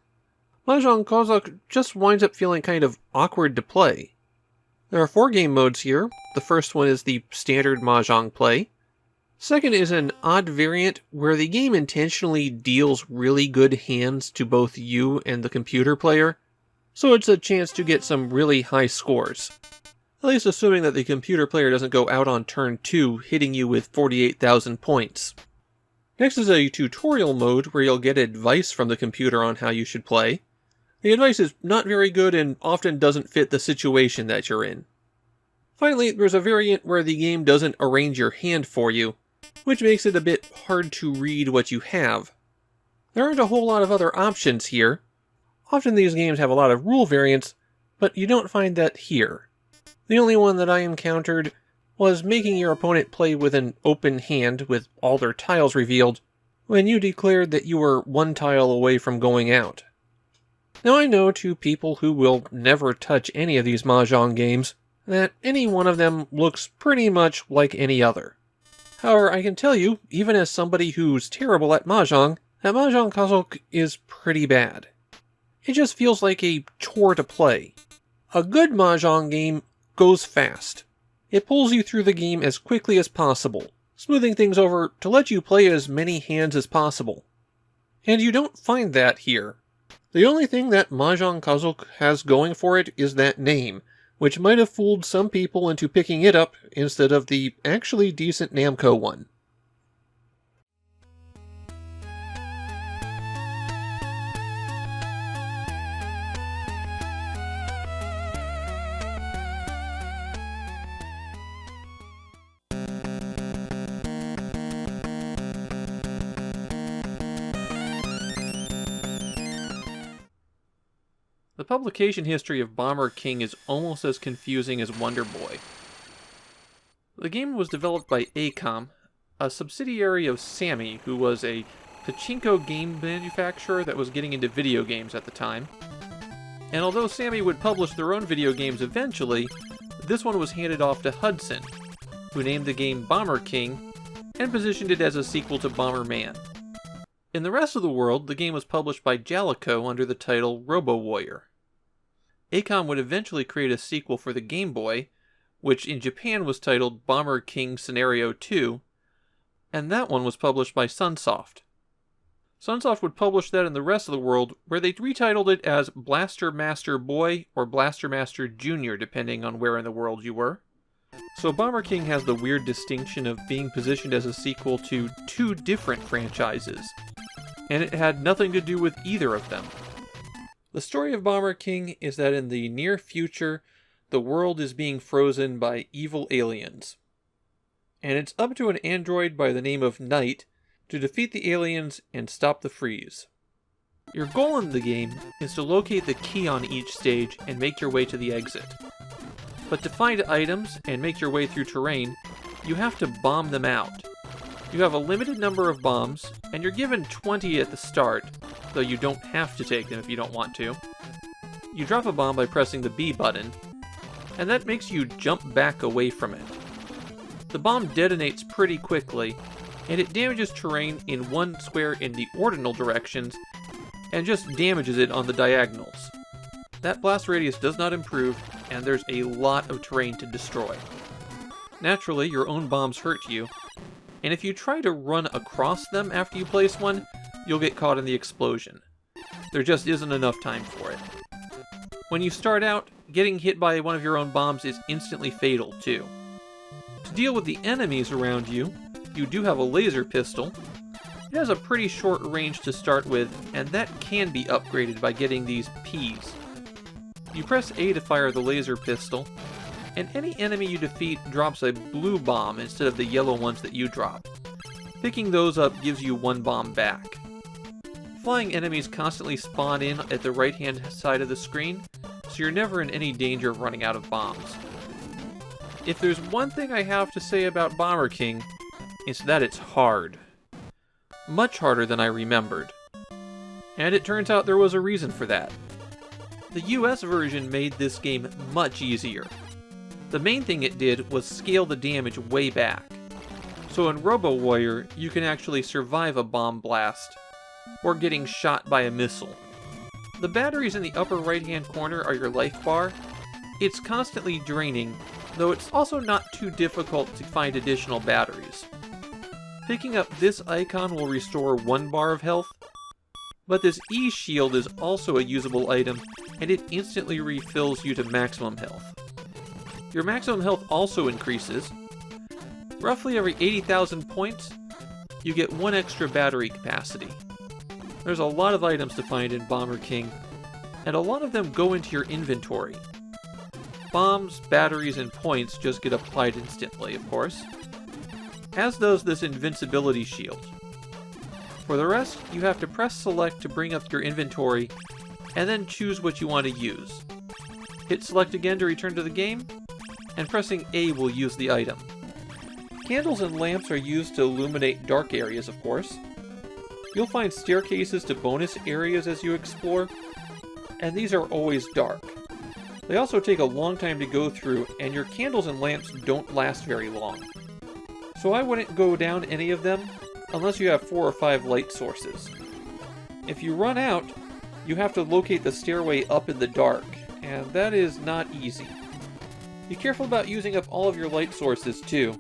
Mahjong Kazoku just winds up feeling kind of awkward to play. There are 4 game modes here. The first one is the standard Mahjong play. Second is an odd variant where the game intentionally deals really good hands to both you and the computer player, so it's a chance to get some really high scores. At least assuming that the computer player doesn't go out on turn 2 hitting you with 48,000 points. Next is a tutorial mode where you'll get advice from the computer on how you should play. The advice is not very good and often doesn't fit the situation that you're in. Finally, there's a variant where the game doesn't arrange your hand for you, which makes it a bit hard to read what you have. There aren't a whole lot of other options here. Often these games have a lot of rule variants, but you don't find that here. The only one that I encountered was making your opponent play with an open hand with all their tiles revealed, when you declared that you were 1 tile away from going out. Now I know to people who will never touch any of these Mahjong games, that any one of them looks pretty much like any other. However, I can tell you, even as somebody who's terrible at Mahjong, that Mahjong Kazoku is pretty bad. It just feels like a chore to play. A good Mahjong game goes fast. It pulls you through the game as quickly as possible, smoothing things over to let you play as many hands as possible. And you don't find that here. The only thing that Mahjong Kazoku has going for it is that name, which might have fooled some people into picking it up instead of the actually decent Namco one. The publication history of Bomber King is almost as confusing as Wonder Boy. The game was developed by Famicom, a subsidiary of Sammy, who was a pachinko game manufacturer that was getting into video games at the time. And although Sammy would publish their own video games eventually, this one was handed off to Hudson, who named the game Bomber King and positioned it as a sequel to Bomberman. In the rest of the world, the game was published by Jalico under the title Robo Warrior. Famicom would eventually create a sequel for the Game Boy, which in Japan was titled Bomber King Scenario 2, and that one was published by Sunsoft. Sunsoft would publish that in the rest of the world, where they retitled it as Blaster Master Boy or Blaster Master Jr., depending on where in the world you were. So Bomber King has the weird distinction of being positioned as a sequel to 2 different franchises, and it had nothing to do with either of them. The story of Bomber King is that in the near future, the world is being frozen by evil aliens. And it's up to an android by the name of Knight to defeat the aliens and stop the freeze. Your goal in the game is to locate the key on each stage and make your way to the exit. But to find items and make your way through terrain, you have to bomb them out. You have a limited number of bombs, and you're given 20 at the start, though you don't have to take them if you don't want to. You drop a bomb by pressing the B button, and that makes you jump back away from it. The bomb detonates pretty quickly, and it damages terrain in one square in the ordinal directions, and just damages it on the diagonals. That blast radius does not improve, and there's a lot of terrain to destroy. Naturally, your own bombs hurt you, and if you try to run across them after you place one, you'll get caught in the explosion. There just isn't enough time for it. When you start out, getting hit by one of your own bombs is instantly fatal too. To deal with the enemies around you, you do have a laser pistol. It has a pretty short range to start with, and that can be upgraded by getting these Ps. You press A to fire the laser pistol, and any enemy you defeat drops a blue bomb instead of the yellow ones that you drop. Picking those up gives you one bomb back. Flying enemies constantly spawn in at the right-hand side of the screen, so you're never in any danger of running out of bombs. If there's one thing I have to say about Bomber King, it's that it's hard. Much harder than I remembered. And it turns out there was a reason for that. The US version made this game much easier. The main thing it did was scale the damage way back. So in Robo Warrior, you can actually survive a bomb blast, or getting shot by a missile. The batteries in the upper right-hand corner are your life bar. It's constantly draining, though it's also not too difficult to find additional batteries. Picking up this icon will restore 1 bar of health, but this E-shield is also a usable item, and it instantly refills you to maximum health. Your maximum health also increases. Roughly every 80,000 points, you get 1 extra battery capacity. There's a lot of items to find in Bomber King, and a lot of them go into your inventory. Bombs, batteries, and points just get applied instantly, of course, as does this invincibility shield. For the rest, you have to press select to bring up your inventory, and then choose what you want to use. Hit select again to return to the game, and pressing A will use the item. Candles and lamps are used to illuminate dark areas, of course. You'll find staircases to bonus areas as you explore, and these are always dark. They also take a long time to go through, and your candles and lamps don't last very long. So I wouldn't go down any of them unless you have 4 or 5 light sources. If you run out, you have to locate the stairway up in the dark, and that is not easy. Be careful about using up all of your light sources too.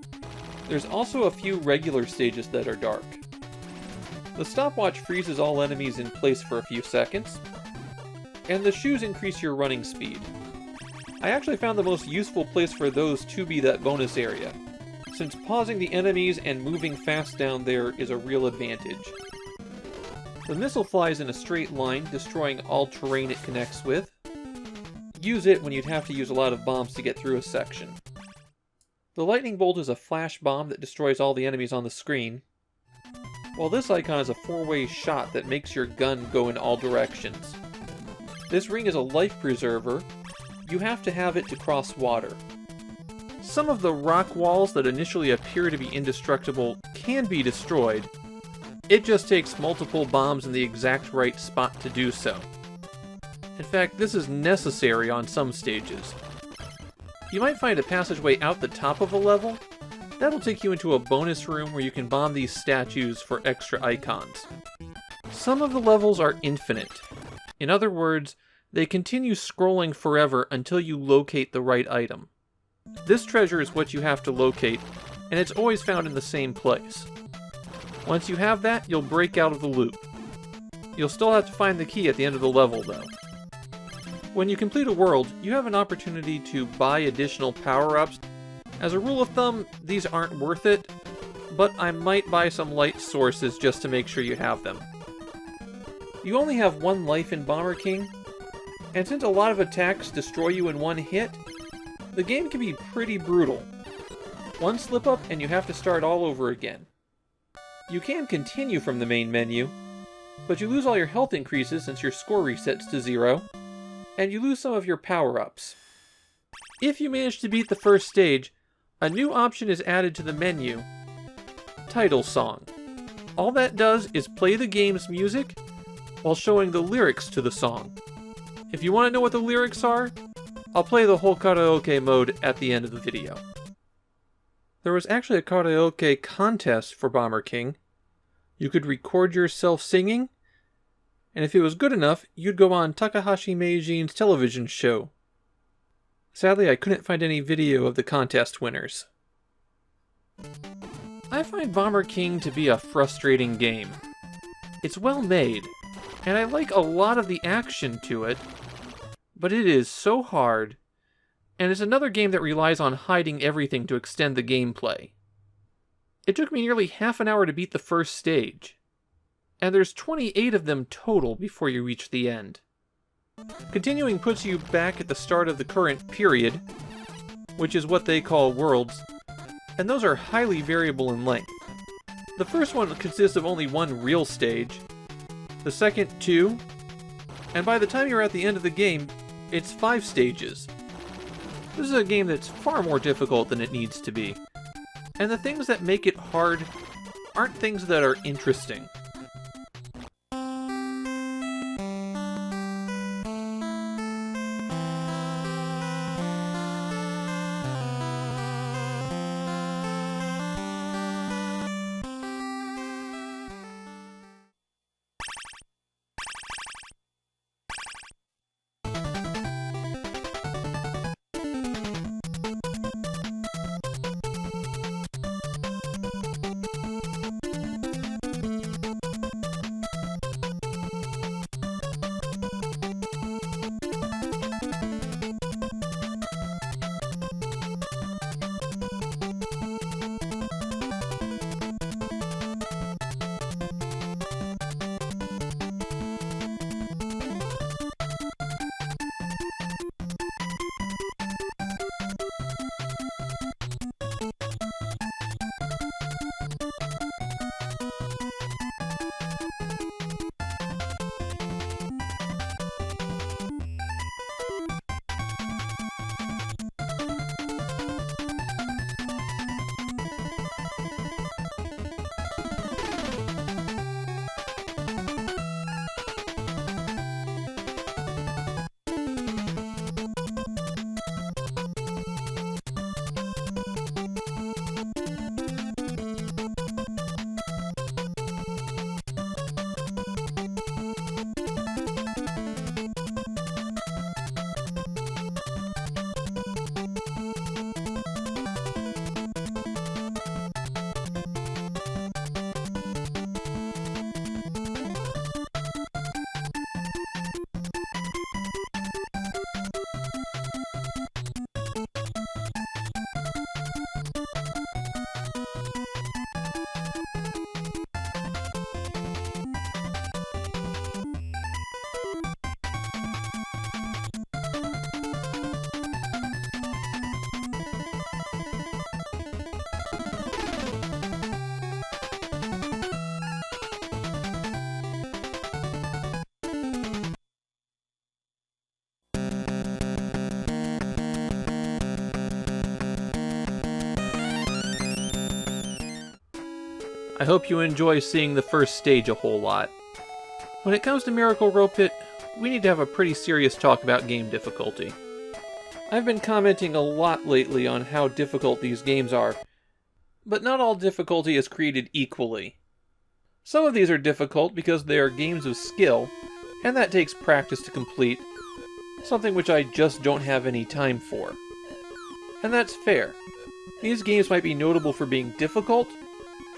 There's also a few regular stages that are dark. The stopwatch freezes all enemies in place for a few seconds, and the shoes increase your running speed. I actually found the most useful place for those to be that bonus area, since pausing the enemies and moving fast down there is a real advantage. The missile flies in a straight line, destroying all terrain it connects with. Use it when you'd have to use a lot of bombs to get through a section. The lightning bolt is a flash bomb that destroys all the enemies on the screen, while this icon is a 4-way shot that makes your gun go in all directions. This ring is a life preserver. You have to have it to cross water. Some of the rock walls that initially appear to be indestructible can be destroyed. It just takes multiple bombs in the exact right spot to do so. In fact, this is necessary on some stages. You might find a passageway out the top of a level. That'll take you into a bonus room where you can bomb these statues for extra icons. Some of the levels are infinite. In other words, they continue scrolling forever until you locate the right item. This treasure is what you have to locate, and it's always found in the same place. Once you have that, you'll break out of the loop. You'll still have to find the key at the end of the level, though. When you complete a world, you have an opportunity to buy additional power-ups. As a rule of thumb, these aren't worth it, but I might buy some light sources just to make sure you have them. You only have 1 life in Bomber King, and since a lot of attacks destroy you in 1 hit, the game can be pretty brutal. 1 slip up and you have to start all over again. You can continue from the main menu, but you lose all your health increases since your score resets to 0, and you lose some of your power-ups. If you manage to beat the first stage, a new option is added to the menu, Title Song. All that does is play the game's music while showing the lyrics to the song. If you want to know what the lyrics are, I'll play the whole karaoke mode at the end of the video. There was actually a karaoke contest for Bomber King. You could record yourself singing, and if it was good enough, you'd go on Takahashi Meijin's television show. Sadly, I couldn't find any video of the contest winners. I find Bomber King to be a frustrating game. It's well made, and I like a lot of the action to it, but it is so hard, and it's another game that relies on hiding everything to extend the gameplay. It took me nearly half an hour to beat the first stage, and there's 28 of them total before you reach the end. Continuing puts you back at the start of the current period, which is what they call worlds, and those are highly variable in length. The first one consists of only one real stage, the second 2, and by the time you're at the end of the game, it's 5 stages. This is a game that's far more difficult than it needs to be, and the things that make it hard aren't things that are interesting. I hope you enjoy seeing the first stage a whole lot. When it comes to Miracle Ropitt, we need to have a pretty serious talk about game difficulty. I've been commenting a lot lately on how difficult these games are, but not all difficulty is created equally. Some of these are difficult because they are games of skill, and that takes practice to complete, something which I just don't have any time for. And that's fair. These games might be notable for being difficult,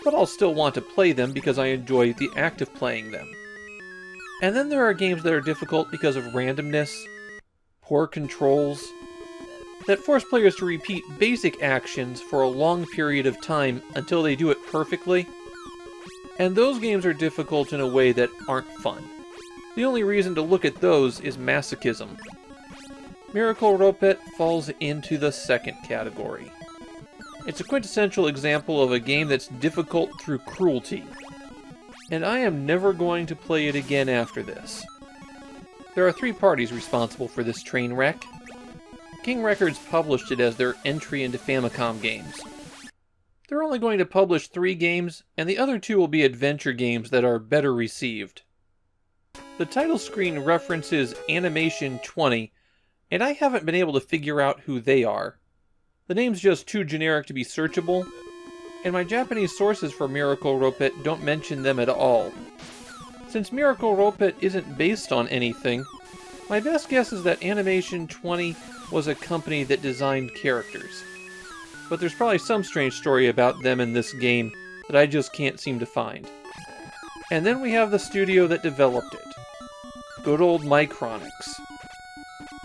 but I'll still want to play them because I enjoy the act of playing them. And then there are games that are difficult because of randomness, poor controls, that force players to repeat basic actions for a long period of time until they do it perfectly, and those games are difficult in a way that aren't fun. The only reason to look at those is masochism. Miracle Ropitt falls into the second category. It's a quintessential example of a game that's difficult through cruelty, and I am never going to play it again after this. There are 3 parties responsible for this train wreck. King Records published it as their entry into Famicom games. They're only going to publish 3 games, and the other 2 will be adventure games that are better received. The title screen references Animation 20, and I haven't been able to figure out who they are. The name's just too generic to be searchable, and my Japanese sources for Miracle Ropitt don't mention them at all. Since Miracle Ropitt isn't based on anything, my best guess is that Animation 20 was a company that designed characters. but there's probably some strange story about them in this game that I just can't seem to find. And then we have the studio that developed it. Good old Micronix.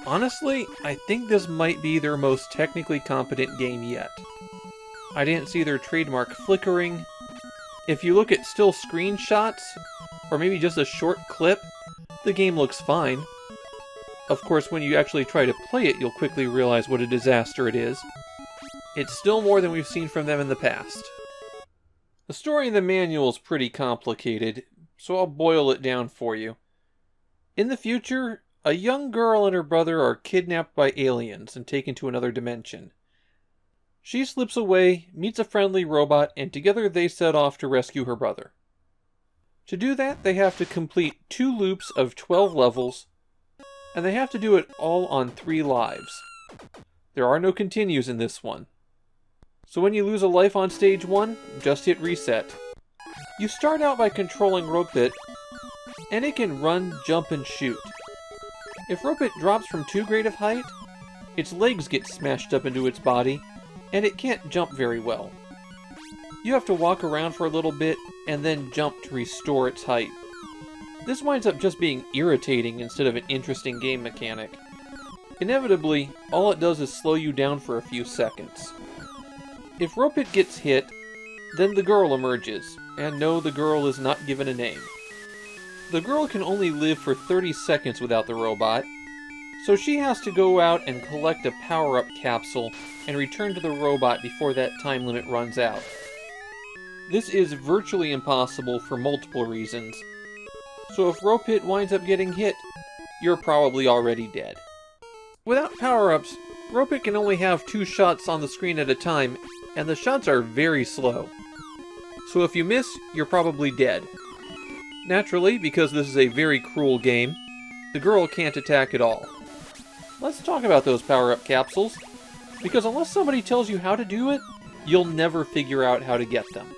Honestly, I think this might be their most technically competent game yet. I didn't see their trademark flickering. If you look at still screenshots, or maybe just a short clip, the game looks fine. Of course, when you actually try to play it, you'll quickly realize what a disaster it is. It's still more than we've seen from them in the past. The story in the manual is pretty complicated, so I'll boil it down for you. In the future, a young girl and her brother are kidnapped by aliens and taken to another dimension. She slips away, meets a friendly robot, and together they set off to rescue her brother. To do that, they have to complete 2 loops of 12 levels, and they have to do it all on 3 lives. There are no continues in this one. So when you lose a life on stage 1, just hit reset. You start out by controlling Ropitt, and it can run, jump, and shoot. If Ropitt drops from too great of height, its legs get smashed up into its body, and it can't jump very well. You have to walk around for a little bit, and then jump to restore its height. This winds up just being irritating instead of an interesting game mechanic. Inevitably, all it does is slow you down for a few seconds. If Ropitt gets hit, then the girl emerges, and no, the girl is not given a name. The girl can only live for 30 seconds without the robot, so she has to go out and collect a power-up capsule and return to the robot before that time limit runs out. This is virtually impossible for multiple reasons, so if Ropitt winds up getting hit, you're probably already dead. Without power-ups, Ropitt can only have 2 shots on the screen at a time, and the shots are very slow. So if you miss, you're probably dead. Naturally, because this is a very cruel game, the girl can't attack at all. Let's talk about those power-up capsules, because unless somebody tells you how to do it, you'll never figure out how to get them.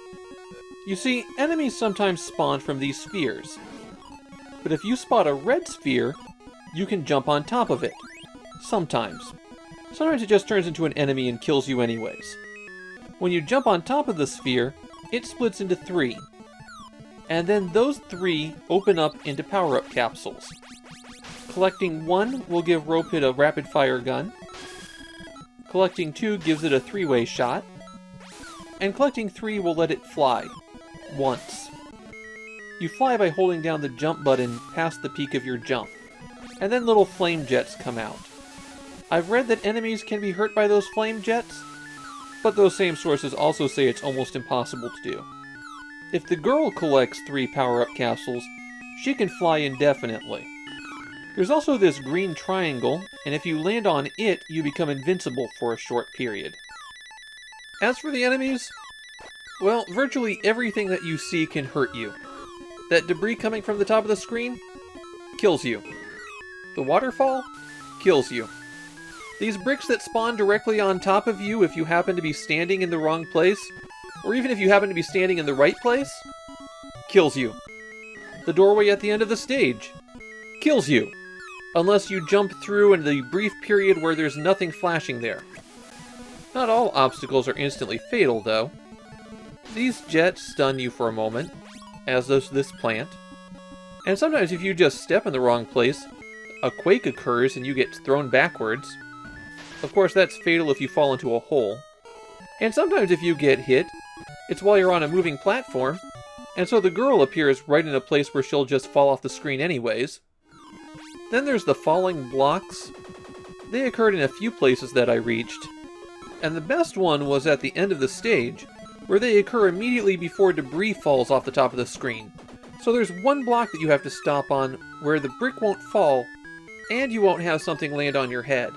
You see, enemies sometimes spawn from these spheres, but if you spot a red sphere, you can jump on top of it. Sometimes. Sometimes it just turns into an enemy and kills you anyways. When you jump on top of the sphere, it splits into 3. And then those 3 open up into power-up capsules. Collecting 1 will give Ropitt a rapid-fire gun. Collecting 2 gives it a 3-way shot. And collecting 3 will let it fly. Once. You fly by holding down the jump button past the peak of your jump. And then little flame jets come out. I've read that enemies can be hurt by those flame jets, but those same sources also say it's almost impossible to do. If the girl collects 3 power-up capsules, she can fly indefinitely. There's also this green triangle, and if you land on it, you become invincible for a short period. As for the enemies, well, virtually everything that you see can hurt you. That debris coming from the top of the screen kills you. The waterfall kills you. These bricks that spawn directly on top of you if you happen to be standing in the wrong place, or even if you happen to be standing in the right place, kills you. The doorway at the end of the stage kills you, unless you jump through in the brief period where there's nothing flashing there. Not all obstacles are instantly fatal, though. These jets stun you for a moment, as does this plant, and sometimes if you just step in the wrong place, a quake occurs and you get thrown backwards. Of course, that's fatal if you fall into a hole. And sometimes if you get hit, it's while you're on a moving platform, and so the girl appears right in a place where she'll just fall off the screen anyways. Then there's the falling blocks. They occurred in a few places that I reached, and the best one was at the end of the stage, where they occur immediately before debris falls off the top of the screen. So there's one block that you have to stop on where the brick won't fall, and you won't have something land on your head.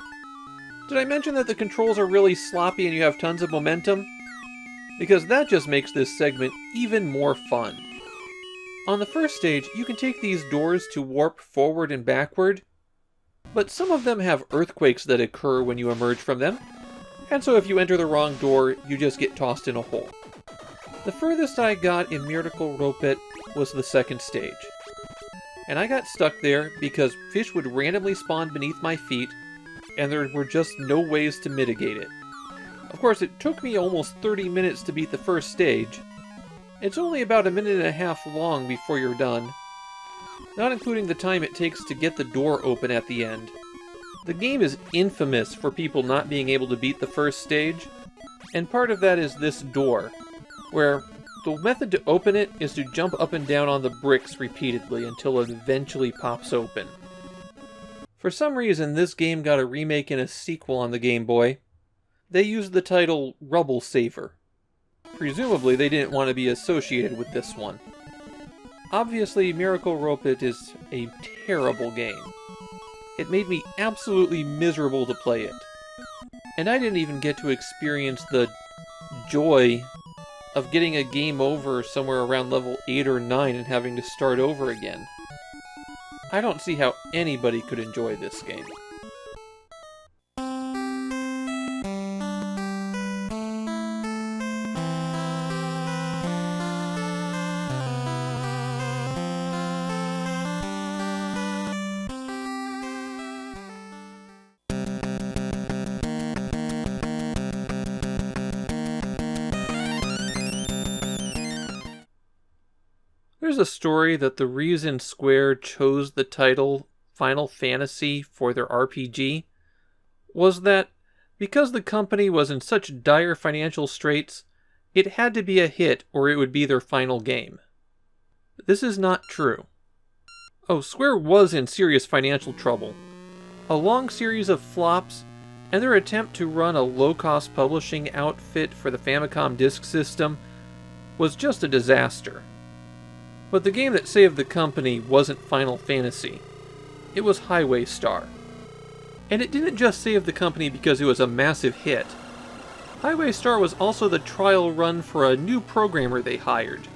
Did I mention that the controls are really sloppy and you have tons of momentum? Because that just makes this segment even more fun. On the first stage, you can take these doors to warp forward and backward, but some of them have earthquakes that occur when you emerge from them, and so if you enter the wrong door, you just get tossed in a hole. The furthest I got in Miracle Ropitt was the second stage, and I got stuck there because fish would randomly spawn beneath my feet, and there were just no ways to mitigate it. Of course, it took me almost 30 minutes to beat the first stage. It's only about a minute and a half long before you're done, not including the time it takes to get the door open at the end. The game is infamous for people not being able to beat the first stage, and part of that is this door, where the method to open it is to jump up and down on the bricks repeatedly until it eventually pops open. For some reason, this game got a remake and a sequel on the Game Boy. They used the title Rubble Saver. Presumably, they didn't want to be associated with this one. Obviously, Miracle Ropitt is a terrible game. It made me absolutely miserable to play it. And I didn't even get to experience the joy of getting a game over somewhere around level 8 or 9 and having to start over again. I don't see how anybody could enjoy this game. There's a story that the reason Square chose the title Final Fantasy for their RPG was that because the company was in such dire financial straits, it had to be a hit or it would be their final game. This is not true. Oh, Square was in serious financial trouble. A long series of flops, and their attempt to run a low-cost publishing outfit for the Famicom disk system was just a disaster. But the game that saved the company wasn't Final Fantasy. It was Highway Star. And it didn't just save the company because it was a massive hit. Highway Star was also the trial run for a new programmer they hired.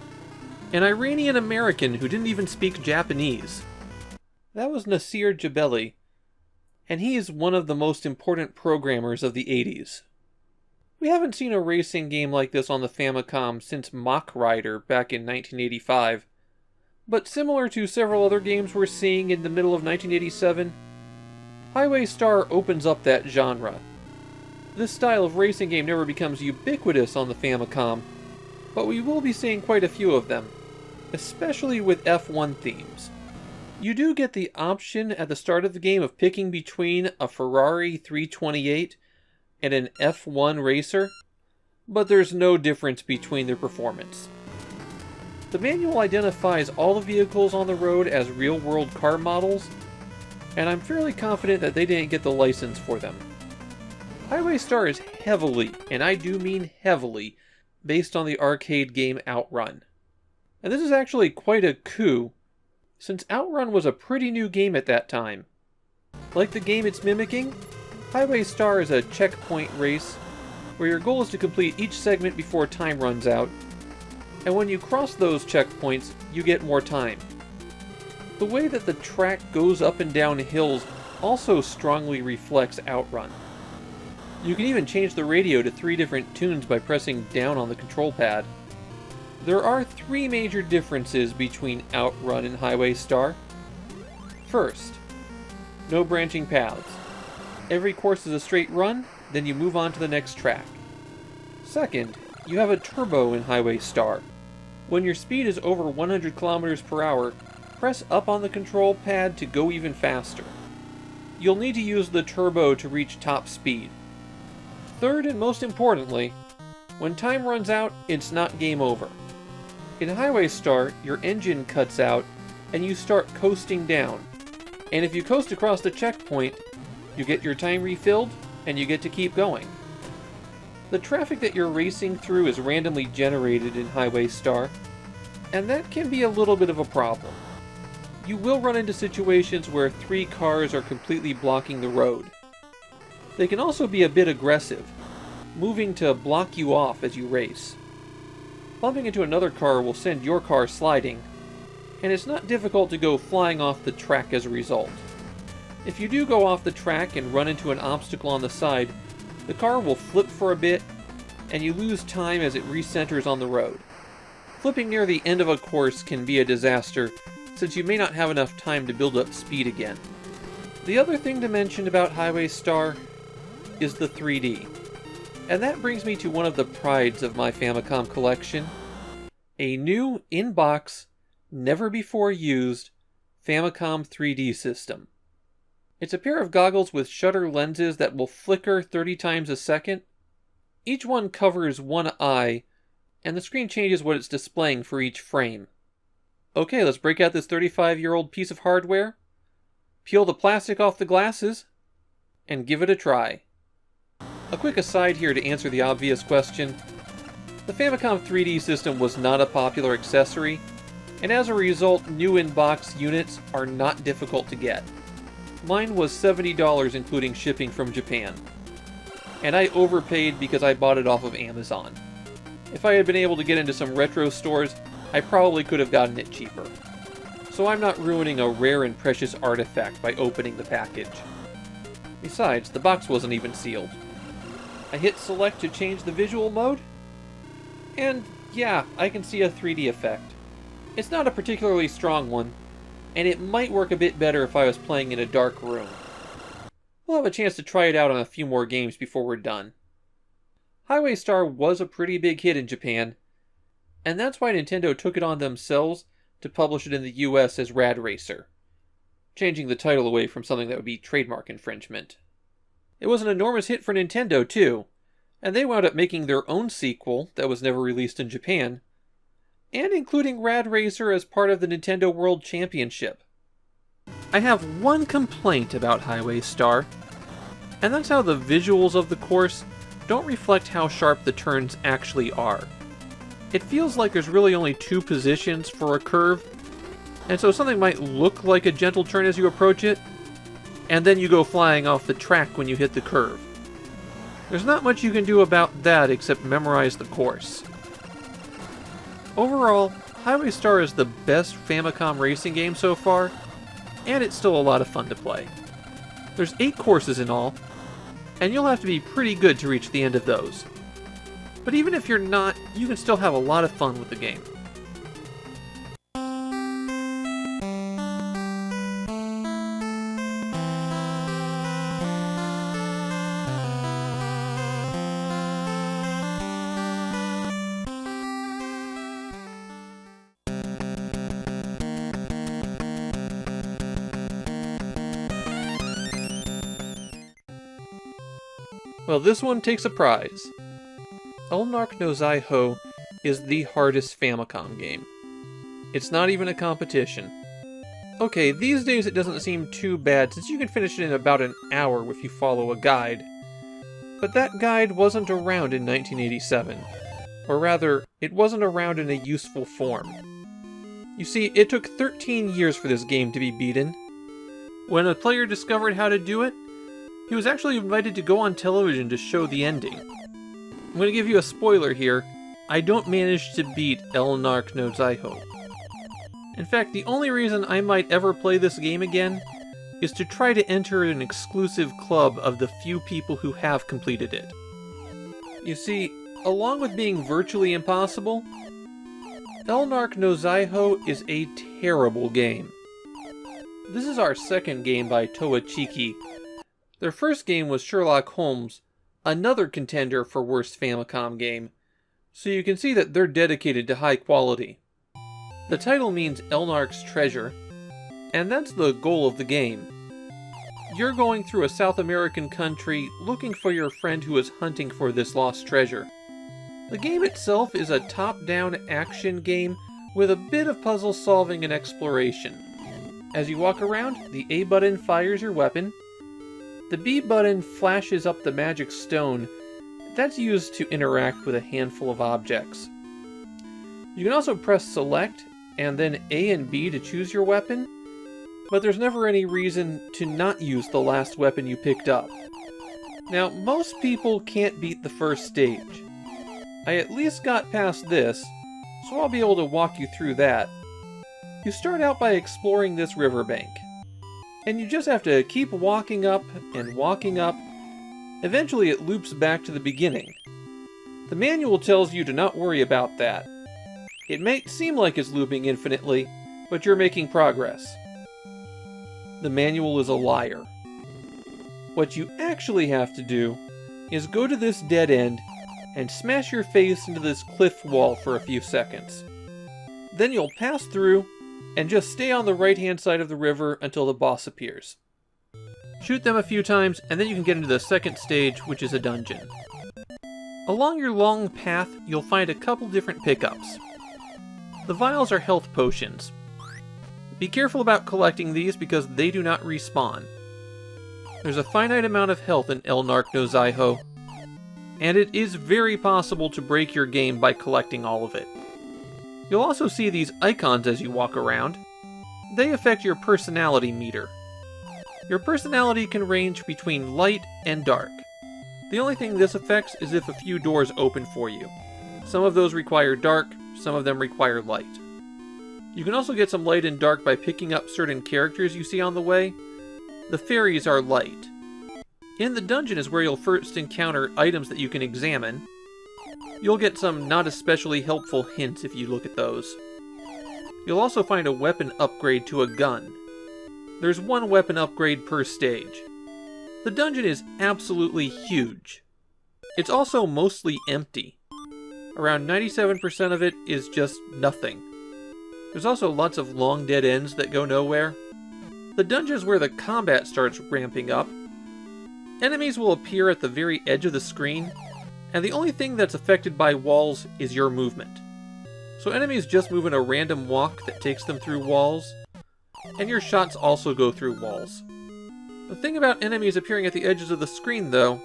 An Iranian-American who didn't even speak Japanese. That was Nasir Jabeli, and he is one of the most important programmers of the 80s. We haven't seen a racing game like this on the Famicom since Mach Rider back in 1985. But similar to several other games we're seeing in the middle of 1987, Highway Star opens up that genre. This style of racing game never becomes ubiquitous on the Famicom, but we will be seeing quite a few of them, especially with F1 themes. You do get the option at the start of the game of picking between a Ferrari 328 and an F1 racer, but there's no difference between their performance. The manual identifies all the vehicles on the road as real-world car models, and I'm fairly confident that they didn't get the license for them. Highway Star is heavily, and I do mean heavily, based on the arcade game Outrun. And this is actually quite a coup, since Outrun was a pretty new game at that time. Like the game it's mimicking, Highway Star is a checkpoint race, where your goal is to complete each segment before time runs out, and when you cross those checkpoints, you get more time. The way that the track goes up and down hills also strongly reflects Outrun. You can even change the radio to 3 different tunes by pressing down on the control pad. There are 3 major differences between Outrun and Highway Star. First, no branching paths. Every course is a straight run, then you move on to the next track. Second, you have a turbo in Highway Star. When your speed is over 100 kilometers per hour, press up on the control pad to go even faster. You'll need to use the turbo to reach top speed. Third and most importantly, when time runs out, it's not game over. In Highway Star, your engine cuts out and you start coasting down. And if you coast across the checkpoint, you get your time refilled and you get to keep going. The traffic that you're racing through is randomly generated in Highway Star, and that can be a little bit of a problem. You will run into situations where 3 cars are completely blocking the road. They can also be a bit aggressive, moving to block you off as you race. Bumping into another car will send your car sliding, and it's not difficult to go flying off the track as a result. If you do go off the track and run into an obstacle on the side, the car will flip for a bit, and you lose time as it recenters on the road. Flipping near the end of a course can be a disaster, since you may not have enough time to build up speed again. The other thing to mention about Highway Star is the 3D. And that brings me to one of the prides of my Famicom collection. A new, in-box, never-before-used Famicom 3D system. It's a pair of goggles with shutter lenses that will flicker 30 times a second. Each one covers one eye, and the screen changes what it's displaying for each frame. Okay, let's break out this 35-year-old piece of hardware, peel the plastic off the glasses, and give it a try. A quick aside here to answer the obvious question. The Famicom 3D system was not a popular accessory, and as a result, new in-box units are not difficult to get. Mine was $70 including shipping from Japan. And I overpaid because I bought it off of Amazon. If I had been able to get into some retro stores, I probably could have gotten it cheaper. So I'm not ruining a rare and precious artifact by opening the package. Besides, the box wasn't even sealed. I hit select to change the visual mode, and yeah, I can see a 3D effect. It's not a particularly strong one, and it might work a bit better if I was playing in a dark room. We'll have a chance to try it out on a few more games before we're done. Highway Star was a pretty big hit in Japan, and that's why Nintendo took it on themselves to publish it in the US as Rad Racer, changing the title away from something that would be trademark infringement. It was an enormous hit for Nintendo too, and they wound up making their own sequel that was never released in Japan, and including Rad Racer as part of the Nintendo World Championship. I have one complaint about Highway Star, and that's how the visuals of the course don't reflect how sharp the turns actually are. It feels like there's really only two positions for a curve, and so something might look like a gentle turn as you approach it, and then you go flying off the track when you hit the curve. There's not much you can do about that except memorize the course. Overall, Highway Star is the best Famicom racing game so far, and it's still a lot of fun to play. There's 8 courses in all, and you'll have to be pretty good to reach the end of those. But even if you're not, you can still have a lot of fun with the game. Well, this one takes a prize. Elnark no Zaihou is the hardest Famicom game. It's not even a competition. Okay, these days it doesn't seem too bad since you can finish it in about an hour if you follow a guide. But that guide wasn't around in 1987. Or rather, it wasn't around in a useful form. You see, it took 13 years for this game to be beaten. When a player discovered how to do it, he was actually invited to go on television to show the ending. I'm going to give you a spoiler here. I don't manage to beat Elnark no Zaihou. In fact, the only reason I might ever play this game again is to try to enter an exclusive club of the few people who have completed it. You see, along with being virtually impossible, Elnark no Zaihou is a terrible game. This is our second game by Towa-Chiki. Their first game was Sherlock Holmes, another contender for worst Famicom game, so you can see that they're dedicated to high quality. The title means Elnark's treasure, and that's the goal of the game. You're going through a South American country looking for your friend who is hunting for this lost treasure. The game itself is a top-down action game with a bit of puzzle solving and exploration. As you walk around, the A button fires your weapon. The B button flashes up the magic stone that's used to interact with a handful of objects. You can also press select and then A and B to choose your weapon, but there's never any reason to not use the last weapon you picked up. Now, most people can't beat the first stage. I at least got past this, so I'll be able to walk you through that. You start out by exploring this riverbank, and you just have to keep walking up and walking up. Eventually it loops back to the beginning. The manual tells you to not worry about that. It may seem like it's looping infinitely, but you're making progress. The manual is a liar. What you actually have to do is go to this dead end and smash your face into this cliff wall for a few seconds. Then you'll pass through and just stay on the right-hand side of the river until the boss appears. Shoot them a few times, and then you can get into the second stage, which is a dungeon. Along your long path, you'll find a couple different pickups. The vials are health potions. Be careful about collecting these because they do not respawn. There's a finite amount of health in Elnark no Zaihou, and it is very possible to break your game by collecting all of it. You'll also see these icons as you walk around. They affect your personality meter. Your personality can range between light and dark. The only thing this affects is if a few doors open for you. Some of those require dark, some of them require light. You can also get some light and dark by picking up certain characters you see on the way. The fairies are light. In the dungeon is where you'll first encounter items that you can examine. You'll get some not especially helpful hints if you look at those. You'll also find a weapon upgrade to a gun. There's one weapon upgrade per stage. The dungeon is absolutely huge. It's also mostly empty. Around 97% of it is just nothing. There's also lots of long dead ends that go nowhere. The dungeon is where the combat starts ramping up. Enemies will appear at the very edge of the screen, and the only thing that's affected by walls is your movement. So enemies just move in a random walk that takes them through walls, and your shots also go through walls. The thing about enemies appearing at the edges of the screen, though,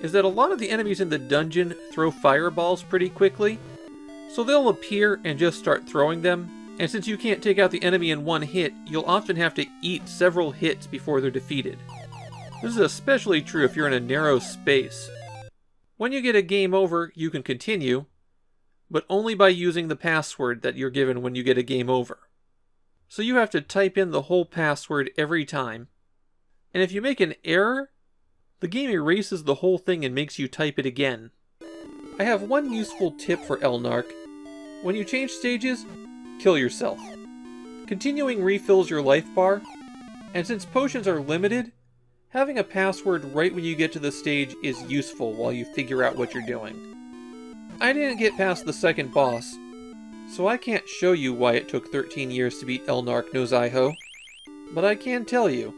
is that a lot of the enemies in the dungeon throw fireballs pretty quickly, so they'll appear and just start throwing them, and since you can't take out the enemy in one hit, you'll often have to eat several hits before they're defeated. This is especially true if you're in a narrow space. When you get a game over, you can continue, but only by using the password that you're given when you get a game over. So you have to type in the whole password every time, and if you make an error, the game erases the whole thing and makes you type it again. I have one useful tip for Elnark. When you change stages, kill yourself. Continuing refills your life bar, and since potions are limited, having a password right when you get to the stage is useful while you figure out what you're doing. I didn't get past the second boss, so I can't show you why it took 13 years to beat Elnark no Zaihou, but I can tell you.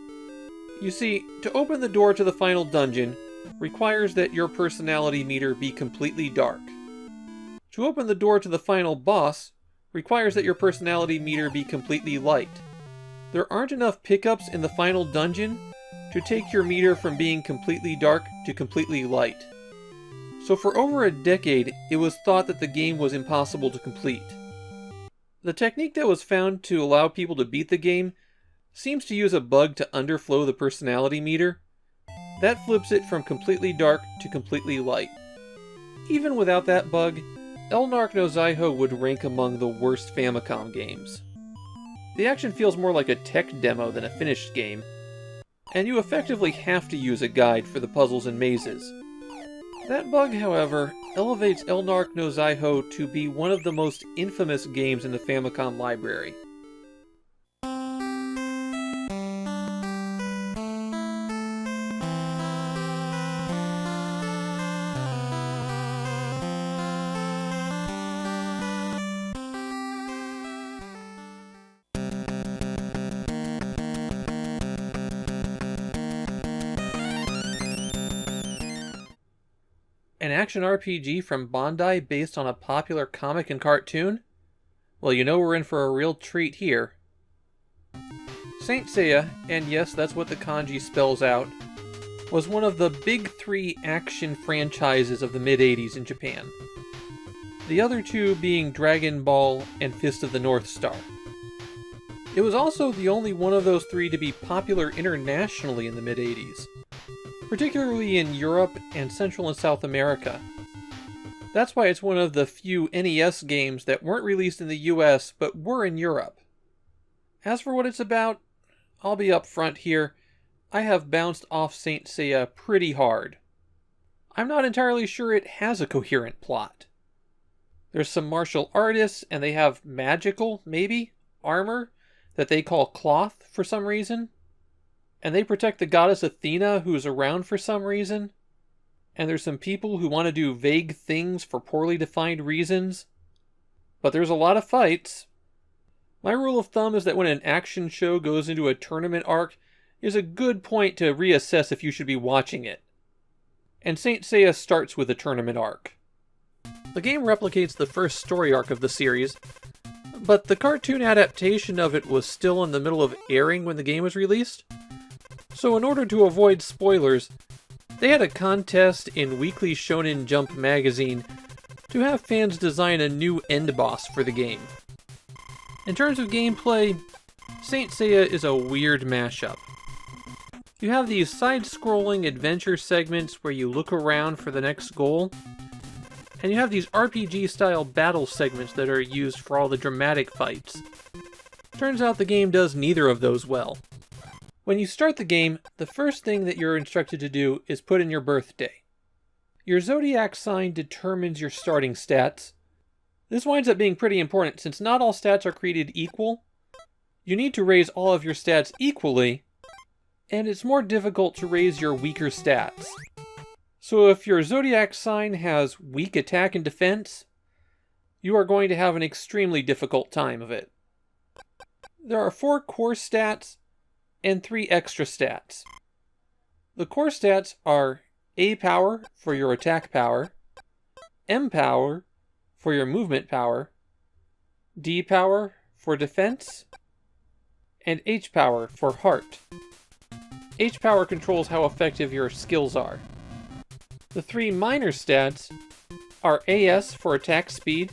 You see, to open the door to the final dungeon requires that your personality meter be completely dark. To open the door to the final boss requires that your personality meter be completely light. There aren't enough pickups in the final dungeon to take your meter from being completely dark to completely light. So for over a decade, it was thought that the game was impossible to complete. The technique that was found to allow people to beat the game seems to use a bug to underflow the personality meter. That flips it from completely dark to completely light. Even without that bug, Elnark no Zaihou would rank among the worst Famicom games. The action feels more like a tech demo than a finished game, and you effectively have to use a guide for the puzzles and mazes. That bug, however, elevates Elnark no Zaihou to be one of the most infamous games in the Famicom library. An action RPG from Bandai based on a popular comic and cartoon? Well, you know we're in for a real treat here. Saint Seiya, and yes, that's what the kanji spells out, was one of the big three action franchises of the mid-80s in Japan. The other two being Dragon Ball and Fist of the North Star. It was also the only one of those three to be popular internationally in the mid-80s. Particularly in Europe and Central and South America. That's why it's one of the few NES games that weren't released in the US but were in Europe. As for what it's about, I'll be upfront here, I have bounced off Saint Seiya pretty hard. I'm not entirely sure it has a coherent plot. There's some martial artists and they have magical, maybe, armor that they call cloth for some reason. And they protect the goddess Athena, who's around for some reason. and there's some people who want to do vague things for poorly defined reasons, but there's a lot of fights. My rule of thumb is that when an action show goes into a tournament arc is a good point to reassess if you should be watching it. And Saint Seiya starts with a tournament arc. The game replicates the first story arc of the series, but the cartoon adaptation of it was still in the middle of airing when the game was released. So in order to avoid spoilers, they had a contest in Weekly Shonen Jump magazine to have fans design a new end boss for the game. In terms of gameplay, Saint Seiya is a weird mashup. You have these side-scrolling adventure segments where you look around for the next goal, and you have these RPG-style battle segments that are used for all the dramatic fights. Turns out the game does neither of those well. When you start the game, the first thing that you're instructed to do is put in your birthday. Your zodiac sign determines your starting stats. This winds up being pretty important since not all stats are created equal. You need to raise all of your stats equally, and it's more difficult to raise your weaker stats. So if your zodiac sign has weak attack and defense, you are going to have an extremely difficult time of it. There are 4 core stats and 3 extra stats. The core stats are A power for your attack power, M power for your movement power, D power for defense, and H power for heart. H power controls how effective your skills are. The 3 minor stats are AS for attack speed,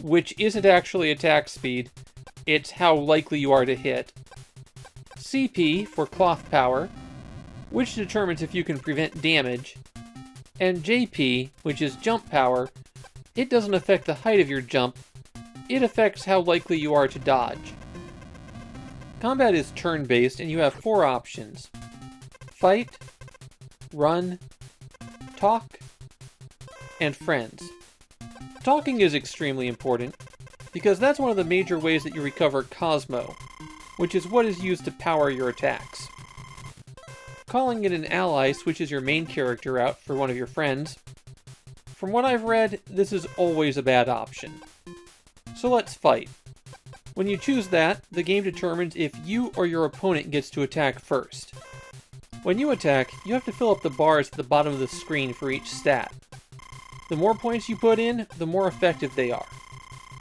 which isn't actually attack speed, it's how likely you are to hit. CP for cloth power, which determines if you can prevent damage. And JP, which is jump power, it doesn't affect the height of your jump, it affects how likely you are to dodge. Combat is turn-based and you have 4 options: fight, run, talk, and friends. Talking is extremely important, because that's one of the major ways that you recover Cosmo, which is what is used to power your attacks. Calling in an ally switches your main character out for one of your friends. From what I've read, this is always a bad option. So let's fight. When you choose that, the game determines if you or your opponent gets to attack first. When you attack, you have to fill up the bars at the bottom of the screen for each stat. The more points you put in, the more effective they are.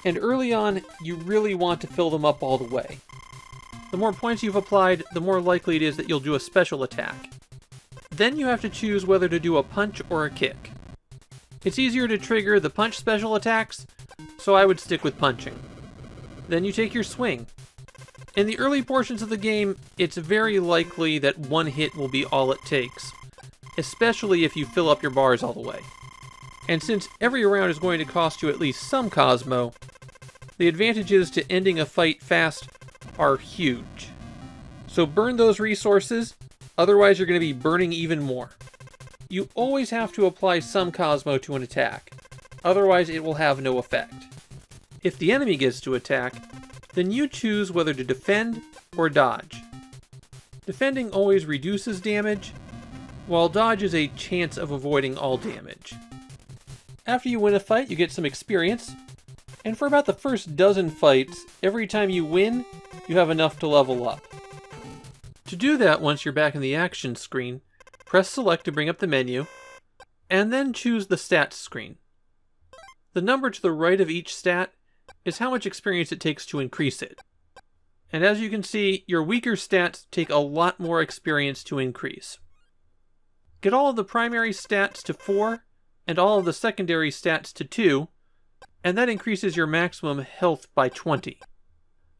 And early on, you really want to fill them up all the way. The more points you've applied, the more likely it is that you'll do a special attack. Then you have to choose whether to do a punch or a kick. It's easier to trigger the punch special attacks, so I would stick with punching. Then you take your swing. In the early portions of the game, it's very likely that one hit will be all it takes, especially if you fill up your bars all the way. And since every round is going to cost you at least some Cosmo, the advantages to ending a fight fast are huge. So burn those resources, otherwise you're going to be burning even more. You always have to apply some Cosmo to an attack, otherwise it will have no effect. If the enemy gets to attack, then you choose whether to defend or dodge. Defending always reduces damage, while dodge is a chance of avoiding all damage. After you win a fight, you get some experience, and for about the first dozen fights, every time you win, you have enough to level up. To do that, once you're back in the action screen, press select to bring up the menu, and then choose the stats screen. The number to the right of each stat is how much experience it takes to increase it. And as you can see, your weaker stats take a lot more experience to increase. Get all of the primary stats to 4, and all of the secondary stats to 2, and that increases your maximum health by 20.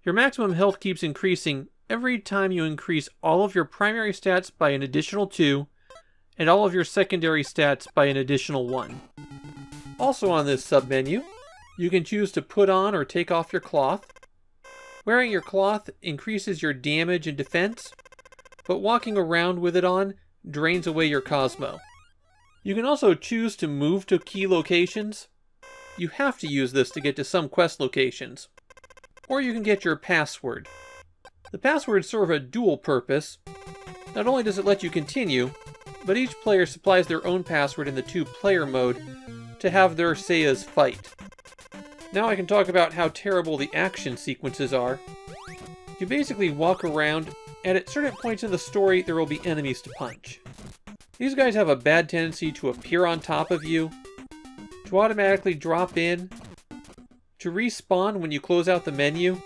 Your maximum health keeps increasing every time you increase all of your primary stats by an additional 2, and all of your secondary stats by an additional 1. Also on this submenu, you can choose to put on or take off your cloth. Wearing your cloth increases your damage and defense, but walking around with it on drains away your Cosmo. You can also choose to move to key locations. You have to use this to get to some quest locations. Or you can get your password. The passwords serve a dual purpose. Not only does it let you continue, but each player supplies their own password in the 2-player mode to have their Seiyas fight. Now I can talk about how terrible the action sequences are. You basically walk around, and at certain points in the story there will be enemies to punch. These guys have a bad tendency to appear on top of you, to automatically drop in, to respawn when you close out the menu,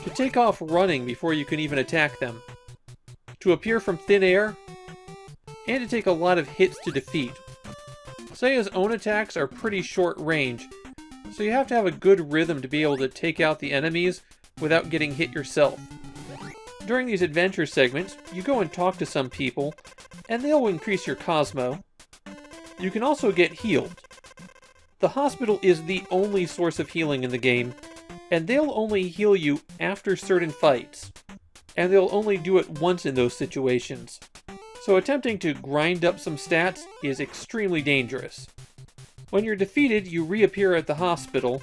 to take off running before you can even attack them, to appear from thin air, and to take a lot of hits to defeat. Seiya's own attacks are pretty short range, so you have to have a good rhythm to be able to take out the enemies without getting hit yourself. During these adventure segments, you go and talk to some people, and they'll increase your Cosmo. You can also get healed. The hospital is the only source of healing in the game, and they'll only heal you after certain fights, and they'll only do it once in those situations. So attempting to grind up some stats is extremely dangerous. When you're defeated, you reappear at the hospital,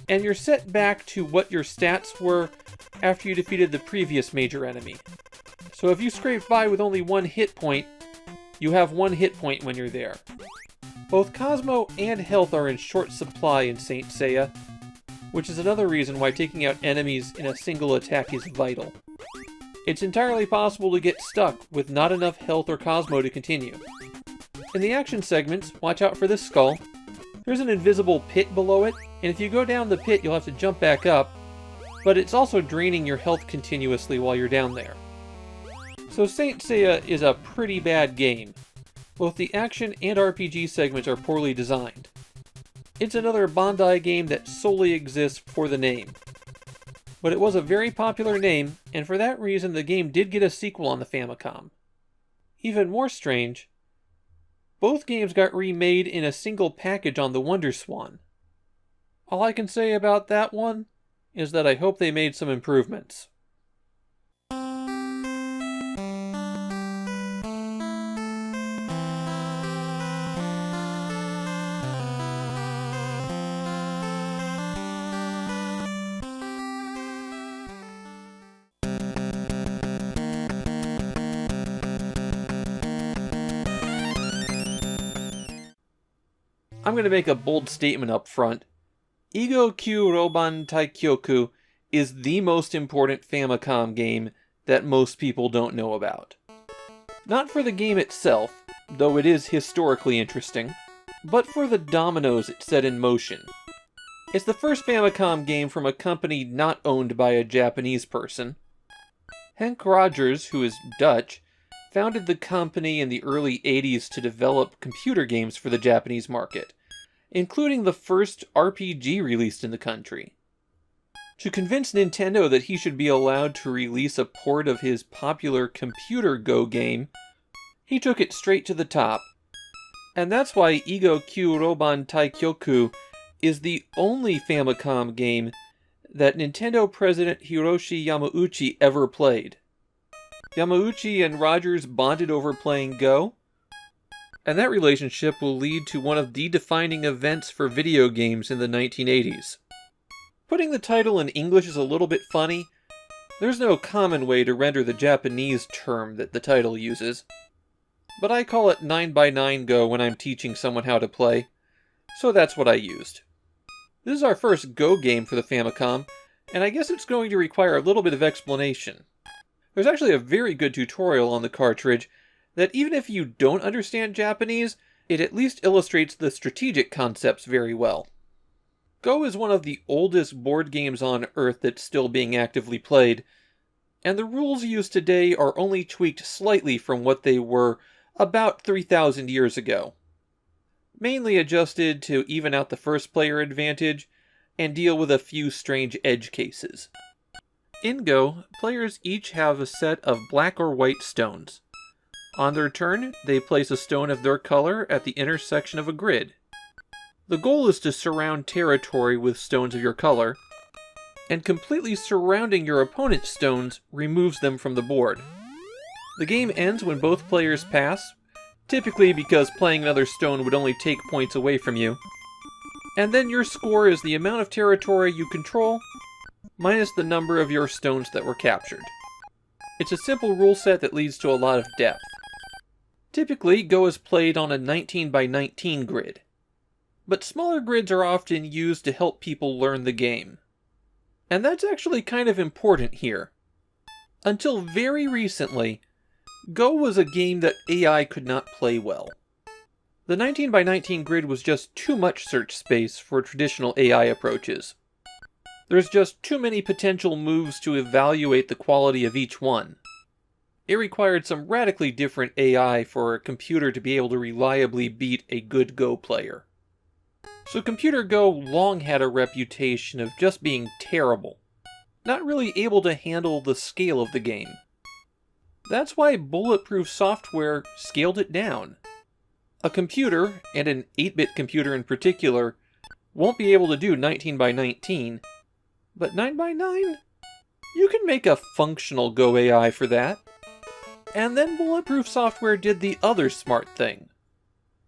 and you're set back to what your stats were after you defeated the previous major enemy. So if you scrape by with only 1 hit point, you have 1 hit point when you're there. Both Cosmo and health are in short supply in Saint Seiya, which is another reason why taking out enemies in a single attack is vital. It's entirely possible to get stuck with not enough health or Cosmo to continue. In the action segments, watch out for this skull. There's an invisible pit below it, and if you go down the pit you'll have to jump back up, but it's also draining your health continuously while you're down there. So Saint Seiya is a pretty bad game. Both the action and RPG segments are poorly designed. It's another Bandai game that solely exists for the name. But it was a very popular name, and for that reason the game did get a sequel on the Famicom. Even more strange, both games got remade in a single package on the WonderSwan. All I can say about that one is that I hope they made some improvements. I'm going to make a bold statement up front. Kyuu Roban Taikyoku is the most important Famicom game that most people don't know about. Not for the game itself, though it is historically interesting, but for the dominoes it set in motion. It's the first Famicom game from a company not owned by a Japanese person. Henk Rogers, who is Dutch, founded the company in the early 80s to develop computer games for the Japanese market, including the first RPG released in the country. To convince Nintendo that he should be allowed to release a port of his popular computer Go game, he took it straight to the top. And that's why Kyuu Roban Taikyoku is the only Famicom game that Nintendo president Hiroshi Yamauchi ever played. Yamauchi and Rogers bonded over playing Go, and that relationship will lead to one of the defining events for video games in the 1980s. Putting the title in English is a little bit funny. There's no common way to render the Japanese term that the title uses, but I call it 9x9 Go when I'm teaching someone how to play, so that's what I used. This is our first Go game for the Famicom, and I guess it's going to require a little bit of explanation. There's actually a very good tutorial on the cartridge that even if you don't understand Japanese, it at least illustrates the strategic concepts very well. Go is one of the oldest board games on Earth that's still being actively played, and the rules used today are only tweaked slightly from what they were about 3,000 years ago. Mainly adjusted to even out the first player advantage and deal with a few strange edge cases. In Go, players each have a set of black or white stones. On their turn, they place a stone of their color at the intersection of a grid. The goal is to surround territory with stones of your color, and completely surrounding your opponent's stones removes them from the board. The game ends when both players pass, typically because playing another stone would only take points away from you. And then your score is the amount of territory you control, minus the number of your stones that were captured. It's a simple rule set that leads to a lot of depth. Typically, Go is played on a 19 by 19 grid, but smaller grids are often used to help people learn the game. And that's actually kind of important here. Until very recently, Go was a game that AI could not play well. The 19 by 19 grid was just too much search space for traditional AI approaches. There's just too many potential moves to evaluate the quality of each one. It required some radically different AI for a computer to be able to reliably beat a good Go player. So Computer Go long had a reputation of just being terrible, not really able to handle the scale of the game. That's why Bulletproof Software scaled it down. A computer, and an 8-bit computer in particular, won't be able to do 19 by 19, but 9 by 9? You can make a functional Go AI for that. And then Bulletproof Software did the other smart thing.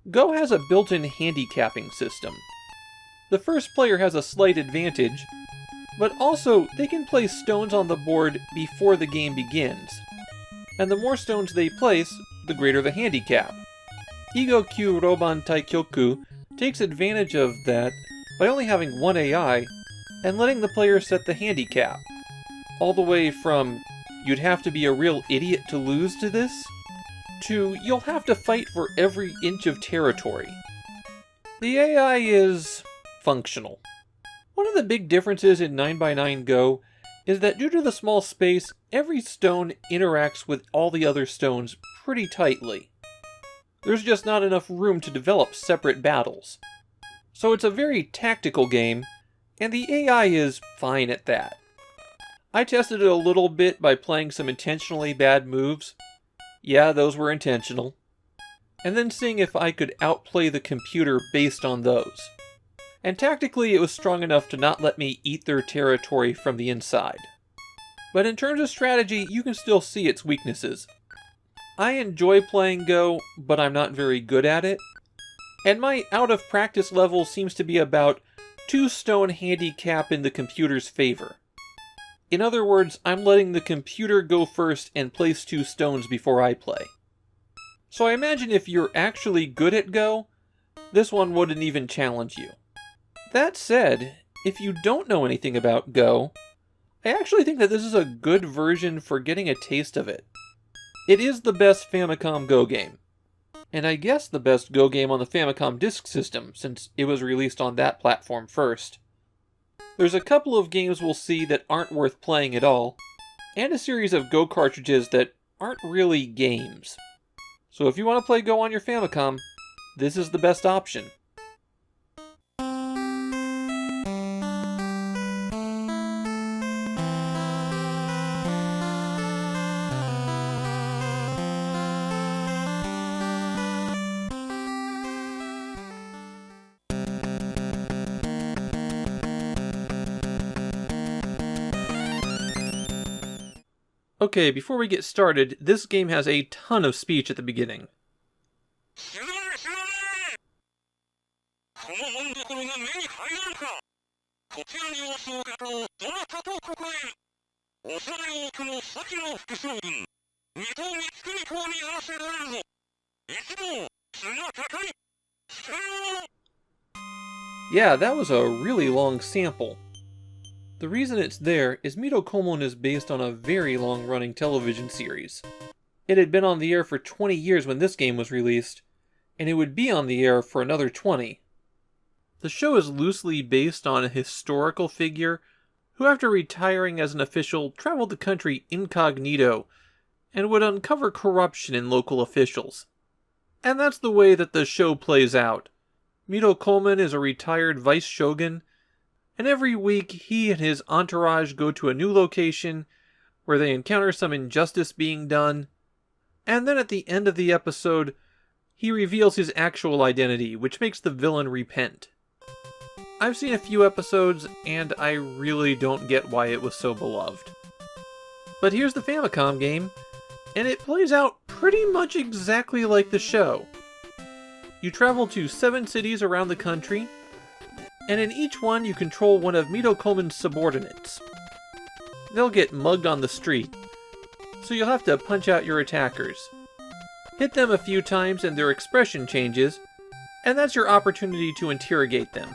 Go has a built-in handicapping system. The first player has a slight advantage, but also they can place stones on the board before the game begins. And the more stones they place, the greater the handicap. Kyuu Roban Taikyoku takes advantage of that by only having one AI and letting the player set the handicap. All the way from, you'd have to be a real idiot to lose to this, to you'll have to fight for every inch of territory. The AI is functional. One of the big differences in 9x9 Go is that due to the small space, every stone interacts with all the other stones pretty tightly. There's just not enough room to develop separate battles. So it's a very tactical game, and the AI is fine at that. I tested it a little bit by playing some intentionally bad moves. Yeah, those were intentional. And then seeing if I could outplay the computer based on those. And tactically it was strong enough to not let me eat their territory from the inside. But in terms of strategy, you can still see its weaknesses. I enjoy playing Go, but I'm not very good at it. And my out-of-practice level seems to be about 2 stone handicap in the computer's favor. In other words, I'm letting the computer go first and place 2 stones before I play. So I imagine if you're actually good at Go, this one wouldn't even challenge you. That said, if you don't know anything about Go, I actually think that this is a good version for getting a taste of it. It is the best Famicom Go game. And I guess the best Go game on the Famicom Disk System, since it was released on that platform first. There's a couple of games we'll see that aren't worth playing at all, and a series of Go cartridges that aren't really games. So if you want to play Go on your Famicom, this is the best option. Okay, before we get started, this game has a ton of speech at the beginning. Yeah, that was a really long sample. The reason it's there is Mitokoumon is based on a very long-running television series. It had been on the air for 20 years when this game was released, and it would be on the air for another 20. The show is loosely based on a historical figure who, after retiring as an official, traveled the country incognito and would uncover corruption in local officials. And that's the way that the show plays out. Mitokoumon is a retired vice shogun, and every week he and his entourage go to a new location where they encounter some injustice being done, and then at the end of the episode, he reveals his actual identity, which makes the villain repent. I've seen a few episodes, and I really don't get why it was so beloved. But here's the Famicom game, and it plays out pretty much exactly like the show. You travel to 7 cities around the country, and in each one you control one of Mitokoumon's subordinates. They'll get mugged on the street, so you'll have to punch out your attackers. Hit them a few times and their expression changes, and that's your opportunity to interrogate them.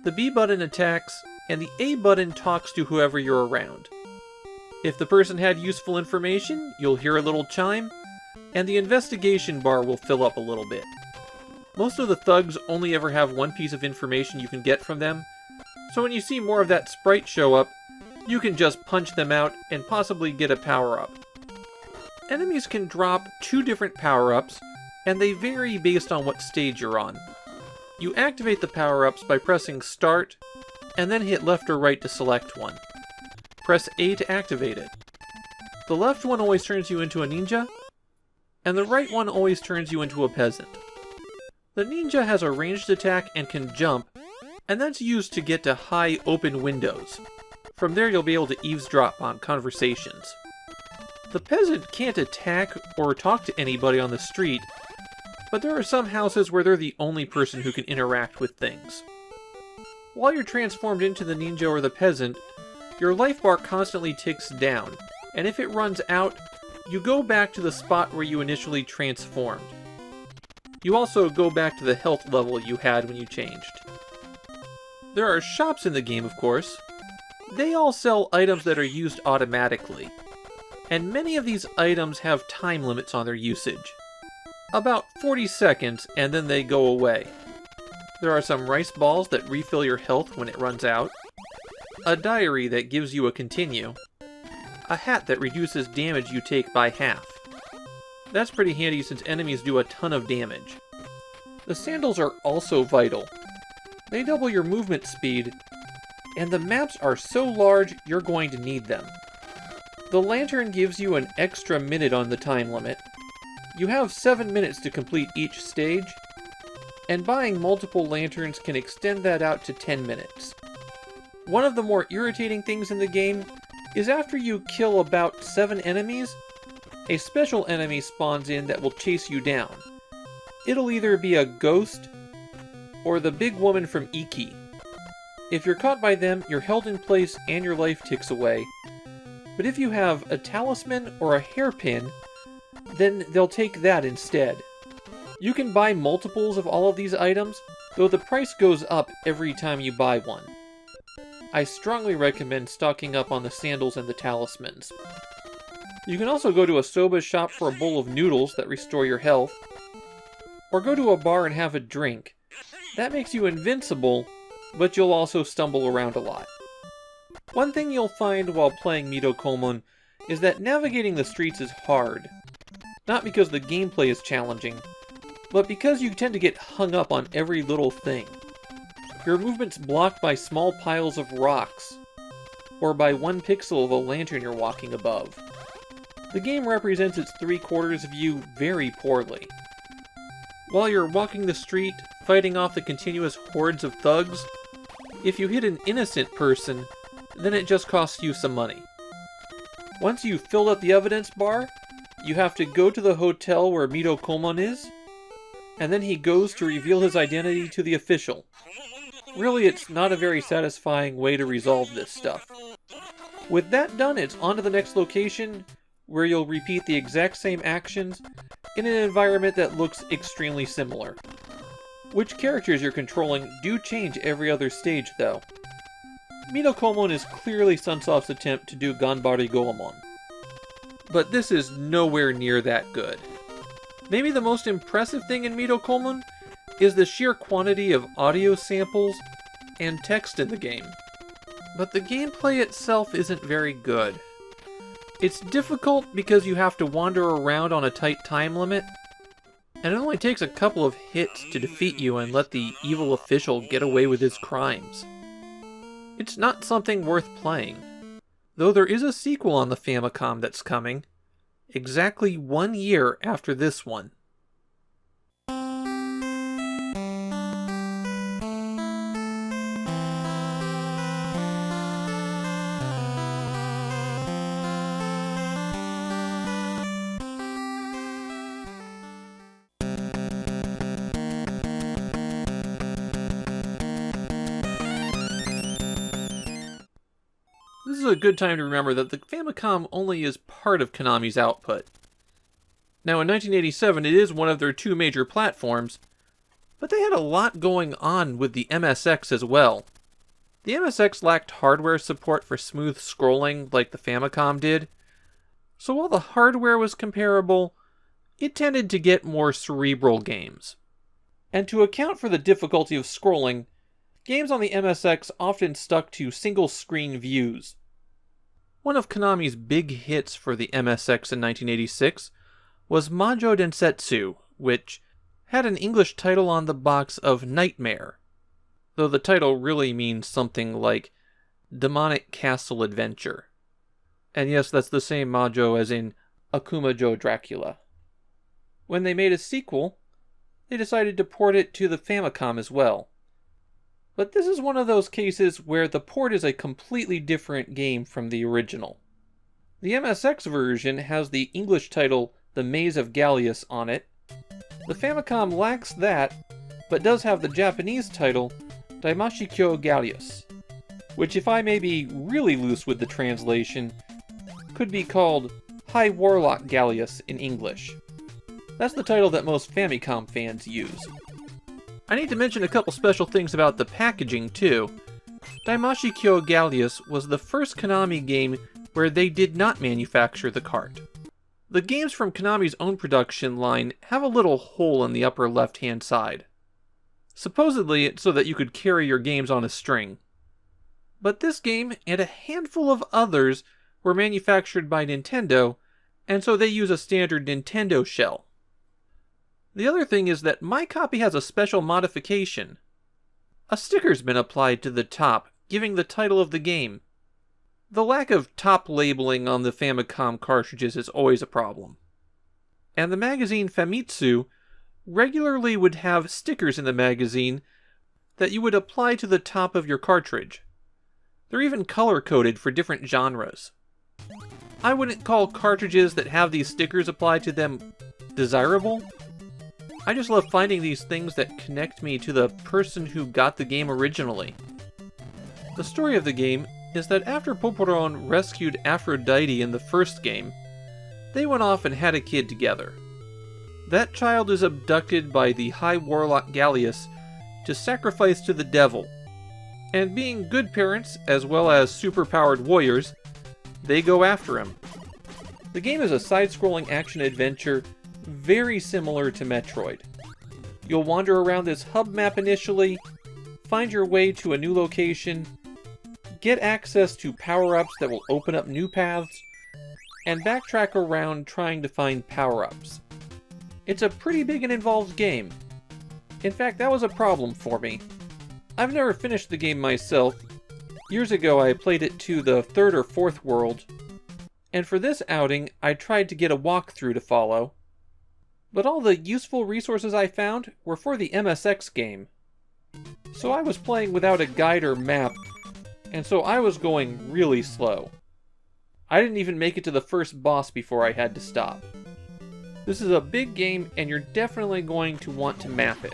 The B button attacks, and the A button talks to whoever you're around. If the person had useful information, you'll hear a little chime, and the investigation bar will fill up a little bit. Most of the thugs only ever have one piece of information you can get from them, so when you see more of that sprite show up, you can just punch them out and possibly get a power-up. Enemies can drop 2 different power-ups, and they vary based on what stage you're on. You activate the power-ups by pressing Start, and then hit left or right to select one. Press A to activate it. The left one always turns you into a ninja, and the right one always turns you into a peasant. The ninja has a ranged attack and can jump, and that's used to get to high open windows. From there you'll be able to eavesdrop on conversations. The peasant can't attack or talk to anybody on the street, but there are some houses where they're the only person who can interact with things. While you're transformed into the ninja or the peasant, your life bar constantly ticks down, and if it runs out, you go back to the spot where you initially transformed. You also go back to the health level you had when you changed. There are shops in the game, of course. They all sell items that are used automatically, and many of these items have time limits on their usage. About 40 seconds, and then they go away. There are some rice balls that refill your health when it runs out, a diary that gives you a continue, a hat that reduces damage you take by half. That's pretty handy since enemies do a ton of damage. The sandals are also vital. They double your movement speed, and the maps are so large you're going to need them. The lantern gives you an extra minute on the time limit. You have 7 minutes to complete each stage, and buying multiple lanterns can extend that out to 10 minutes. One of the more irritating things in the game is after you kill about 7 enemies, a special enemy spawns in that will chase you down. It'll either be a ghost or the big woman from Iki. If you're caught by them, you're held in place and your life ticks away. But if you have a talisman or a hairpin, then they'll take that instead. You can buy multiples of all of these items, though the price goes up every time you buy one. I strongly recommend stocking up on the sandals and the talismans. You can also go to a soba shop for a bowl of noodles that restore your health, or go to a bar and have a drink. That makes you invincible, but you'll also stumble around a lot. One thing you'll find while playing Mitokoumon is that navigating the streets is hard. Not because the gameplay is challenging, but because you tend to get hung up on every little thing. Your movement's blocked by small piles of rocks, or by 1 pixel of a lantern you're walking above. The game represents its 3/4 view very poorly. While you're walking the street, fighting off the continuous hordes of thugs, if you hit an innocent person, then it just costs you some money. Once you've filled up the evidence bar, you have to go to the hotel where Mitokoumon is, and then he goes to reveal his identity to the official. Really, it's not a very satisfying way to resolve this stuff. With that done, it's on to the next location, where you'll repeat the exact same actions in an environment that looks extremely similar. Which characters you're controlling do change every other stage, though. Mitokoumon is clearly Sunsoft's attempt to do Ganbare Goemon. But this is nowhere near that good. Maybe the most impressive thing in Mitokoumon is the sheer quantity of audio samples and text in the game. But the gameplay itself isn't very good. It's difficult because you have to wander around on a tight time limit, and it only takes a couple of hits to defeat you and let the evil official get away with his crimes. It's not something worth playing, though there is a sequel on the Famicom that's coming, exactly 1 year after this one. This is a good time to remember that the Famicom only is part of Konami's output. Now in 1987 it is one of their two major platforms, but they had a lot going on with the MSX as well. The MSX lacked hardware support for smooth scrolling like the Famicom did, so while the hardware was comparable, it tended to get more cerebral games. And to account for the difficulty of scrolling, games on the MSX often stuck to single-screen views. One of Konami's big hits for the MSX in 1986 was Mahjong Densetsu, which had an English title on the box of Nightmare, though the title really means something like Demonic Castle Adventure. And yes, that's the same Mahjong as in Akumajo Dracula. When they made a sequel, they decided to port it to the Famicom as well. But this is one of those cases where the port is a completely different game from the original. The MSX version has the English title The Maze of Gallius on it. The Famicom lacks that, but does have the Japanese title Daimashikyo Gallius, which, if I may be really loose with the translation, could be called High Warlock Gallius in English. That's the title that most Famicom fans use. I need to mention a couple special things about the packaging too. Daimashikyo Gallius was the first Konami game where they did not manufacture the cart. The games from Konami's own production line have a little hole in the upper left-hand side. Supposedly it's so that you could carry your games on a string. But this game and a handful of others were manufactured by Nintendo, and so they use a standard Nintendo shell. The other thing is that my copy has a special modification. A sticker's been applied to the top, giving the title of the game. The lack of top labeling on the Famicom cartridges is always a problem. And the magazine Famitsu regularly would have stickers in the magazine that you would apply to the top of your cartridge. They're even color-coded for different genres. I wouldn't call cartridges that have these stickers applied to them desirable. I just love finding these things that connect me to the person who got the game originally. The story of the game is that after Poporon rescued Aphrodite in the first game, they went off and had a kid together. That child is abducted by the High Warlock Gallius to sacrifice to the devil, and being good parents as well as superpowered warriors, they go after him. The game is a side-scrolling action-adventure very similar to Metroid. You'll wander around this hub map initially, find your way to a new location, get access to power-ups that will open up new paths, and backtrack around trying to find power-ups. It's a pretty big and involved game. In fact, that was a problem for me. I've never finished the game myself. Years ago I played it to the 3rd or 4th world, and for this outing I tried to get a walkthrough to follow. But all the useful resources I found were for the MSX game. So I was playing without a guide or map, and so I was going really slow. I didn't even make it to the first boss before I had to stop. This is a big game, and you're definitely going to want to map it.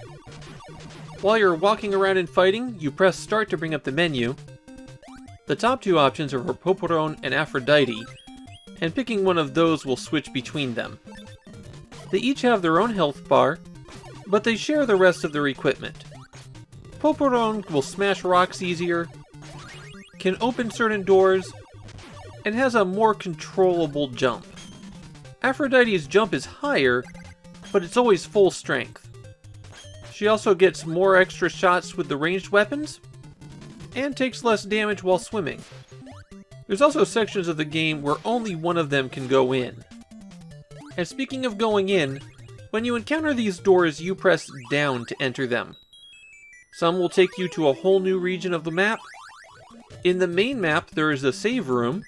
While you're walking around and fighting, you press start to bring up the menu. The top two options are for Poporon and Aphrodite, and picking one of those will switch between them. They each have their own health bar, but they share the rest of their equipment. Poporon will smash rocks easier, can open certain doors, and has a more controllable jump. Aphrodite's jump is higher, but it's always full strength. She also gets more extra shots with the ranged weapons, and takes less damage while swimming. There's also sections of the game where only one of them can go in. And speaking of going in, when you encounter these doors, you press down to enter them. Some will take you to a whole new region of the map. In the main map, there is a save room,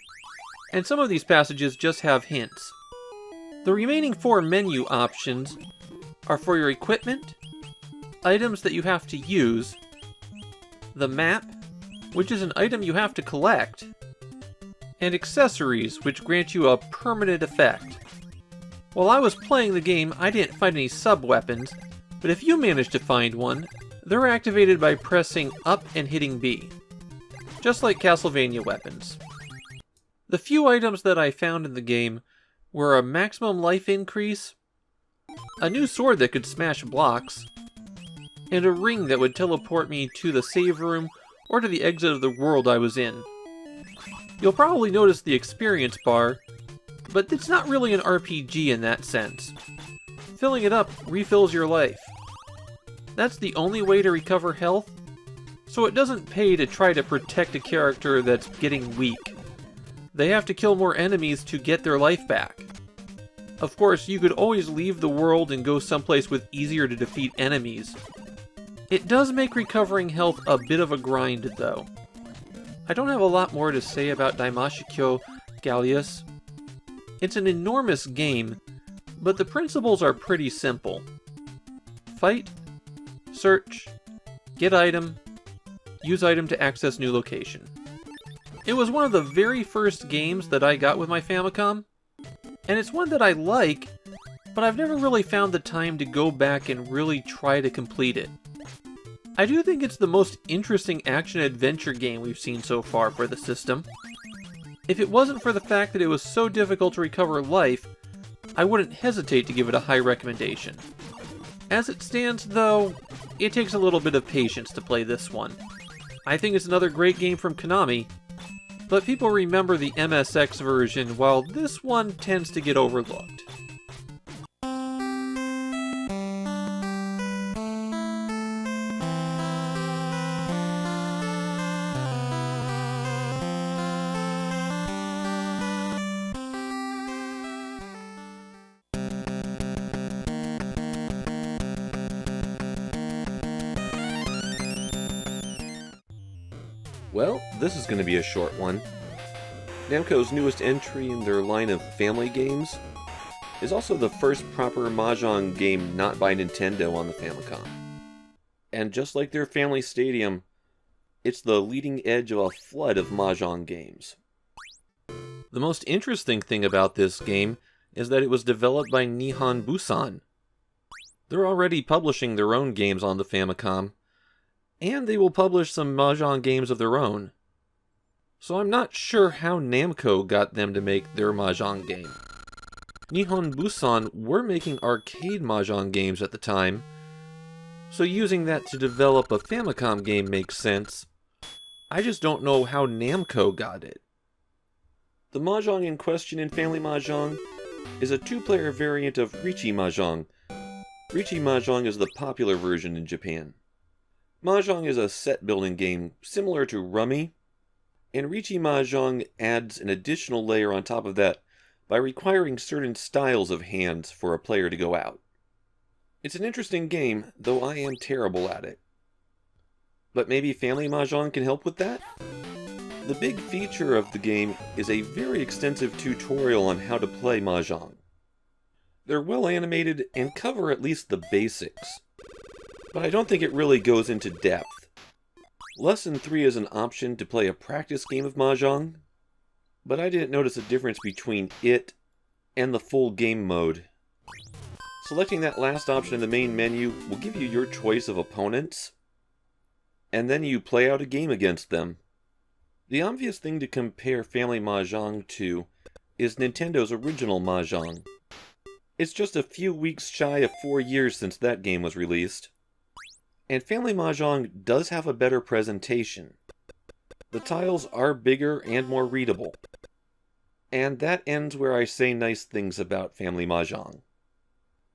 and some of these passages just have hints. The remaining 4 menu options are for your equipment, items that you have to use, the map, which is an item you have to collect, and accessories, which grant you a permanent effect. While I was playing the game, I didn't find any sub-weapons, but if you manage to find one, they're activated by pressing up and hitting B, just like Castlevania weapons. The few items that I found in the game were a maximum life increase, a new sword that could smash blocks, and a ring that would teleport me to the save room or to the exit of the world I was in. You'll probably notice the experience bar, but it's not really an RPG in that sense. Filling it up refills your life. That's the only way to recover health, so it doesn't pay to try to protect a character that's getting weak. They have to kill more enemies to get their life back. Of course, you could always leave the world and go someplace with easier to defeat enemies. It does make recovering health a bit of a grind, though. I don't have a lot more to say about Daimashikyo Gallius. It's an enormous game, but the principles are pretty simple. Fight, search, get item, use item to access new location. It was one of the very first games that I got with my Famicom, and it's one that I like, but I've never really found the time to go back and really try to complete it. I do think it's the most interesting action-adventure game we've seen so far for the system. If it wasn't for the fact that it was so difficult to recover life, I wouldn't hesitate to give it a high recommendation. As it stands, though, it takes a little bit of patience to play this one. I think it's another great game from Konami, but people remember the MSX version, while this one tends to get overlooked. Well, this is going to be a short one. Namco's newest entry in their line of family games is also the first proper Mahjong game not by Nintendo on the Famicom. And just like their Family Stadium, it's the leading edge of a flood of Mahjong games. The most interesting thing about this game is that it was developed by Nihon Busan. They're already publishing their own games on the Famicom, and they will publish some Mahjong games of their own. So I'm not sure how Namco got them to make their Mahjong game. Nihon Busan were making arcade Mahjong games at the time, so using that to develop a Famicom game makes sense. I just don't know how Namco got it. The Mahjong in question in Family Mahjong is a two-player variant of Riichi Mahjong. Riichi Mahjong is the popular version in Japan. Mahjong is a set-building game similar to Rummy, and Riichi Mahjong adds an additional layer on top of that by requiring certain styles of hands for a player to go out. It's an interesting game, though I am terrible at it. But maybe Family Mahjong can help with that? The big feature of the game is a very extensive tutorial on how to play Mahjong. They're well animated and cover at least the basics, but I don't think it really goes into depth. Lesson 3 is an option to play a practice game of Mahjong, but I didn't notice a difference between it and the full game mode. Selecting that last option in the main menu will give you your choice of opponents, and then you play out a game against them. The obvious thing to compare Family Mahjong to is Nintendo's original Mahjong. It's just a few weeks shy of 4 years since that game was released. And Family Mahjong does have a better presentation. The tiles are bigger and more readable. And that ends where I say nice things about Family Mahjong.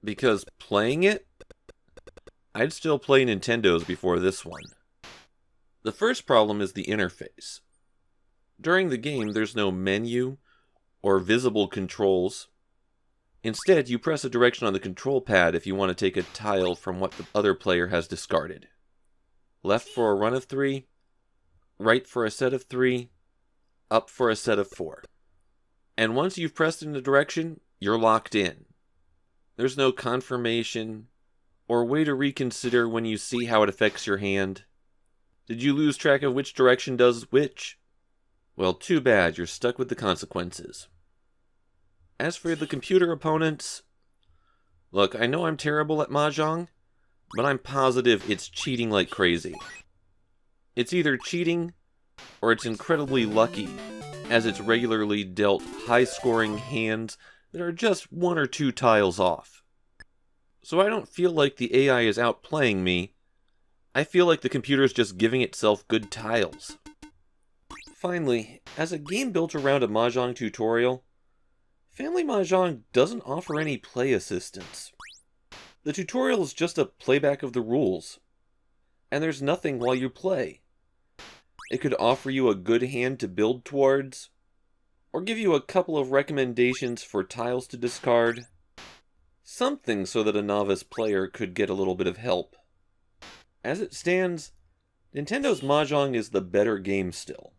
Because playing it, I'd still play Nintendo's before this one. The first problem is the interface. During the game, there's no menu or visible controls. Instead, you press a direction on the control pad if you want to take a tile from what the other player has discarded. Left for a run of 3, right for a set of 3, up for a set of 4. And once you've pressed in a direction, you're locked in. There's no confirmation or way to reconsider when you see how it affects your hand. Did you lose track of which direction does which? Well, too bad, you're stuck with the consequences. As for the computer opponents, look, I know I'm terrible at Mahjong, but I'm positive it's cheating like crazy. It's either cheating, or it's incredibly lucky, as it's regularly dealt high-scoring hands that are just 1 or 2 tiles off. so I don't feel like the AI is outplaying me. I feel like the computer's just giving itself good tiles. Finally, as a game built around a Mahjong tutorial, Family Mahjong doesn't offer any play assistance. The tutorial is just a playback of the rules, and there's nothing while you play. It could offer you a good hand to build towards, or give you a couple of recommendations for tiles to discard. Something so that a novice player could get a little bit of help. As it stands, Nintendo's Mahjong is the better game still.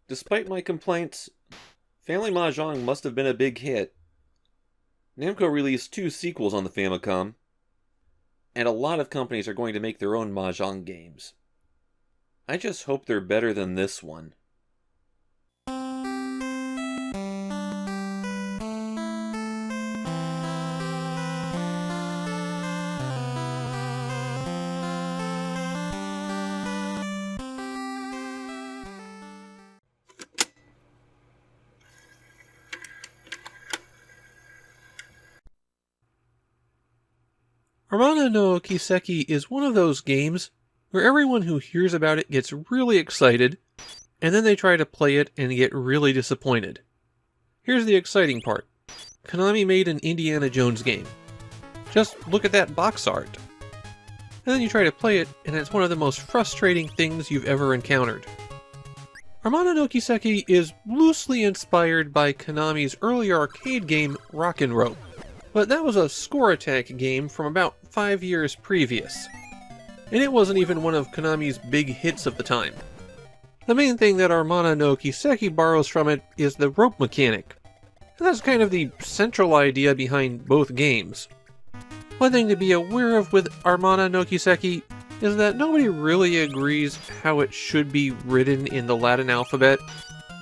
Despite my complaints, Family Mahjong must have been a big hit. Namco released 2 sequels on the Famicom, and a lot of companies are going to make their own Mahjong games. I just hope they're better than this one. Armana no Kiseki is one of those games where everyone who hears about it gets really excited, and then they try to play it and get really disappointed. Here's the exciting part. Konami made an Indiana Jones game. Just look at that box art. And then you try to play it, and it's one of the most frustrating things you've ever encountered. Armana no Kiseki is loosely inspired by Konami's earlier arcade game Rock'n Rope, but that was a score attack game from about 5 years previous. And it wasn't even one of Konami's big hits of the time. The main thing that Armana no Kiseki borrows from it is the rope mechanic. And that's kind of the central idea behind both games. One thing to be aware of with Armana no Kiseki is that nobody really agrees how it should be written in the Latin alphabet.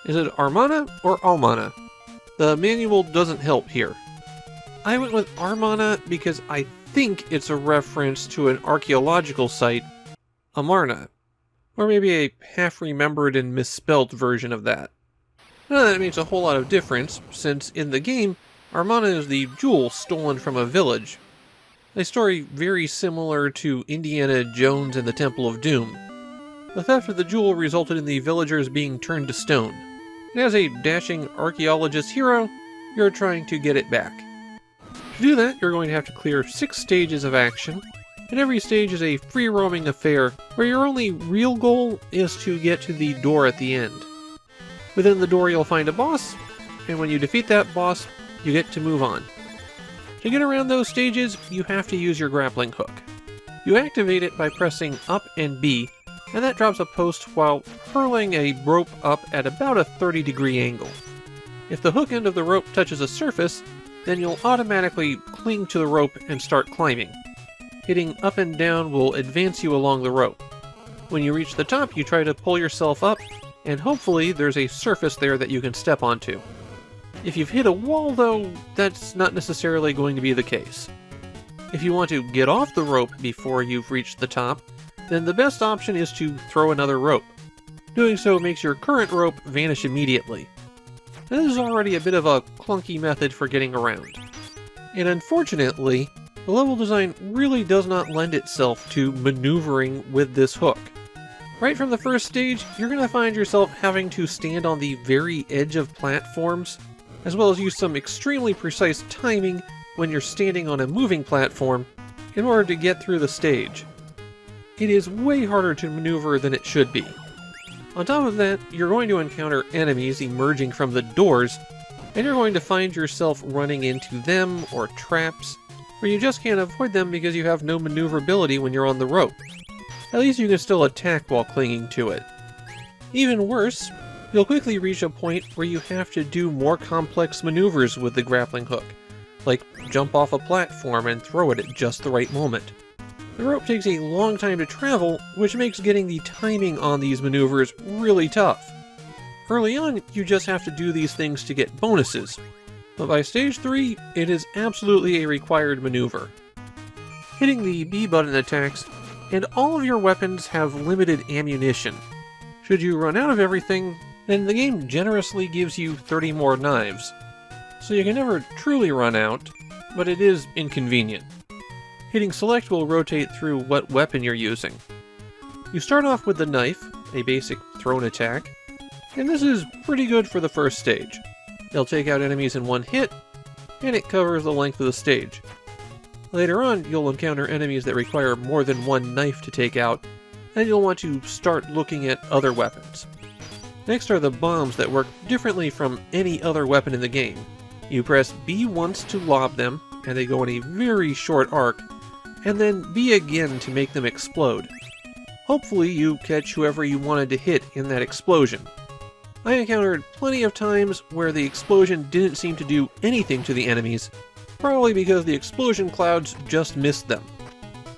Is it Armana or Almana? The manual doesn't help here. I went with Armana because I think it's a reference to an archaeological site, Amarna, or maybe a half-remembered and misspelled version of that. Now that makes a whole lot of difference, since in the game, Armana is the jewel stolen from a village. A story very similar to Indiana Jones and the Temple of Doom. The theft of the jewel resulted in the villagers being turned to stone, and as a dashing archaeologist hero, you're trying to get it back. To do that, you're going to have to clear 6 stages of action, and every stage is a free-roaming affair where your only real goal is to get to the door at the end. Within the door you'll find a boss, and when you defeat that boss, you get to move on. To get around those stages, you have to use your grappling hook. You activate it by pressing up and B, and that drops a post while hurling a rope up at about a 30-degree angle. If the hook end of the rope touches a surface, then you'll automatically cling to the rope and start climbing. Hitting up and down will advance you along the rope. When you reach the top, you try to pull yourself up, and hopefully there's a surface there that you can step onto. If you've hit a wall, though, that's not necessarily going to be the case. If you want to get off the rope before you've reached the top, then the best option is to throw another rope. Doing so makes your current rope vanish immediately. This is already a bit of a clunky method for getting around. And unfortunately, the level design really does not lend itself to maneuvering with this hook. Right from the first stage, you're going to find yourself having to stand on the very edge of platforms, as well as use some extremely precise timing when you're standing on a moving platform in order to get through the stage. It is way harder to maneuver than it should be. On top of that, you're going to encounter enemies emerging from the doors, and you're going to find yourself running into them or traps, where you just can't avoid them because you have no maneuverability when you're on the rope. At least you can still attack while clinging to it. Even worse, you'll quickly reach a point where you have to do more complex maneuvers with the grappling hook, like jump off a platform and throw it at just the right moment. The rope takes a long time to travel, which makes getting the timing on these maneuvers really tough. Early on, you just have to do these things to get bonuses, but by stage 3, it is absolutely a required maneuver. Hitting the B button attacks, and all of your weapons have limited ammunition. Should you run out of everything, then the game generously gives you 30 more knives. So you can never truly run out, but it is inconvenient. Hitting select will rotate through what weapon you're using. You start off with the knife, a basic thrown attack, and this is pretty good for the first stage. It'll take out enemies in one hit, and it covers the length of the stage. Later on, you'll encounter enemies that require more than one knife to take out, and you'll want to start looking at other weapons. Next are the bombs that work differently from any other weapon in the game. You press B once to lob them, and they go in a very short arc, and then B again to make them explode. Hopefully you catch whoever you wanted to hit in that explosion. I encountered plenty of times where the explosion didn't seem to do anything to the enemies, probably because the explosion clouds just missed them.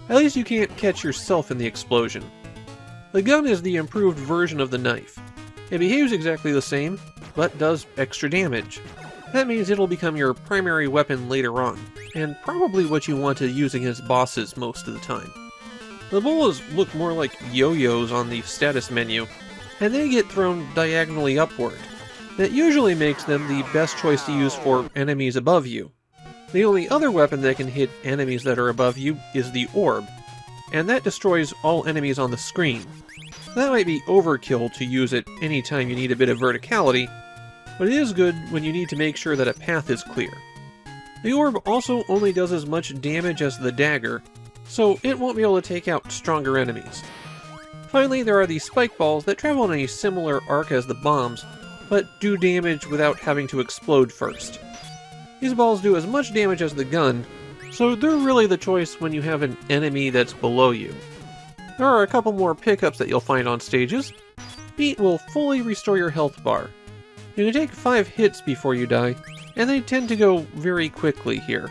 At least you can't catch yourself in the explosion. The gun is the improved version of the knife. It behaves exactly the same, but does extra damage. That means it'll become your primary weapon later on, and probably what you want to use against bosses most of the time. The bolas look more like yo-yos on the status menu, and they get thrown diagonally upward. That usually makes them the best choice to use for enemies above you. The only other weapon that can hit enemies that are above you is the orb, and that destroys all enemies on the screen. That might be overkill to use it anytime you need a bit of verticality, but it is good when you need to make sure that a path is clear. The orb also only does as much damage as the dagger, so it won't be able to take out stronger enemies. Finally, there are the spike balls that travel in a similar arc as the bombs, but do damage without having to explode first. These balls do as much damage as the gun, so they're really the choice when you have an enemy that's below you. There are a couple more pickups that you'll find on stages. Beat will fully restore your health bar. You can take 5 hits before you die, and they tend to go very quickly here.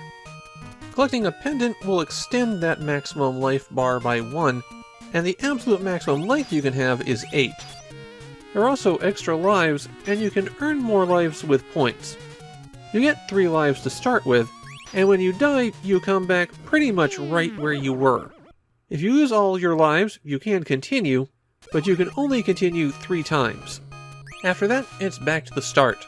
Collecting a pendant will extend that maximum life bar by 1, and the absolute maximum life you can have is 8. There are also extra lives, and you can earn more lives with points. You get 3 lives to start with, and when you die, you come back pretty much right where you were. If you lose all your lives, you can continue, but you can only continue 3 times. After that, it's back to the start.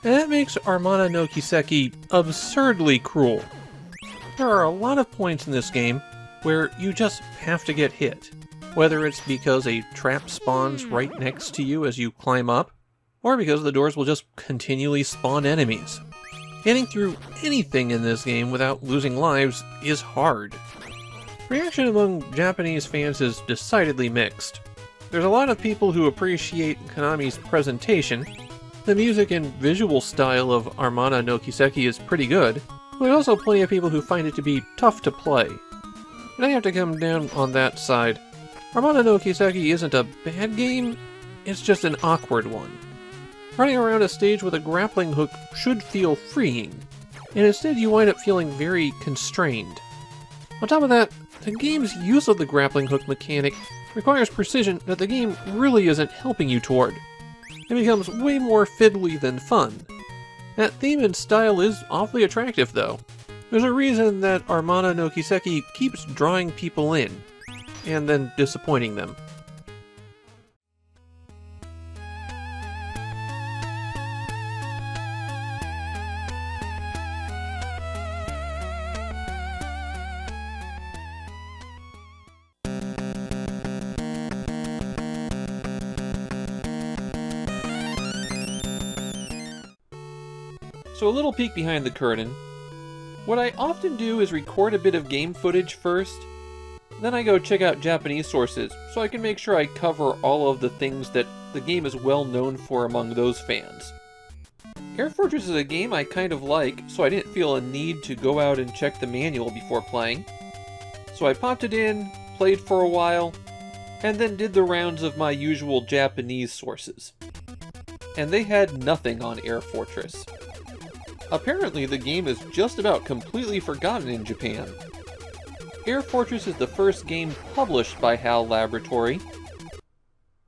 And that makes Almana no Kiseki absurdly cruel. There are a lot of points in this game where you just have to get hit, whether it's because a trap spawns right next to you as you climb up, or because the doors will just continually spawn enemies. Getting through anything in this game without losing lives is hard. Reaction among Japanese fans is decidedly mixed. There's a lot of people who appreciate Konami's presentation. The music and visual style of Almana no Kiseki is pretty good, but there's also plenty of people who find it to be tough to play. And I have to come down on that side. Almana no Kiseki isn't a bad game, it's just an awkward one. Running around a stage with a grappling hook should feel freeing, and instead you wind up feeling very constrained. On top of that, the game's use of the grappling hook mechanic requires precision that the game really isn't helping you toward. It becomes way more fiddly than fun. That theme and style is awfully attractive though. There's a reason that Almana no Kiseki keeps drawing people in, and then disappointing them. So a little peek behind the curtain. What I often do is record a bit of game footage first, then I go check out Japanese sources so I can make sure I cover all of the things that the game is well known for among those fans. Air Fortress is a game I kind of like, so I didn't feel a need to go out and check the manual before playing. So I popped it in, played for a while, and then did the rounds of my usual Japanese sources. And they had nothing on Air Fortress. Apparently, the game is just about completely forgotten in Japan. Air Fortress is the first game published by HAL Laboratory.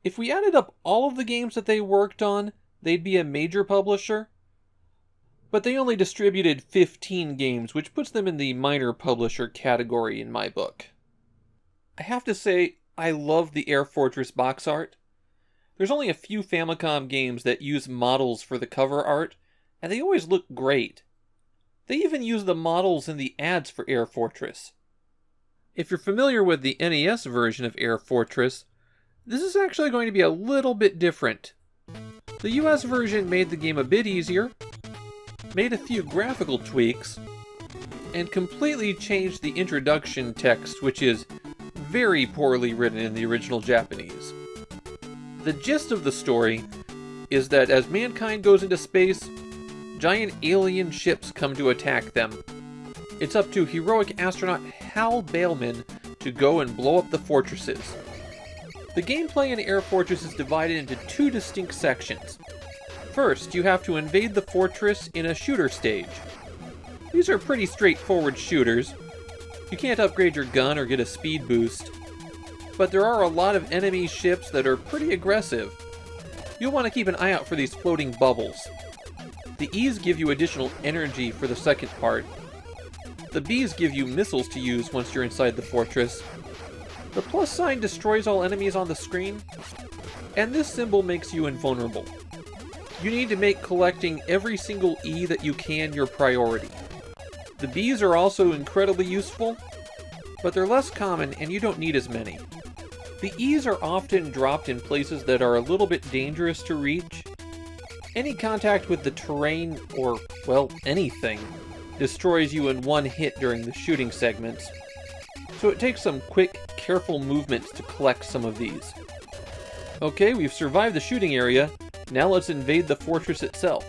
If we added up all of the games that they worked on, they'd be a major publisher. But they only distributed 15 games, which puts them in the minor publisher category in my book. I have to say, I love the Air Fortress box art. There's only a few Famicom games that use models for the cover art, and they always look great. They even use the models in the ads for Air Fortress. If you're familiar with the NES version of Air Fortress, this is actually going to be a little bit different. The US version made the game a bit easier, made a few graphical tweaks, and completely changed the introduction text, which is very poorly written in the original Japanese. The gist of the story is that as mankind goes into space, giant alien ships come to attack them. It's up to heroic astronaut Hal Bailman to go and blow up the fortresses. The gameplay in Air Fortress is divided into two distinct sections. First, you have to invade the fortress in a shooter stage. These are pretty straightforward shooters. You can't upgrade your gun or get a speed boost, but there are a lot of enemy ships that are pretty aggressive. You'll want to keep an eye out for these floating bubbles. The E's give you additional energy for the second part. The B's give you missiles to use once you're inside the fortress. The plus sign destroys all enemies on the screen, and this symbol makes you invulnerable. You need to make collecting every single E that you can your priority. The B's are also incredibly useful, but they're less common and you don't need as many. The E's are often dropped in places that are a little bit dangerous to reach. Any contact with the terrain, or, well, anything, destroys you in one hit during the shooting segments, so it takes some quick, careful movements to collect some of these. Okay, we've survived the shooting area, now let's invade the fortress itself.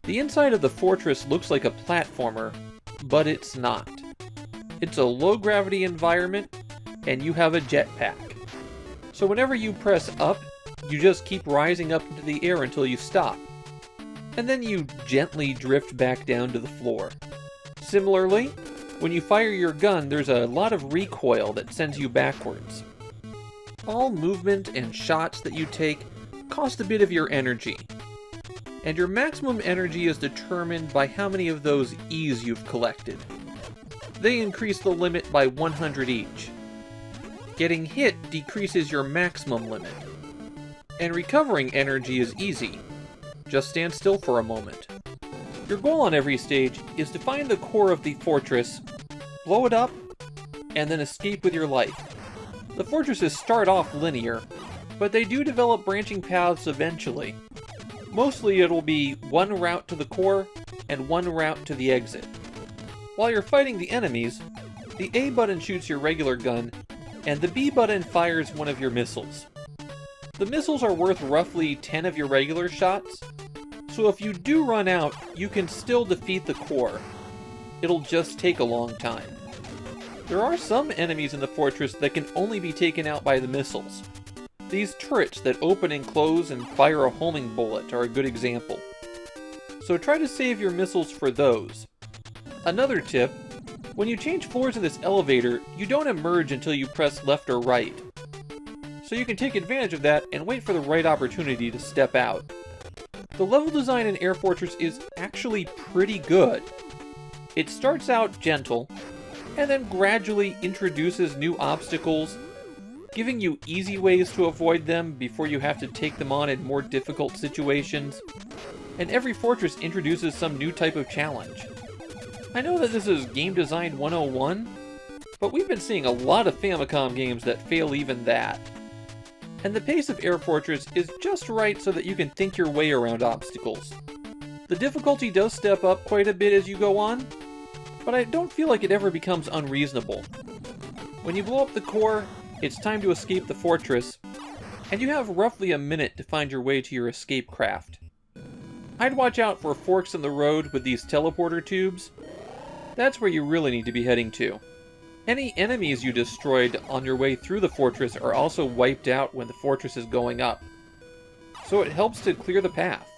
The inside of the fortress looks like a platformer, but it's not. It's a low-gravity environment, and you have a jetpack. So whenever you press up, you just keep rising up into the air until you stop. And then you gently drift back down to the floor. Similarly, when you fire your gun, there's a lot of recoil that sends you backwards. All movement and shots that you take cost a bit of your energy. And your maximum energy is determined by how many of those E's you've collected. They increase the limit by 100 each. Getting hit decreases your maximum limit. And recovering energy is easy. Just stand still for a moment. Your goal on every stage is to find the core of the fortress, blow it up, and then escape with your life. The fortresses start off linear, but they do develop branching paths eventually. Mostly it'll be one route to the core and one route to the exit. While you're fighting the enemies, the A button shoots your regular gun, and the B button fires one of your missiles. The missiles are worth roughly 10 of your regular shots, so if you do run out, you can still defeat the core. It'll just take a long time. There are some enemies in the fortress that can only be taken out by the missiles. These turrets that open and close and fire a homing bullet are a good example. So try to save your missiles for those. Another tip, when you change floors in this elevator, you don't emerge until you press left or right. So you can take advantage of that and wait for the right opportunity to step out. The level design in Air Fortress is actually pretty good. It starts out gentle, and then gradually introduces new obstacles, giving you easy ways to avoid them before you have to take them on in more difficult situations, and every fortress introduces some new type of challenge. I know that this is Game Design 101, but we've been seeing a lot of Famicom games that fail even that. And the pace of Air Fortress is just right so that you can think your way around obstacles. The difficulty does step up quite a bit as you go on, but I don't feel like it ever becomes unreasonable. When you blow up the core, it's time to escape the fortress, and you have roughly a minute to find your way to your escape craft. I'd watch out for forks in the road with these teleporter tubes. That's where you really need to be heading to. Any enemies you destroyed on your way through the fortress are also wiped out when the fortress is going up, so it helps to clear the path.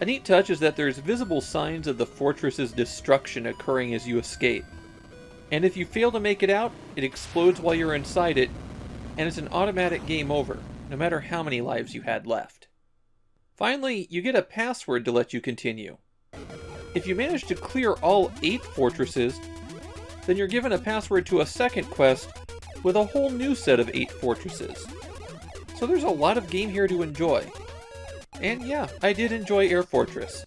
A neat touch is that there's visible signs of the fortress's destruction occurring as you escape. And if you fail to make it out, it explodes while you're inside it, and it's an automatic game over, no matter how many lives you had left. Finally, you get a password to let you continue. If you manage to clear all 8 fortresses, then you're given a password to a second quest with a whole new set of 8 fortresses. So there's a lot of game here to enjoy. And yeah, I did enjoy Air Fortress.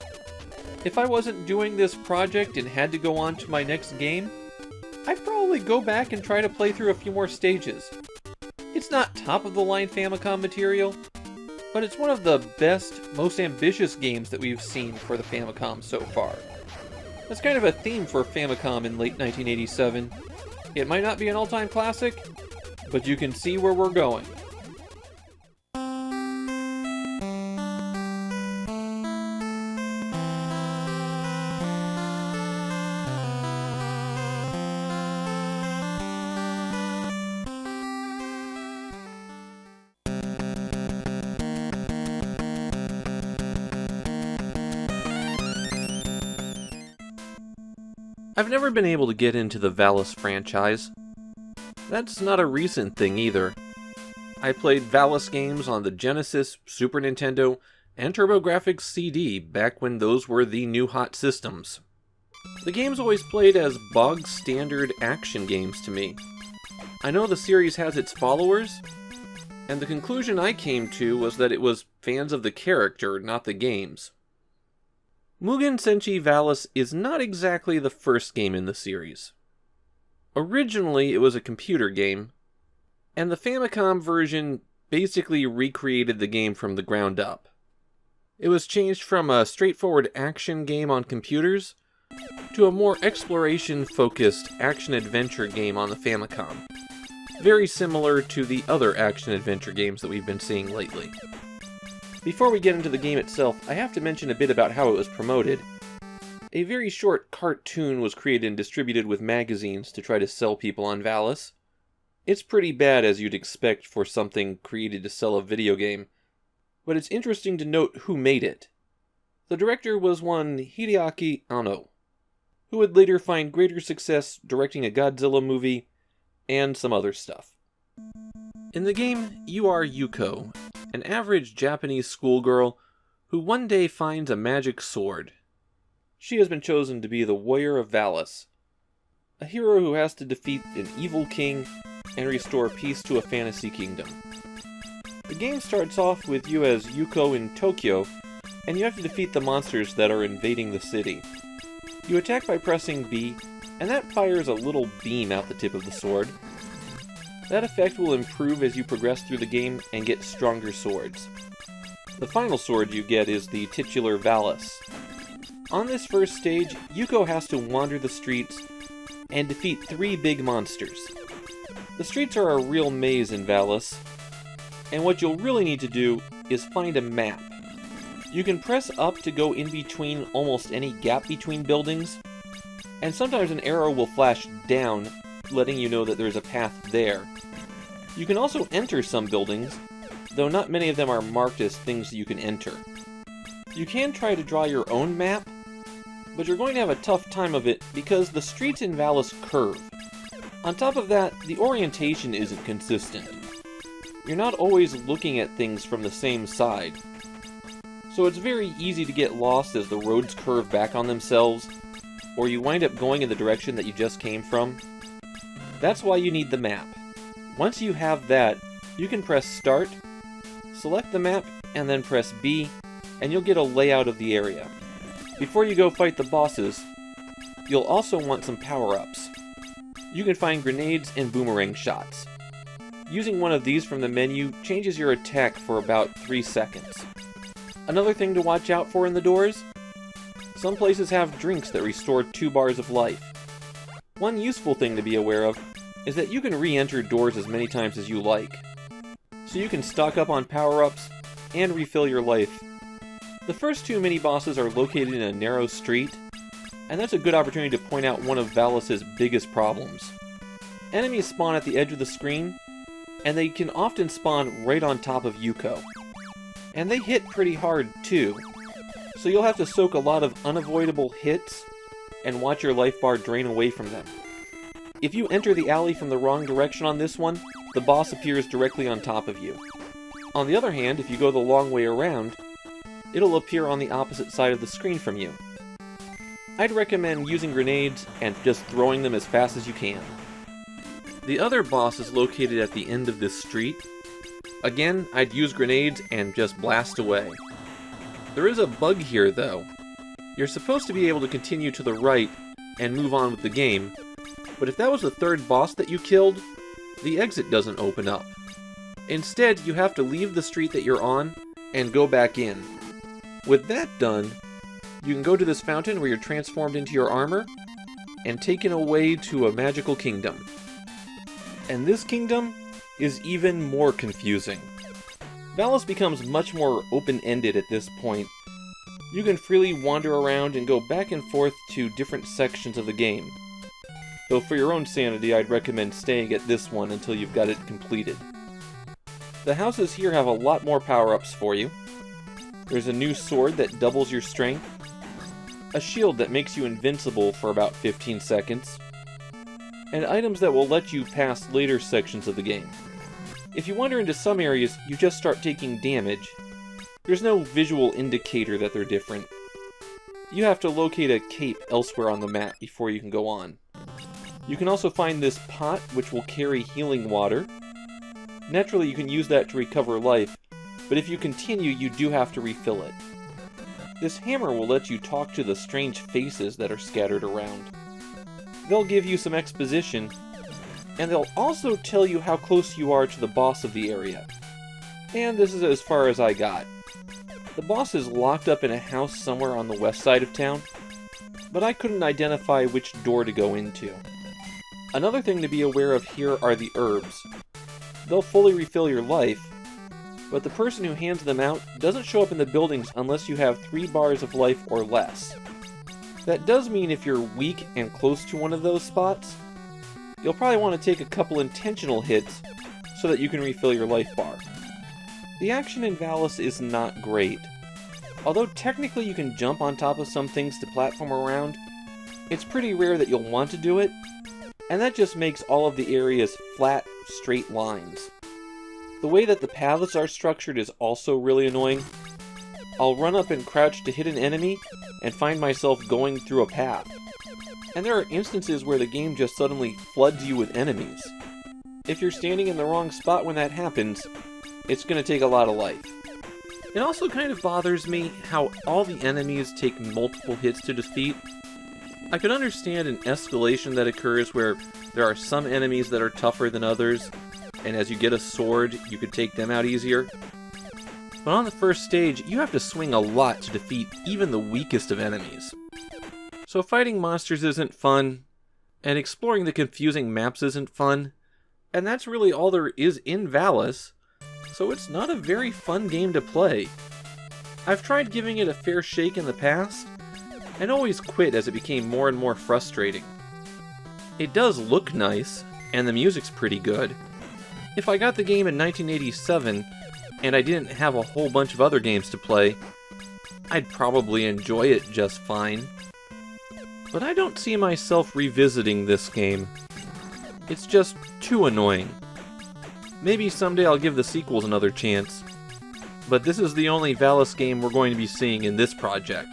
If I wasn't doing this project and had to go on to my next game, I'd probably go back and try to play through a few more stages. It's not top-of-the-line Famicom material, but it's one of the best, most ambitious games that we've seen for the Famicom so far. That's kind of a theme for Famicom in late 1987. It might not be an all-time classic, but you can see where we're going. I've never been able to get into the Valis franchise. That's not a recent thing either. I played Valis games on the Genesis, Super Nintendo, and TurboGrafx CD back when those were the new hot systems. The games always played as bog standard action games to me. I know the series has its followers, and the conclusion I came to was that it was fans of the character, not the games. Mugen Senshi Valis is not exactly the first game in the series. Originally, it was a computer game, and the Famicom version basically recreated the game from the ground up. It was changed from a straightforward action game on computers to a more exploration-focused action-adventure game on the Famicom, very similar to the other action-adventure games that we've been seeing lately. Before we get into the game itself, I have to mention a bit about how it was promoted. A very short cartoon was created and distributed with magazines to try to sell people on Valis. It's pretty bad, as you'd expect for something created to sell a video game, but it's interesting to note who made it. The director was one Hideaki Anno, who would later find greater success directing a Godzilla movie and some other stuff. In the game, you are Yuko, an average Japanese schoolgirl who one day finds a magic sword. She has been chosen to be the Warrior of Valis, a hero who has to defeat an evil king and restore peace to a fantasy kingdom. The game starts off with you as Yuko in Tokyo, and you have to defeat the monsters that are invading the city. You attack by pressing B, and that fires a little beam out the tip of the sword. That effect will improve as you progress through the game and get stronger swords. The final sword you get is the titular Valis. On this first stage, Yuko has to wander the streets and defeat 3 big monsters. The streets are a real maze in Valis, and what you'll really need to do is find a map. You can press up to go in between almost any gap between buildings, and sometimes an arrow will flash down, letting you know that there's a path there. You can also enter some buildings, though not many of them are marked as things that you can enter. You can try to draw your own map, but you're going to have a tough time of it because the streets in Valis curve. On top of that, the orientation isn't consistent. You're not always looking at things from the same side, so it's very easy to get lost as the roads curve back on themselves, or you wind up going in the direction that you just came from. That's why you need the map. Once you have that, you can press Start, select the map, and then press B, and you'll get a layout of the area. Before you go fight the bosses, you'll also want some power-ups. You can find grenades and boomerang shots. Using one of these from the menu changes your attack for about 3 seconds. Another thing to watch out for in the doors? Some places have drinks that restore 2 bars of life. One useful thing to be aware of is that you can re-enter doors as many times as you like, so you can stock up on power-ups and refill your life. The first 2 mini-bosses are located in a narrow street, and that's a good opportunity to point out one of Valis' biggest problems. Enemies spawn at the edge of the screen, and they can often spawn right on top of Yuko. And they hit pretty hard too, so you'll have to soak a lot of unavoidable hits and watch your life bar drain away from them. If you enter the alley from the wrong direction on this one, the boss appears directly on top of you. On the other hand, if you go the long way around, it'll appear on the opposite side of the screen from you. I'd recommend using grenades and just throwing them as fast as you can. The other boss is located at the end of this street. Again, I'd use grenades and just blast away. There is a bug here though. You're supposed to be able to continue to the right and move on with the game, But if that was the third boss that you killed, the exit doesn't open up. Instead, you have to leave the street that you're on and go back in. With that done, you can go to this fountain where you're transformed into your armor and taken away to a magical kingdom. And this kingdom is even more confusing. Valis becomes much more open-ended at this point. You can freely wander around and go back and forth to different sections of the game. Though for your own sanity, I'd recommend staying at this one until you've got it completed. The houses here have a lot more power-ups for you. There's a new sword that doubles your strength, a shield that makes you invincible for about 15 seconds, and items that will let you pass later sections of the game. If you wander into some areas, you just start taking damage. There's no visual indicator that they're different. You have to locate a cape elsewhere on the map before you can go on. You can also find this pot, which will carry healing water. Naturally, you can use that to recover life, but if you continue, you do have to refill it. This hammer will let you talk to the strange faces that are scattered around. They'll give you some exposition, and they'll also tell you how close you are to the boss of the area. And this is as far as I got. The boss is locked up in a house somewhere on the west side of town, but I couldn't identify which door to go into. Another thing to be aware of here are the herbs. They'll fully refill your life, but the person who hands them out doesn't show up in the buildings unless you have 3 bars of life or less. That does mean if you're weak and close to one of those spots, you'll probably want to take a couple intentional hits so that you can refill your life bar. The action in Valis is not great. Although technically you can jump on top of some things to platform around, it's pretty rare that you'll want to do it, and that just makes all of the areas flat, straight lines. The way that the paths are structured is also really annoying. I'll run up and crouch to hit an enemy and find myself going through a path. And there are instances where the game just suddenly floods you with enemies. If you're standing in the wrong spot when that happens, it's going to take a lot of life. It also kind of bothers me how all the enemies take multiple hits to defeat. I could understand an escalation that occurs where there are some enemies that are tougher than others, and as you get a sword, you could take them out easier. But on the first stage, you have to swing a lot to defeat even the weakest of enemies. So fighting monsters isn't fun, and exploring the confusing maps isn't fun, and that's really all there is in Valis, so it's not a very fun game to play. I've tried giving it a fair shake in the past, and always quit as it became more and more frustrating. It does look nice, and the music's pretty good. If I got the game in 1987, and I didn't have a whole bunch of other games to play, I'd probably enjoy it just fine. But I don't see myself revisiting this game. It's just too annoying. Maybe someday I'll give the sequels another chance, but this is the only Valis game we're going to be seeing in this project.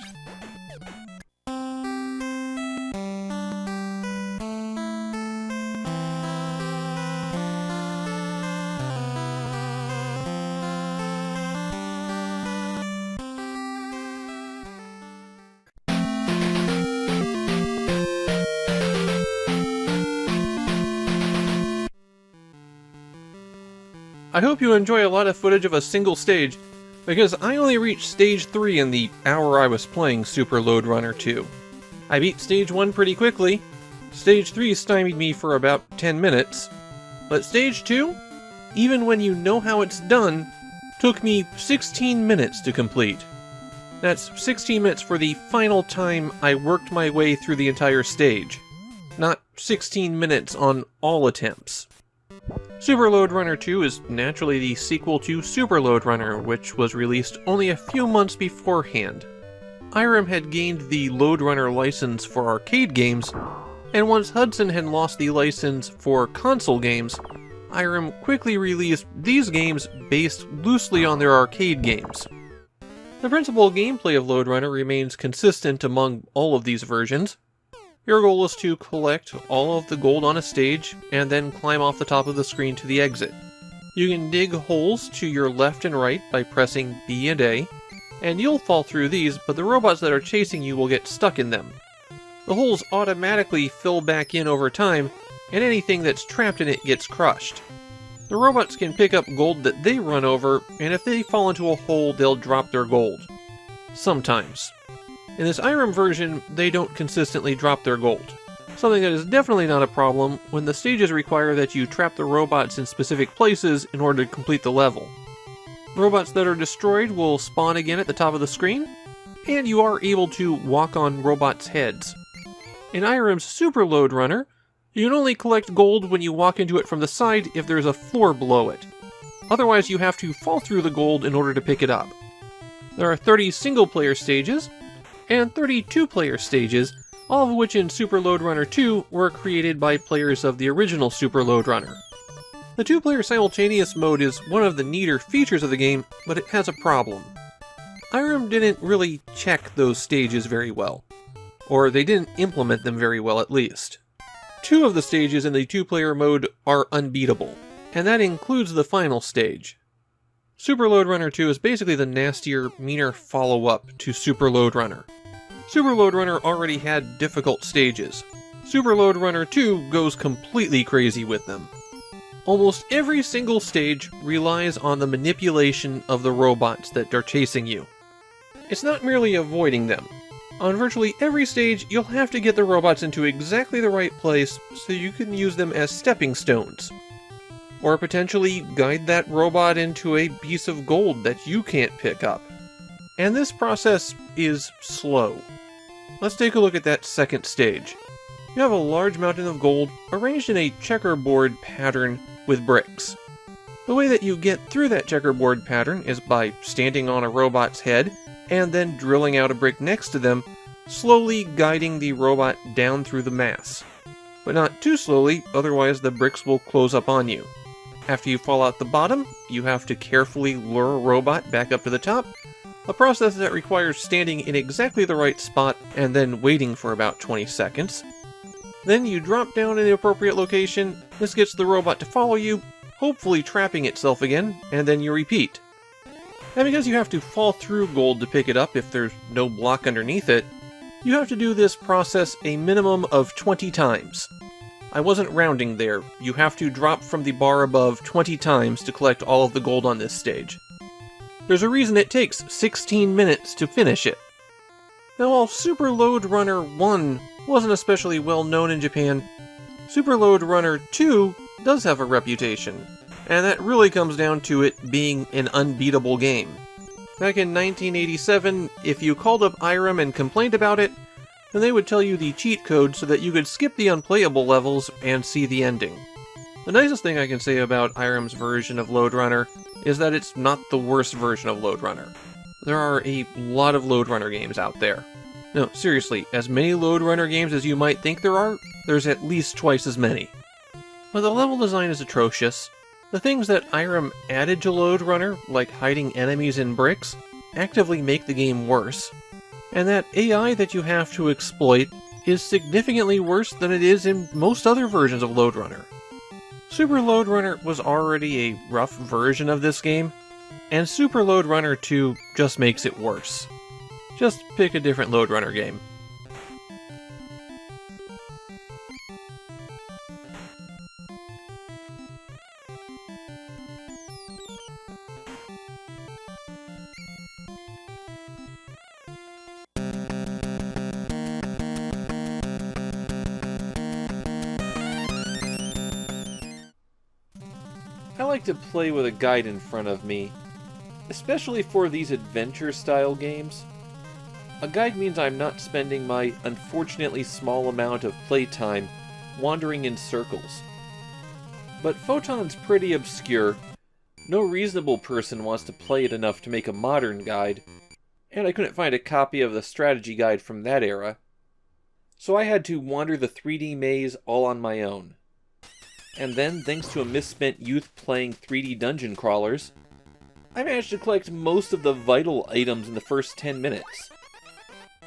I hope you enjoy a lot of footage of a single stage, because I only reached stage 3 in the hour I was playing Super Load Runner 2. I beat stage 1 pretty quickly, stage 3 stymied me for about 10 minutes, but stage 2, even when you know how it's done, took me 16 minutes to complete. That's 16 minutes for the final time I worked my way through the entire stage, not 16 minutes on all attempts. Super Load Runner 2 is naturally the sequel to Super Load Runner, which was released only a few months beforehand. Irem had gained the Load Runner license for arcade games, and once Hudson had lost the license for console games, Irem quickly released these games based loosely on their arcade games. The principal gameplay of Load Runner remains consistent among all of these versions. Your goal is to collect all of the gold on a stage, and then climb off the top of the screen to the exit. You can dig holes to your left and right by pressing B and A, and you'll fall through these, but the robots that are chasing you will get stuck in them. The holes automatically fill back in over time, and anything that's trapped in it gets crushed. The robots can pick up gold that they run over, and if they fall into a hole, they'll drop their gold. Sometimes. In this Irem version, they don't consistently drop their gold. Something that is definitely not a problem when the stages require that you trap the robots in specific places in order to complete the level. Robots that are destroyed will spawn again at the top of the screen, and you are able to walk on robots' heads. In Irem's Super Load Runner, you can only collect gold when you walk into it from the side if there's a floor below it. Otherwise, you have to fall through the gold in order to pick it up. There are 30 single-player stages, and 30 two-player stages, all of which in Super Load Runner 2 were created by players of the original Super Load Runner. The two-player simultaneous mode is one of the neater features of the game, but it has a problem. Irem didn't really check those stages very well. Or they didn't implement them very well at least. 2 of the stages in the two-player mode are unbeatable, and that includes the final stage. Super Load Runner 2 is basically the nastier, meaner follow-up to Super Load Runner. Super Load Runner already had difficult stages. Super Load Runner 2 goes completely crazy with them. Almost every single stage relies on the manipulation of the robots that are chasing you. It's not merely avoiding them. On virtually every stage, you'll have to get the robots into exactly the right place so you can use them as stepping stones. Or potentially guide that robot into a piece of gold that you can't pick up. And this process is slow. Let's take a look at that second stage. You have a large mountain of gold arranged in a checkerboard pattern with bricks. The way that you get through that checkerboard pattern is by standing on a robot's head and then drilling out a brick next to them, slowly guiding the robot down through the mass. But not too slowly, otherwise the bricks will close up on you. After you fall out the bottom, you have to carefully lure a robot back up to the top, a process that requires standing in exactly the right spot and then waiting for about 20 seconds. Then you drop down in the appropriate location, this gets the robot to follow you, hopefully trapping itself again, and then you repeat. And because you have to fall through gold to pick it up if there's no block underneath it, you have to do this process a minimum of 20 times. I wasn't rounding there, you have to drop from the bar above 20 times to collect all of the gold on this stage. There's a reason it takes 16 minutes to finish it. Now while Super Load Runner 1 wasn't especially well known in Japan, Super Load Runner 2 does have a reputation, and that really comes down to it being an unbeatable game. Back in 1987, if you called up Irem and complained about it, then they would tell you the cheat code so that you could skip the unplayable levels and see the ending. The nicest thing I can say about Irem's version of Load Runner is that it's not the worst version of Load Runner. There are a lot of Load Runner games out there. No, seriously, as many Load Runner games as you might think there are, there's at least twice as many. But the level design is atrocious. The things that Irem added to Load Runner, like hiding enemies in bricks, actively make the game worse. And that AI that you have to exploit is significantly worse than it is in most other versions of Load Runner. Super Load Runner was already a rough version of this game, and Super Load Runner 2 just makes it worse. Just pick a different Load Runner game. I like to play with a guide in front of me, especially for these adventure-style games. A guide means I'm not spending my unfortunately small amount of playtime wandering in circles. But Photon's pretty obscure. No reasonable person wants to play it enough to make a modern guide, and I couldn't find a copy of the strategy guide from that era. So I had to wander the 3D maze all on my own. And then, thanks to a misspent youth playing 3D dungeon crawlers, I managed to collect most of the vital items in the first 10 minutes.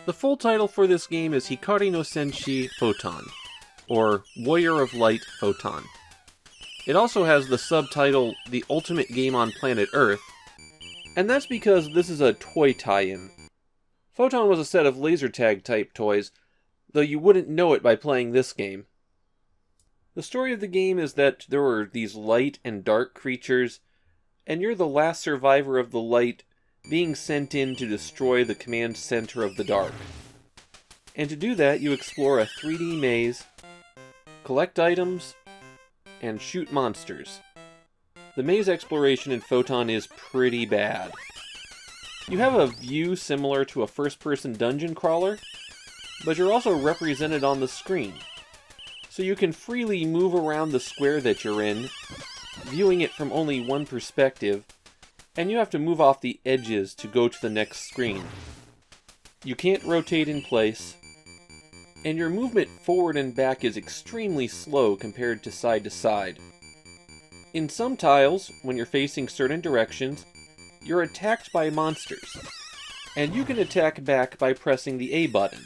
The full title for this game is Hikari no Senshi Photon, or Warrior of Light Photon. It also has the subtitle The Ultimate Game on Planet Earth, and that's because this is a toy tie-in. Photon was a set of laser tag type toys, though you wouldn't know it by playing this game. The story of the game is that there are these light and dark creatures, and you're the last survivor of the light being sent in to destroy the command center of the dark. And to do that, you explore a 3D maze, collect items, and shoot monsters. The maze exploration in Photon is pretty bad. You have a view similar to a first-person dungeon crawler, but you're also represented on the screen. So you can freely move around the square that you're in, viewing it from only one perspective, and you have to move off the edges to go to the next screen. You can't rotate in place, and your movement forward and back is extremely slow compared to side. In some tiles, when you're facing certain directions, you're attacked by monsters, and you can attack back by pressing the A button.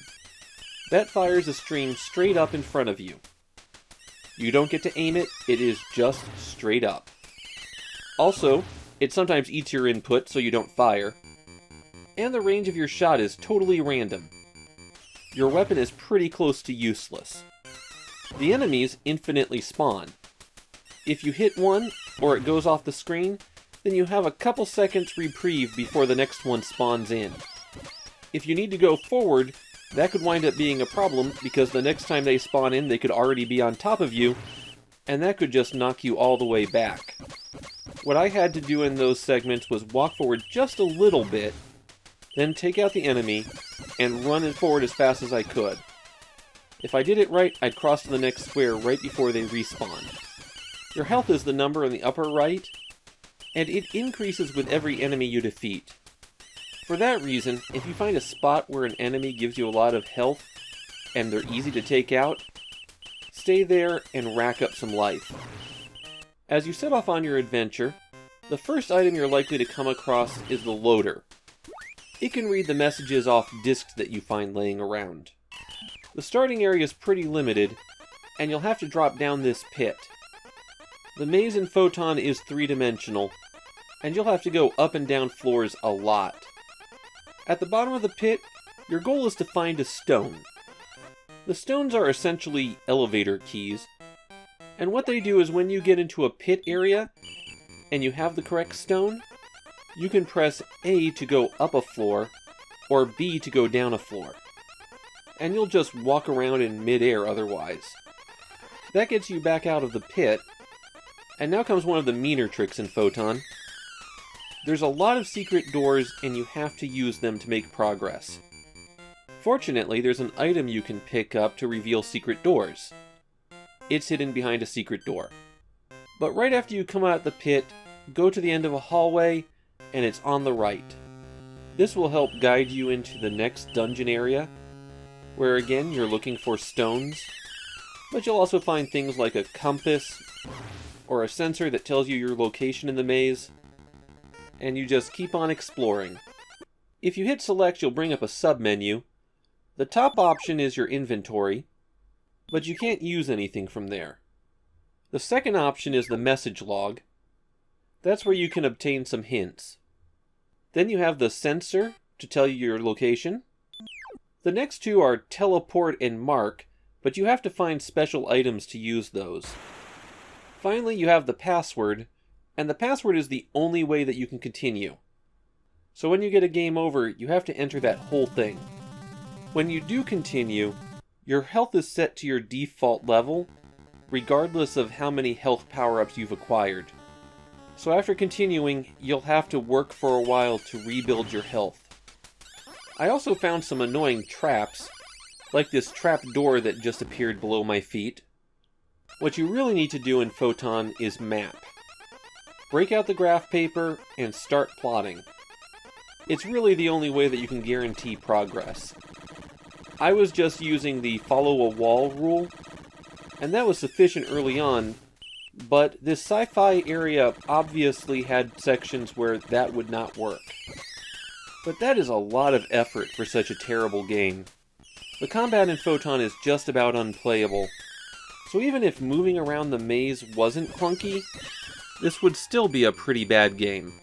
That fires a stream straight up in front of you. You don't get to aim it, it is just straight up. Also, it sometimes eats your input so you don't fire, and the range of your shot is totally random. Your weapon is pretty close to useless. The enemies infinitely spawn. If you hit one, or it goes off the screen, then you have a couple seconds reprieve before the next one spawns in. If you need to go forward, that could wind up being a problem because the next time they spawn in, they could already be on top of you, and that could just knock you all the way back. What I had to do in those segments was walk forward just a little bit, then take out the enemy, and run it forward as fast as I could. If I did it right, I'd cross to the next square right before they respawn. Your health is the number in the upper right, and it increases with every enemy you defeat. For that reason, if you find a spot where an enemy gives you a lot of health, and they're easy to take out, stay there and rack up some life. As you set off on your adventure, the first item you're likely to come across is the loader. It can read the messages off discs that you find laying around. The starting area is pretty limited, and you'll have to drop down this pit. The maze in Photon is three-dimensional, and you'll have to go up and down floors a lot. At the bottom of the pit, your goal is to find a stone. The stones are essentially elevator keys, and what they do is when you get into a pit area, and you have the correct stone, you can press A to go up a floor, or B to go down a floor. And you'll just walk around in mid-air otherwise. That gets you back out of the pit, and now comes one of the meaner tricks in Photon. There's a lot of secret doors, and you have to use them to make progress. Fortunately, there's an item you can pick up to reveal secret doors. It's hidden behind a secret door. But right after you come out the pit, go to the end of a hallway, and it's on the right. This will help guide you into the next dungeon area, where again you're looking for stones, but you'll also find things like a compass, or a sensor that tells you your location in the maze, and you just keep on exploring. If you hit select, you'll bring up a sub-menu. The top option is your inventory, but you can't use anything from there. The second option is the message log. That's where you can obtain some hints. Then you have the sensor to tell you your location. The next two are teleport and mark, but you have to find special items to use those. Finally, you have the password, and the password is the only way that you can continue. So when you get a game over, you have to enter that whole thing. When you do continue, your health is set to your default level, regardless of how many health power-ups you've acquired. So after continuing, you'll have to work for a while to rebuild your health. I also found some annoying traps, like this trap door that just appeared below my feet. What you really need to do in Photon is map. Break out the graph paper and start plotting. It's really the only way that you can guarantee progress. I was just using the follow a wall rule, and that was sufficient early on, but this sci-fi area obviously had sections where that would not work. But that is a lot of effort for such a terrible game. The combat in Photon is just about unplayable, so even if moving around the maze wasn't clunky, this would still be a pretty bad game.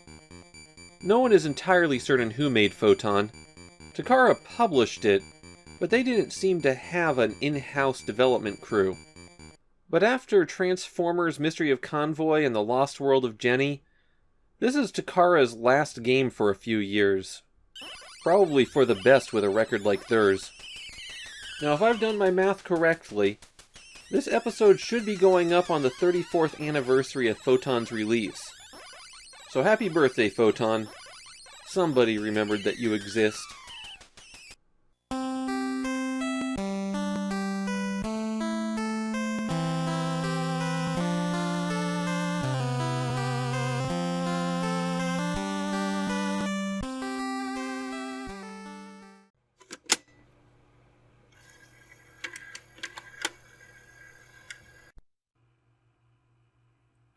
No one is entirely certain who made Photon. Takara published it, but they didn't seem to have an in-house development crew. But after Transformers Mystery of Convoy and The Lost World of Jenny, this is Takara's last game for a few years. Probably for the best with a record like theirs. Now, if I've done my math correctly, this episode should be going up on the 34th anniversary of Photon's release. So happy birthday, Photon. Somebody remembered that you exist.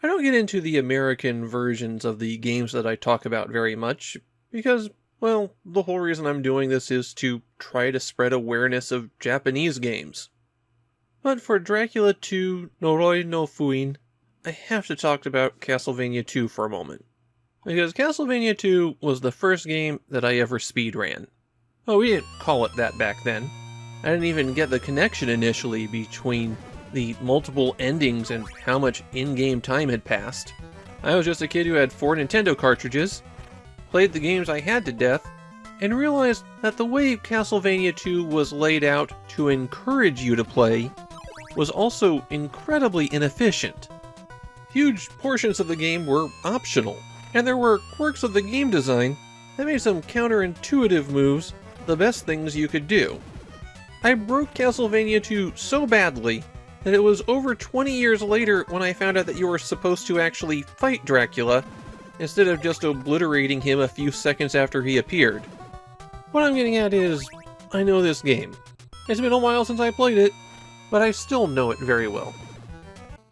I don't get into the American versions of the games that I talk about very much, because, well, the whole reason I'm doing this is to try to spread awareness of Japanese games. But for Dracula 2 Noroi no Fuin, I have to talk about Castlevania 2 for a moment. Because Castlevania 2 was the first game that I ever speedran. Oh, we didn't call it that back then. I didn't even get the connection initially between the multiple endings and how much in-game time had passed. I was just a kid who had 4 Nintendo cartridges, played the games I had to death, and realized that the way Castlevania 2 was laid out to encourage you to play was also incredibly inefficient. Huge portions of the game were optional, and there were quirks of the game design that made some counterintuitive moves the best things you could do. I broke Castlevania 2 so badly that it was over 20 years later when I found out that you were supposed to actually fight Dracula, instead of just obliterating him a few seconds after he appeared. What I'm getting at is, I know this game. It's been a while since I played it, but I still know it very well.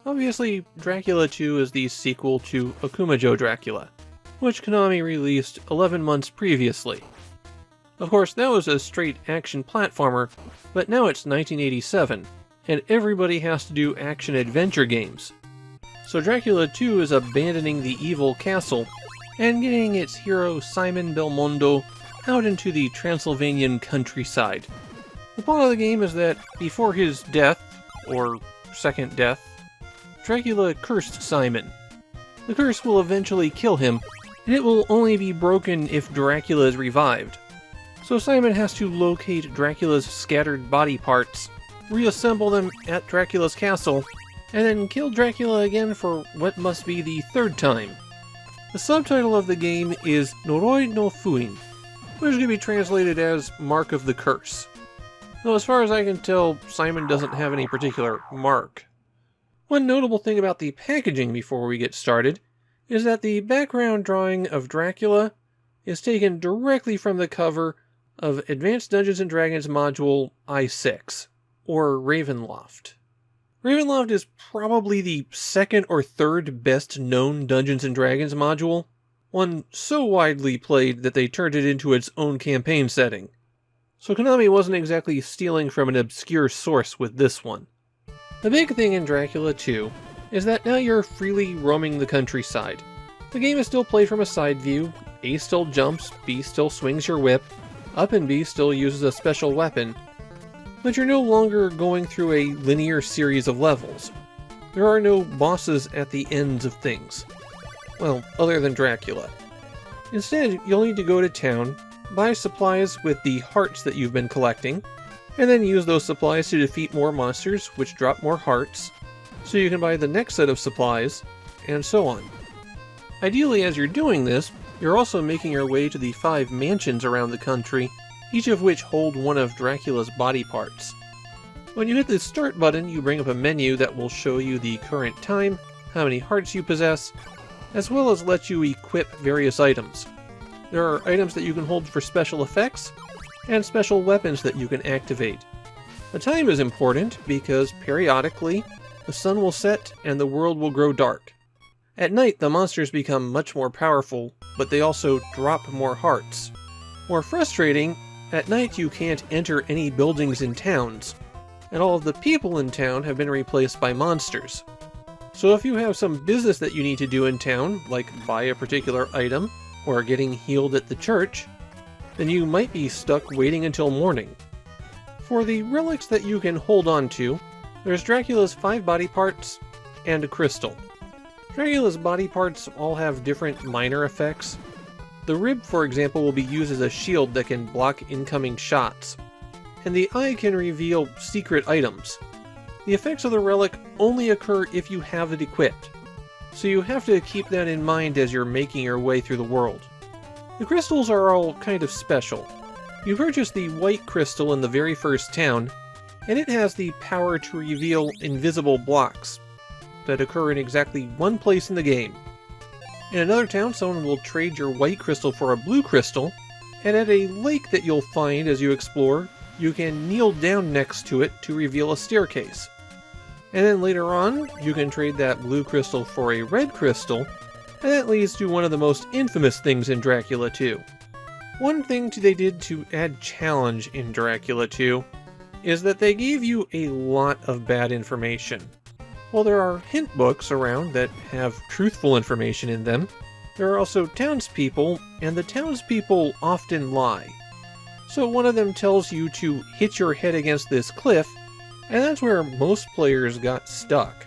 Obviously, Dracula 2 is the sequel to Akumajo Dracula, which Konami released 11 months previously. Of course, that was a straight action platformer, but now it's 1987, and everybody has to do action-adventure games. So Dracula 2 is abandoning the evil castle, and getting its hero Simon Belmondo out into the Transylvanian countryside. The plot of the game is that before his death, or second death, Dracula cursed Simon. The curse will eventually kill him, and it will only be broken if Dracula is revived. So Simon has to locate Dracula's scattered body parts, reassemble them at Dracula's castle, and then kill Dracula again for what must be the third time. The subtitle of the game is Noroi no Fuin, which can be translated as Mark of the Curse. Though as far as I can tell, Simon doesn't have any particular mark. One notable thing about the packaging before we get started is that the background drawing of Dracula is taken directly from the cover of Advanced Dungeons & Dragons module I-6, or Ravenloft. Ravenloft is probably the second or third best known Dungeons & Dragons module, one so widely played that they turned it into its own campaign setting. So Konami wasn't exactly stealing from an obscure source with this one. The big thing in Dracula 2 is that now you're freely roaming the countryside. The game is still played from a side view, A still jumps, B still swings your whip, Up and B still uses a special weapon, but you're no longer going through a linear series of levels. There are no bosses at the ends of things. Well, other than Dracula. Instead, you'll need to go to town, buy supplies with the hearts that you've been collecting, and then use those supplies to defeat more monsters, which drop more hearts, so you can buy the next set of supplies, and so on. Ideally, as you're doing this, you're also making your way to the 5 mansions around the country, each of which hold one of Dracula's body parts. When you hit the start button, you bring up a menu that will show you the current time, how many hearts you possess, as well as let you equip various items. There are items that you can hold for special effects, and special weapons that you can activate. The time is important because periodically, the sun will set and the world will grow dark. At night, the monsters become much more powerful, but they also drop more hearts. More frustrating, at night you can't enter any buildings in towns, and all of the people in town have been replaced by monsters. So if you have some business that you need to do in town, like buy a particular item, or getting healed at the church, then you might be stuck waiting until morning. For the relics that you can hold on to, there's Dracula's 5 body parts and a crystal. Dracula's body parts all have different minor effects. The rib, for example, will be used as a shield that can block incoming shots, and the eye can reveal secret items. The effects of the relic only occur if you have it equipped, so you have to keep that in mind as you're making your way through the world. The crystals are all kind of special. You purchase the white crystal in the very first town, and it has the power to reveal invisible blocks that occur in exactly one place in the game. In another town, someone will trade your white crystal for a blue crystal, and at a lake that you'll find as you explore, you can kneel down next to it to reveal a staircase. And then later on, you can trade that blue crystal for a red crystal, and that leads to one of the most infamous things in Dracula 2. One thing they did to add challenge in Dracula 2 is that they gave you a lot of bad information. While there are hint books around that have truthful information in them, there are also townspeople, and the townspeople often lie. So one of them tells you to hit your head against this cliff, and that's where most players got stuck.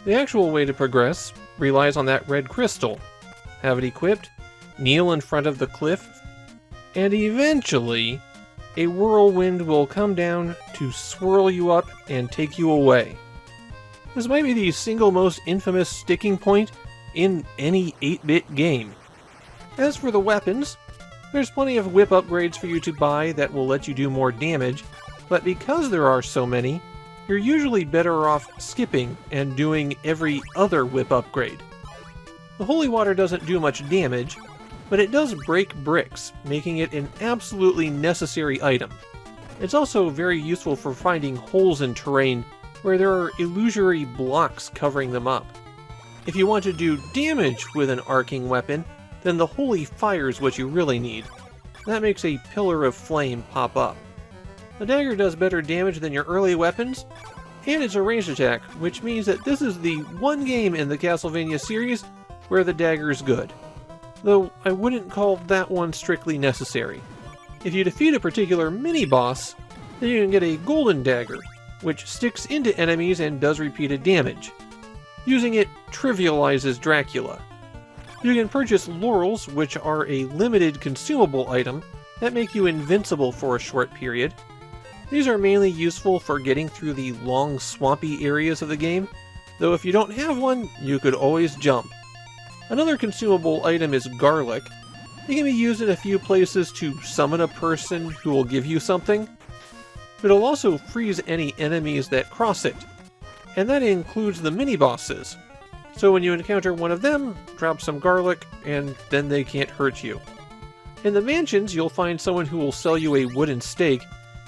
The actual way to progress relies on that red crystal. Have it equipped, kneel in front of the cliff, and eventually a whirlwind will come down to swirl you up and take you away. This might be the single most infamous sticking point in any 8-bit game. As for the weapons, there's plenty of whip upgrades for you to buy that will let you do more damage, but because there are so many, you're usually better off skipping and doing every other whip upgrade. The holy water doesn't do much damage, but it does break bricks, making it an absolutely necessary item. It's also very useful for finding holes in terrain where there are illusory blocks covering them up. If you want to do damage with an arcing weapon, then the holy fire is what you really need. That makes a pillar of flame pop up. The dagger does better damage than your early weapons, and it's a ranged attack, which means that this is the one game in the Castlevania series where the dagger is good. Though I wouldn't call that one strictly necessary. If you defeat a particular mini-boss, then you can get a golden dagger, which sticks into enemies and does repeated damage. Using it trivializes Dracula. You can purchase laurels, which are a limited consumable item that make you invincible for a short period. These are mainly useful for getting through the long swampy areas of the game, though if you don't have one, you could always jump. Another consumable item is garlic. It can be used in a few places to summon a person who will give you something. It'll also freeze any enemies that cross it, and that includes the mini-bosses. So when you encounter one of them, drop some garlic, and then they can't hurt you. In the mansions, you'll find someone who will sell you a wooden stake,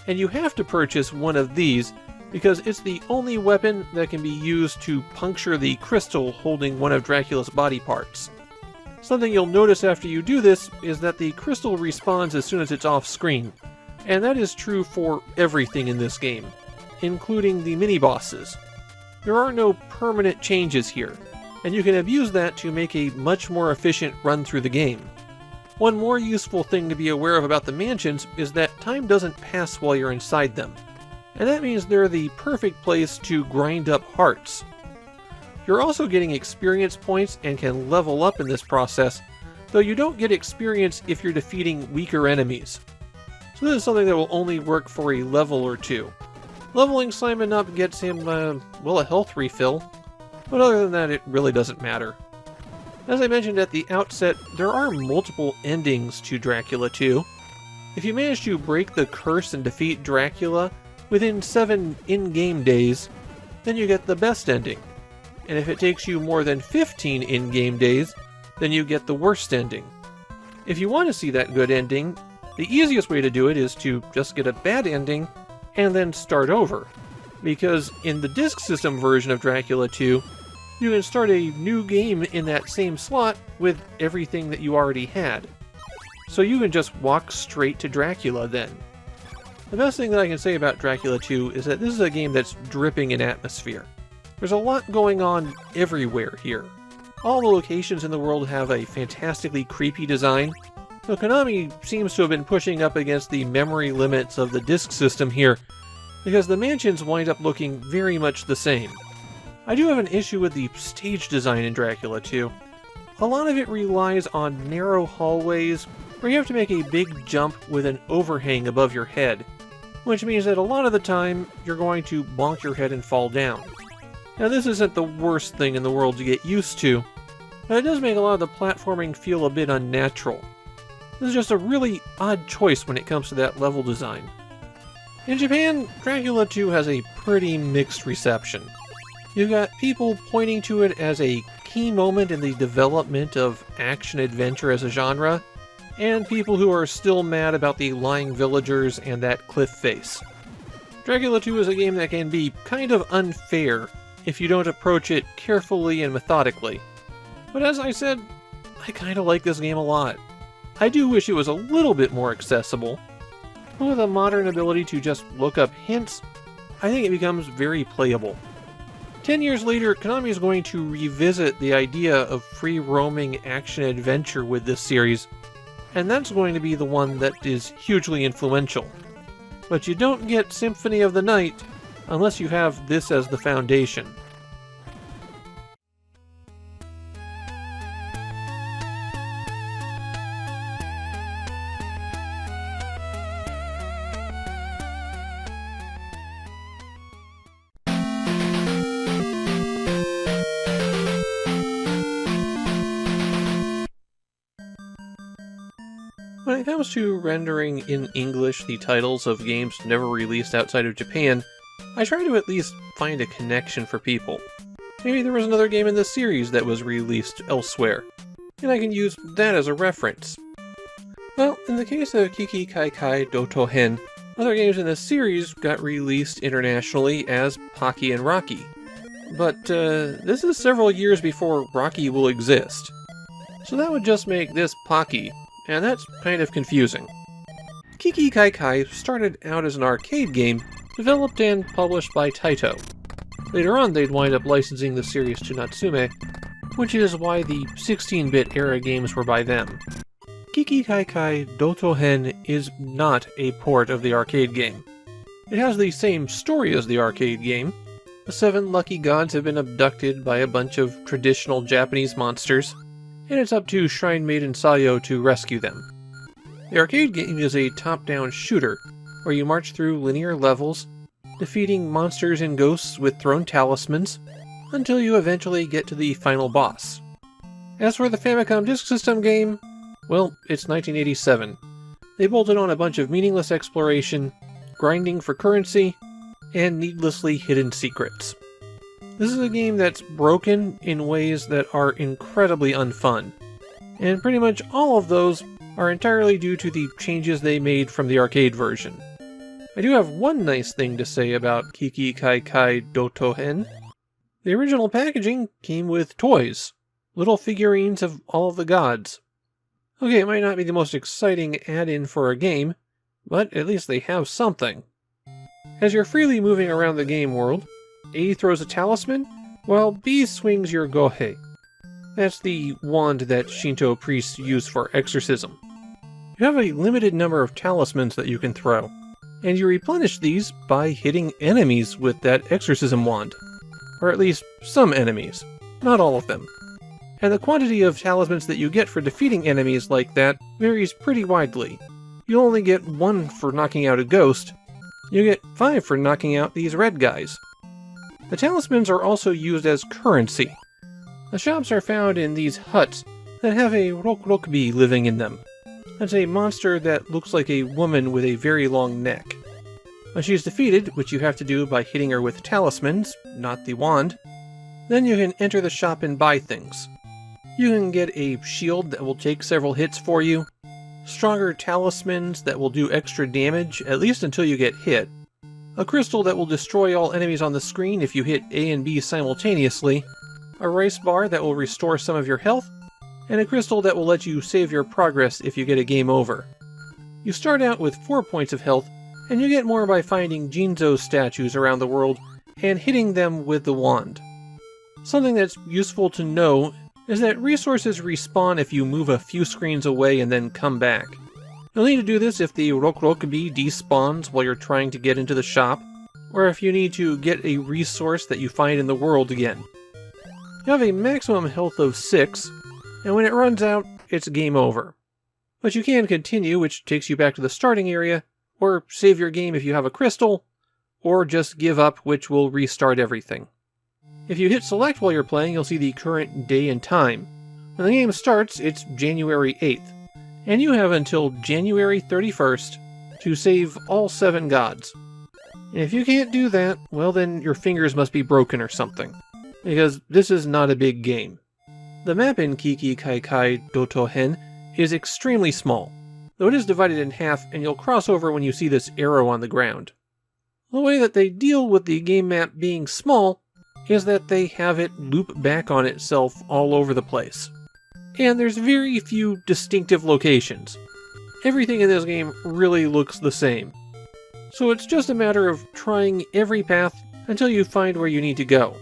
and you have to purchase one of these because it's the only weapon that can be used to puncture the crystal holding one of Dracula's body parts. Something you'll notice after you do this is that the crystal respawns as soon as it's off screen, and that is true for everything in this game, including the mini-bosses. There are no permanent changes here, and you can abuse that to make a much more efficient run through the game. One more useful thing to be aware of about the mansions is that time doesn't pass while you're inside them, and that means they're the perfect place to grind up hearts. You're also getting experience points and can level up in this process, though you don't get experience if you're defeating weaker enemies. So this is something that will only work for a level or two. Leveling Simon up gets him, a health refill, but other than that it really doesn't matter. As I mentioned at the outset, there are multiple endings to Dracula 2. If you manage to break the curse and defeat Dracula within 7 in-game days, then you get the best ending. And if it takes you more than 15 in-game days, then you get the worst ending. If you want to see that good ending, the easiest way to do it is to just get a bad ending and then start over. Because in the disk system version of Dracula 2, you can start a new game in that same slot with everything that you already had. So you can just walk straight to Dracula then. The best thing that I can say about Dracula 2 is that this is a game that's dripping in atmosphere. There's a lot going on everywhere here. All the locations in the world have a fantastically creepy design. So Konami seems to have been pushing up against the memory limits of the disk system here, because the mansions wind up looking very much the same. I do have an issue with the stage design in Dracula 2. A lot of it relies on narrow hallways where you have to make a big jump with an overhang above your head, which means that a lot of the time you're going to bonk your head and fall down. Now this isn't the worst thing in the world to get used to, but it does make a lot of the platforming feel a bit unnatural. This is just a really odd choice when it comes to that level design. In Japan, Dracula 2 has a pretty mixed reception. You've got people pointing to it as a key moment in the development of action-adventure as a genre, and people who are still mad about the lying villagers and that cliff face. Dracula 2 is a game that can be kind of unfair if you don't approach it carefully and methodically. But as I said, I kinda like this game a lot. I do wish it was a little bit more accessible, but with a modern ability to just look up hints, I think it becomes very playable. 10 years later, Konami is going to revisit the idea of free-roaming action-adventure with this series, and that's going to be the one that is hugely influential. But you don't get Symphony of the Night unless you have this as the foundation. When it comes to rendering in English the titles of games never released outside of Japan, I try to at least find a connection for people. Maybe there was another game in this series that was released elsewhere, and I can use that as a reference. Well, in the case of Kiki Kai Kai Dotohen, other games in this series got released internationally as Pocky and Rocky. But this is several years before Rocky will exist. So that would just make this Pocky, and that's kind of confusing. Kiki Kai Kai started out as an arcade game, developed and published by Taito. Later on, they'd wind up licensing the series to Natsume, which is why the 16-bit era games were by them. Kiki Kai Kai Dotohen is not a port of the arcade game. It has the same story as the arcade game. The 7 lucky gods have been abducted by a bunch of traditional Japanese monsters, and it's up to Shrine Maiden Sayo to rescue them. The arcade game is a top-down shooter, where you march through linear levels, defeating monsters and ghosts with thrown talismans, until you eventually get to the final boss. As for the Famicom Disk System game, well, it's 1987. They bolted on a bunch of meaningless exploration, grinding for currency, and needlessly hidden secrets. This is a game that's broken in ways that are incredibly unfun, and pretty much all of those are entirely due to the changes they made from the arcade version. I do have one nice thing to say about Kiki Kai Kai Dotohen. The original packaging came with toys, little figurines of all of the gods. Okay, it might not be the most exciting add-in for a game, but at least they have something. As you're freely moving around the game world, A throws a talisman, while B swings your gohei. That's the wand that Shinto priests use for exorcism. You have a limited number of talismans that you can throw, and you replenish these by hitting enemies with that exorcism wand. Or at least some enemies, not all of them. And the quantity of talismans that you get for defeating enemies like that varies pretty widely. You only get 1 for knocking out a ghost, you get 5 for knocking out these red guys. The talismans are also used as currency. The shops are found in these huts that have a rokrokbi living in them. That's a monster that looks like a woman with a very long neck. When she's defeated, which you have to do by hitting her with talismans, not the wand, then you can enter the shop and buy things. You can get a shield that will take several hits for you, stronger talismans that will do extra damage, at least until you get hit, a crystal that will destroy all enemies on the screen if you hit A and B simultaneously, a rice bar that will restore some of your health, and a crystal that will let you save your progress if you get a game over. You start out with 4 points of health, and you get more by finding Jinzo statues around the world and hitting them with the wand. Something that's useful to know is that resources respawn if you move a few screens away and then come back. You'll need to do this if the Rokurokubi despawns while you're trying to get into the shop, or if you need to get a resource that you find in the world again. You have a maximum health of 6, and when it runs out, it's game over. But you can continue, which takes you back to the starting area, or save your game if you have a crystal, or just give up, which will restart everything. If you hit select while you're playing, you'll see the current day and time. When the game starts, it's January 8th, and you have until January 31st to save all 7 gods. And if you can't do that, well then your fingers must be broken or something, because this is not a big game. The map in Kiki Kaikai Dotohen is extremely small, though it is divided in half and you'll cross over when you see this arrow on the ground. The way that they deal with the game map being small is that they have it loop back on itself all over the place. And there's very few distinctive locations. Everything in this game really looks the same. So it's just a matter of trying every path until you find where you need to go.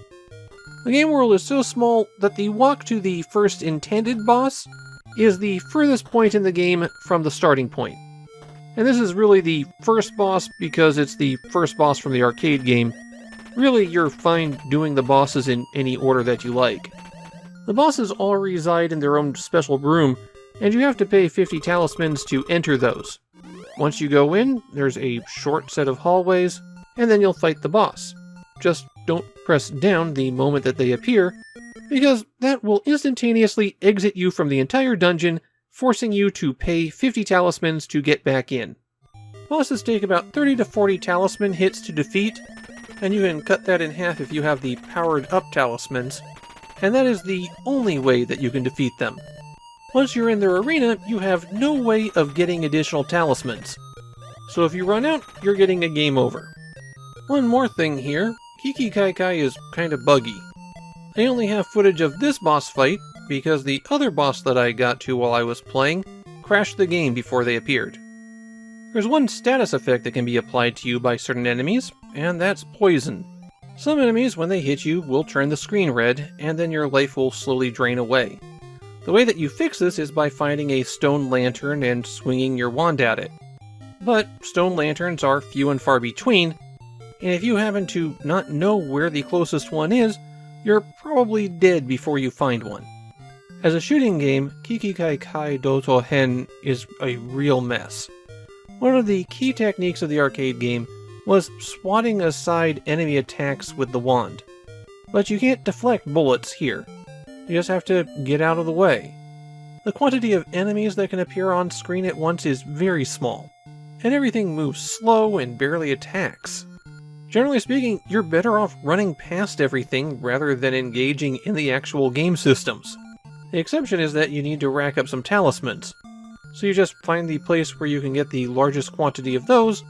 The game world is so small that the walk to the first intended boss is the furthest point in the game from the starting point. And this is really the first boss because it's the first boss from the arcade game. Really, you're fine doing the bosses in any order that you like. The bosses all reside in their own special room, and you have to pay 50 talismans to enter those. Once you go in, there's a short set of hallways, and then you'll fight the boss. Just don't press down the moment that they appear, because that will instantaneously exit you from the entire dungeon, forcing you to pay 50 talismans to get back in. Bosses take about 30 to 40 talisman hits to defeat, and you can cut that in half if you have the powered up talismans, and that is the only way that you can defeat them. Once you're in their arena, you have no way of getting additional talismans. So if you run out, you're getting a game over. One more thing here, Kiki Kaikai is kinda buggy. I only have footage of this boss fight, because the other boss that I got to while I was playing crashed the game before they appeared. There's one status effect that can be applied to you by certain enemies, and that's poison. Some enemies, when they hit you, will turn the screen red, and then your life will slowly drain away. The way that you fix this is by finding a stone lantern and swinging your wand at it. But stone lanterns are few and far between, and if you happen to not know where the closest one is, you're probably dead before you find one. As a shooting game, Kiki Kaikai Dotohen is a real mess. One of the key techniques of the arcade game was swatting aside enemy attacks with the wand. But you can't deflect bullets here. You just have to get out of the way. The quantity of enemies that can appear on screen at once is very small, and everything moves slow and barely attacks. Generally speaking, you're better off running past everything rather than engaging in the actual game systems. The exception is that you need to rack up some talismans. So you just find the place where you can get the largest quantity of those,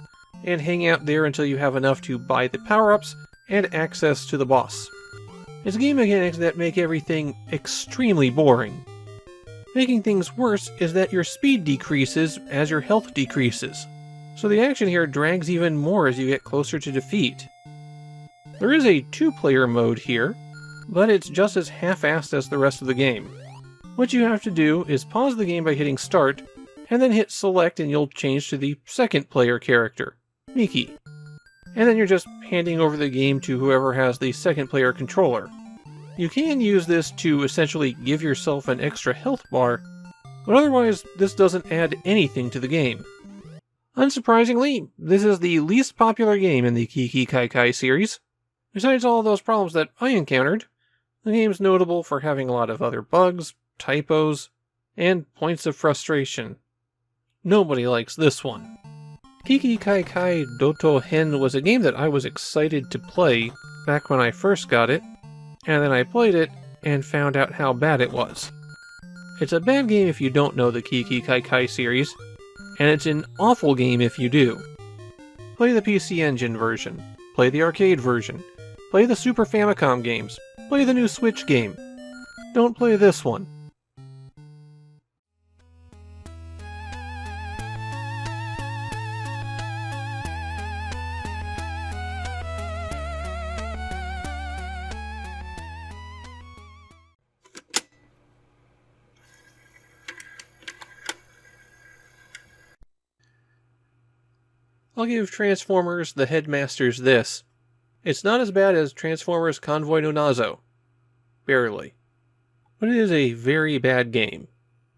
and hang out there until you have enough to buy the power-ups and access to the boss. It's game mechanics that make everything extremely boring. Making things worse is that your speed decreases as your health decreases, so the action here drags even more as you get closer to defeat. There is a 2-player mode here, but it's just as half-assed as the rest of the game. What you have to do is pause the game by hitting start, and then hit select and you'll change to the 2nd player character, Miki. And then you're just handing over the game to whoever has the 2nd player controller. You can use this to essentially give yourself an extra health bar, but otherwise this doesn't add anything to the game. Unsurprisingly, this is the least popular game in the Kiki Kaikai series. Besides all those problems that I encountered, the game's notable for having a lot of other bugs, typos, and points of frustration. Nobody likes this one. Kiki Kaikai Dotohen was a game that I was excited to play back when I first got it, and then I played it and found out how bad it was. It's a bad game if you don't know the Kiki Kaikai series, and it's an awful game if you do. Play the PC Engine version, play the arcade version, play the Super Famicom games, play the new Switch game. Don't play this one. I'll give Transformers The Headmasters this. It's not as bad as Transformers Convoy no Nazo. Barely. But it is a very bad game.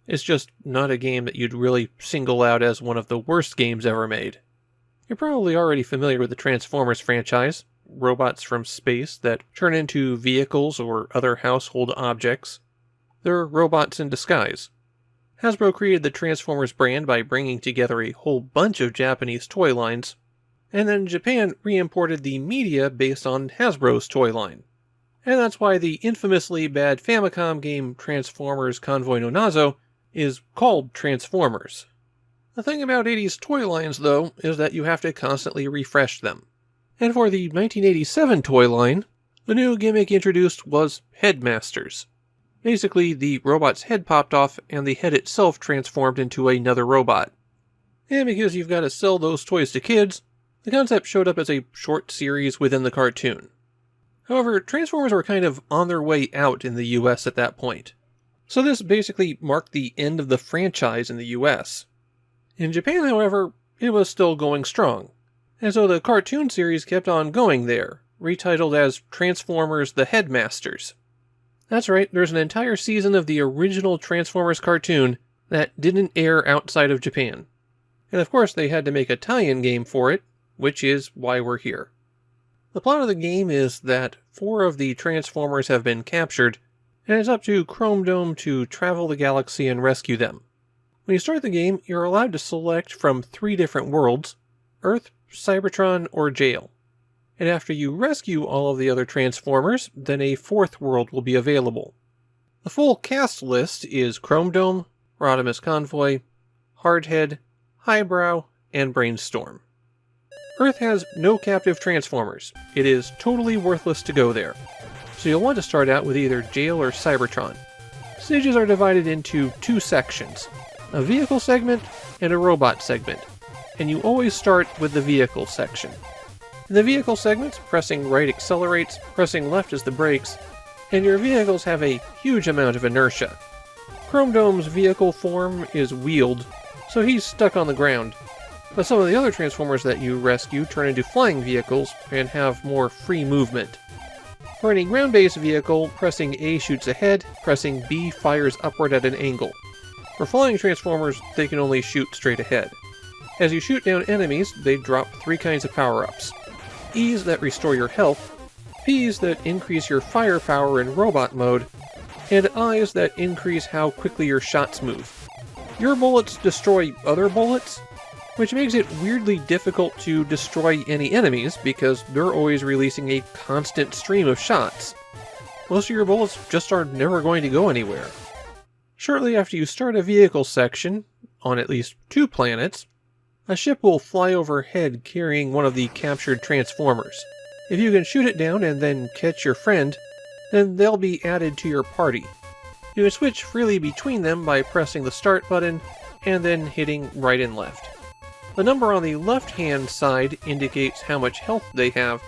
It's just not a game that you'd really single out as one of the worst games ever made. You're probably already familiar with the Transformers franchise, robots from space that turn into vehicles or other household objects. They're robots in disguise. Hasbro created the Transformers brand by bringing together a whole bunch of Japanese toy lines, and then Japan re-imported the media based on Hasbro's toy line. And that's why the infamously bad Famicom game Transformers Convoy no Nazo is called Transformers. The thing about 80s toy lines, though, is that you have to constantly refresh them. And for the 1987 toy line, the new gimmick introduced was Headmasters. Basically, the robot's head popped off and the head itself transformed into another robot. And because you've got to sell those toys to kids, the concept showed up as a short series within the cartoon. However, Transformers were kind of on their way out in the US at that point. So this basically marked the end of the franchise in the US. In Japan, however, it was still going strong. And so the cartoon series kept on going there, retitled as Transformers The Headmasters. That's right, there's an entire season of the original Transformers cartoon that didn't air outside of Japan. And of course they had to make a tie-in game for it, which is why we're here. The plot of the game is that 4 of the Transformers have been captured, and it's up to Chrome Dome to travel the galaxy and rescue them. When you start the game, you're allowed to select from 3 different worlds: Earth, Cybertron, or Jail. And after you rescue all of the other Transformers, then a 4th world will be available. The full cast list is Chrome Dome, Rodimus Convoy, Hardhead, Highbrow, and Brainstorm. Earth has no captive Transformers. It is totally worthless to go there. So you'll want to start out with either Jail or Cybertron. Stages are divided into 2 sections: a vehicle segment and a robot segment, and you always start with the vehicle section. In the vehicle segments, pressing right accelerates, pressing left is the brakes, and your vehicles have a huge amount of inertia. Chrome Dome's vehicle form is wheeled, so he's stuck on the ground, but some of the other Transformers that you rescue turn into flying vehicles and have more free movement. For any ground-based vehicle, pressing A shoots ahead, pressing B fires upward at an angle. For flying Transformers, they can only shoot straight ahead. As you shoot down enemies, they drop 3 kinds of power-ups: E's that restore your health, P's that increase your firepower in robot mode, and I's that increase how quickly your shots move. Your bullets destroy other bullets, which makes it weirdly difficult to destroy any enemies because they're always releasing a constant stream of shots. Most of your bullets just are never going to go anywhere. Shortly after you start a vehicle section, on at least 2 planets, a ship will fly overhead carrying one of the captured Transformers. If you can shoot it down and then catch your friend, then they'll be added to your party. You can switch freely between them by pressing the start button and then hitting right and left. The number on the left-hand side indicates how much health they have,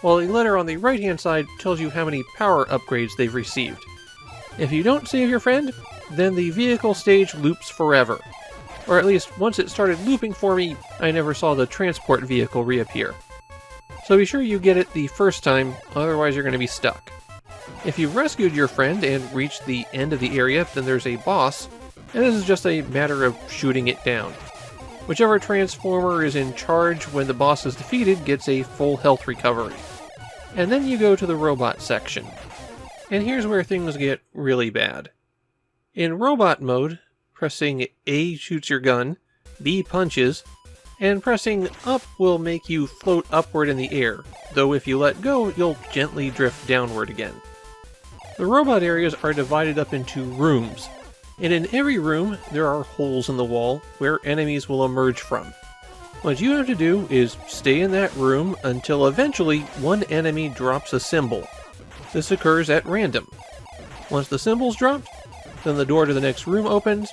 while the letter on the right-hand side tells you how many power upgrades they've received. If you don't save your friend, then the vehicle stage loops forever. Or at least, once it started looping for me, I never saw the transport vehicle reappear. So be sure you get it the first time, otherwise you're going to be stuck. If you've rescued your friend and reached the end of the area, then there's a boss, and this is just a matter of shooting it down. Whichever Transformer is in charge when the boss is defeated gets a full health recovery. And then you go to the robot section. And here's where things get really bad. In robot mode, pressing A shoots your gun, B punches, and pressing up will make you float upward in the air, though if you let go, you'll gently drift downward again. The robot areas are divided up into rooms, and in every room there are holes in the wall where enemies will emerge from. What you have to do is stay in that room until eventually one enemy drops a symbol. This occurs at random. Once the symbol's dropped, then the door to the next room opens,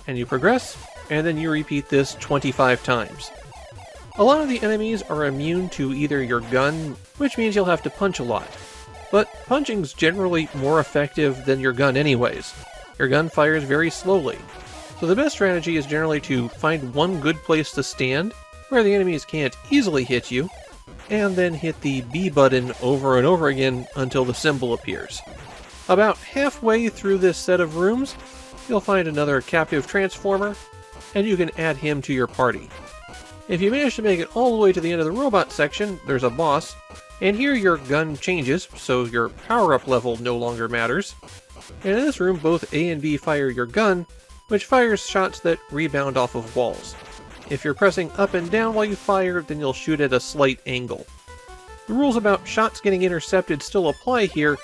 and you progress, and then you repeat this 25 times. A lot of the enemies are immune to either your gun, which means you'll have to punch a lot. But punching's generally more effective than your gun anyways. Your gun fires very slowly. So the best strategy is generally to find one good place to stand, where the enemies can't easily hit you, and then hit the B button over and over again until the symbol appears. About halfway through this set of rooms, you'll find another captive transformer, and you can add him to your party. If you manage to make it all the way to the end of the robot section, there's a boss, and here your gun changes, so your power-up level no longer matters. And in this room, both A and B fire your gun, which fires shots that rebound off of walls. If you're pressing up and down while you fire, then you'll shoot at a slight angle. The rules about shots getting intercepted still apply here,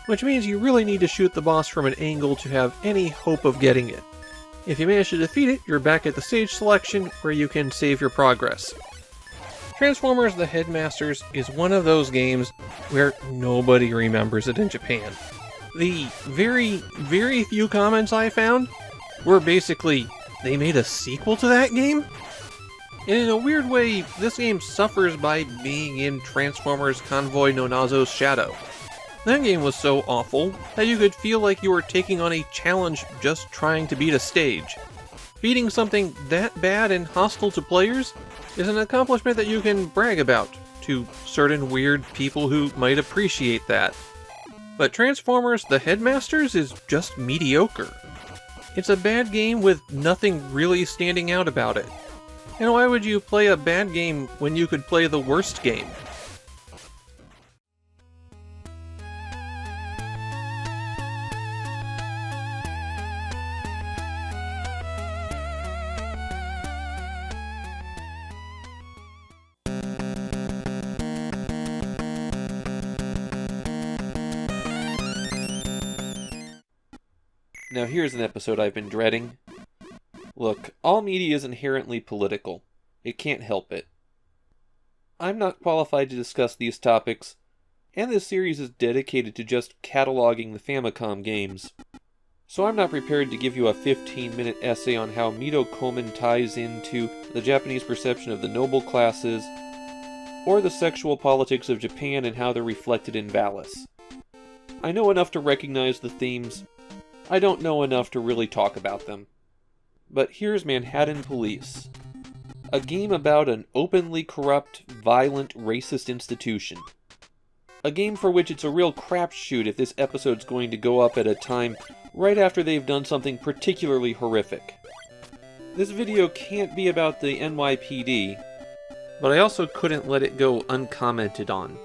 which means you really need to shoot the boss from an angle to have any hope of getting it. If you manage to defeat it, you're back at the stage selection where you can save your progress. Transformers the Headmasters is one of those games where nobody remembers it in Japan. The very, very few comments I found were basically, they made a sequel to that game? And in a weird way, this game suffers by being in Transformers Convoy no Nazo's shadow. That game was so awful that you could feel like you were taking on a challenge just trying to beat a stage. Beating something that bad and hostile to players is an accomplishment that you can brag about to certain weird people who might appreciate that. But Transformers the Headmasters is just mediocre. It's a bad game with nothing really standing out about it. And why would you play a bad game when you could play the worst game? Now here's an episode I've been dreading. Look, all media is inherently political. It can't help it. I'm not qualified to discuss these topics, and this series is dedicated to just cataloging the Famicom games. So I'm not prepared to give you a 15-minute essay on how Mitokoumon ties into the Japanese perception of the noble classes, or the sexual politics of Japan and how they're reflected in Valis. I know enough to recognize the themes. I don't know enough to really talk about them. But here's Manhattan Police, a game about an openly corrupt, violent, racist institution. A game for which it's a real crapshoot if this episode's going to go up at a time right after they've done something particularly horrific. This video can't be about the NYPD, but I also couldn't let it go uncommented on.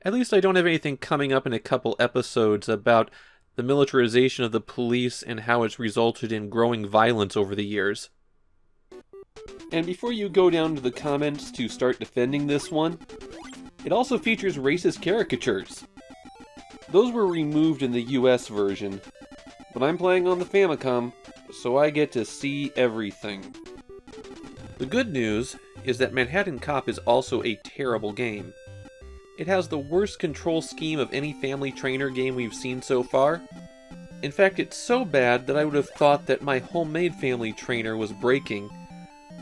At least I don't have anything coming up in a couple episodes about the militarization of the police and how it's resulted in growing violence over the years. And before you go down to the comments to start defending this one, it also features racist caricatures. Those were removed in the US version, but I'm playing on the Famicom, so I get to see everything. The good news is that Manhattan Cop is also a terrible game. It has the worst control scheme of any family trainer game we've seen so far. In fact, it's so bad that I would have thought that my homemade family trainer was breaking,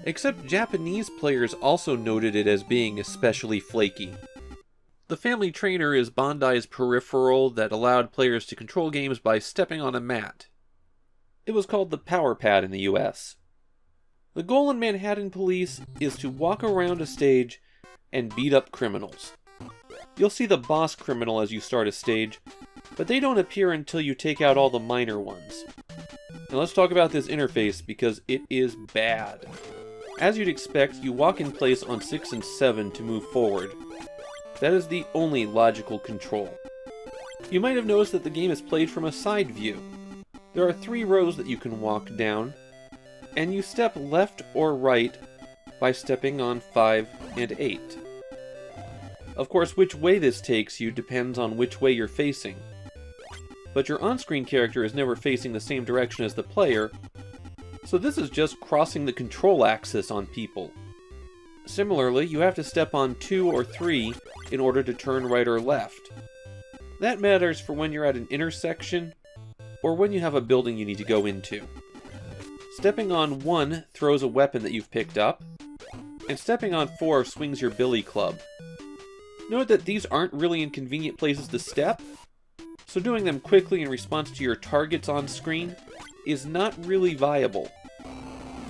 except Japanese players also noted it as being especially flaky. The family trainer is Bandai's peripheral that allowed players to control games by stepping on a mat. It was called the Power Pad in the US. The goal in Manhattan Police is to walk around a stage and beat up criminals. You'll see the boss criminal as you start a stage, but they don't appear until you take out all the minor ones. Now let's talk about this interface because it is bad. As you'd expect, you walk in place on 6 and 7 to move forward. That is the only logical control. You might have noticed that the game is played from a side view. There are 3 rows that you can walk down, and you step left or right by stepping on 5 and 8. Of course, which way this takes you depends on which way you're facing. But your on-screen character is never facing the same direction as the player, so this is just crossing the control axis on people. Similarly, you have to step on 2 or 3 in order to turn right or left. That matters for when you're at an intersection, or when you have a building you need to go into. Stepping on 1 throws a weapon that you've picked up, and stepping on 4 swings your billy club. Note that these aren't really inconvenient places to step, so doing them quickly in response to your targets on screen is not really viable.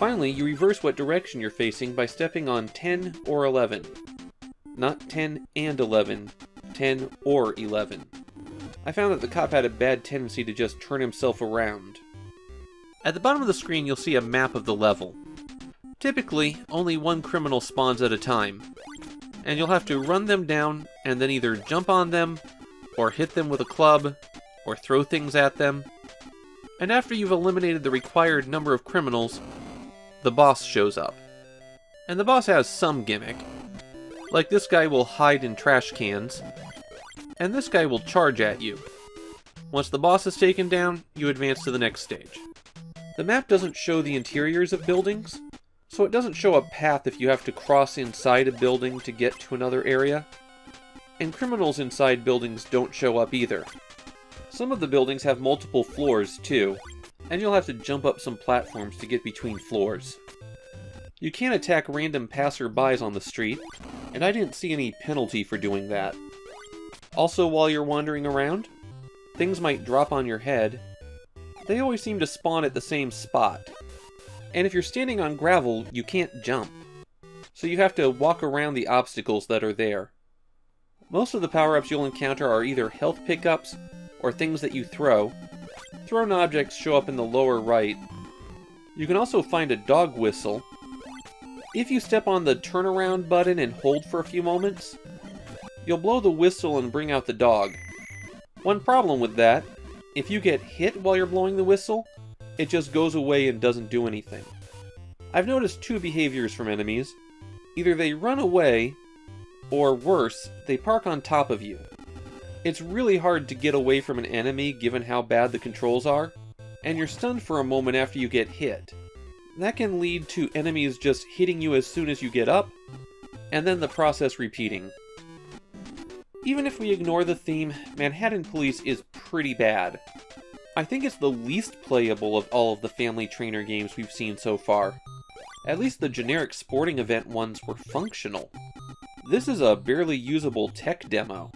Finally, you reverse what direction you're facing by stepping on 10 or 11. Not 10 and 11, 10 or 11. I found that the cop had a bad tendency to just turn himself around. At the bottom of the screen, you'll see a map of the level. Typically, only one criminal spawns at a time, and you'll have to run them down and then either jump on them, or hit them with a club, or throw things at them. And after you've eliminated the required number of criminals, the boss shows up. And the boss has some gimmick. Like this guy will hide in trash cans, and this guy will charge at you. Once the boss is taken down, you advance to the next stage. The map doesn't show the interiors of buildings, so it doesn't show a path if you have to cross inside a building to get to another area. And criminals inside buildings don't show up either. Some of the buildings have multiple floors too, and you'll have to jump up some platforms to get between floors. You can't attack random passerbys on the street, and I didn't see any penalty for doing that. Also, while you're wandering around, things might drop on your head. They always seem to spawn at the same spot. And if you're standing on gravel, you can't jump. So you have to walk around the obstacles that are there. Most of the power-ups you'll encounter are either health pickups or things that you throw. Thrown objects show up in the lower right. You can also find a dog whistle. If you step on the turnaround button and hold for a few moments, you'll blow the whistle and bring out the dog. One problem with that, if you get hit while you're blowing the whistle, it just goes away and doesn't do anything. I've noticed two behaviors from enemies. Either they run away, or worse, they park on top of you. It's really hard to get away from an enemy given how bad the controls are, and you're stunned for a moment after you get hit. That can lead to enemies just hitting you as soon as you get up, and then the process repeating. Even if we ignore the theme, Manhattan Police is pretty bad. I think it's the least playable of all of the family trainer games we've seen so far. At least the generic sporting event ones were functional. This is a barely usable tech demo.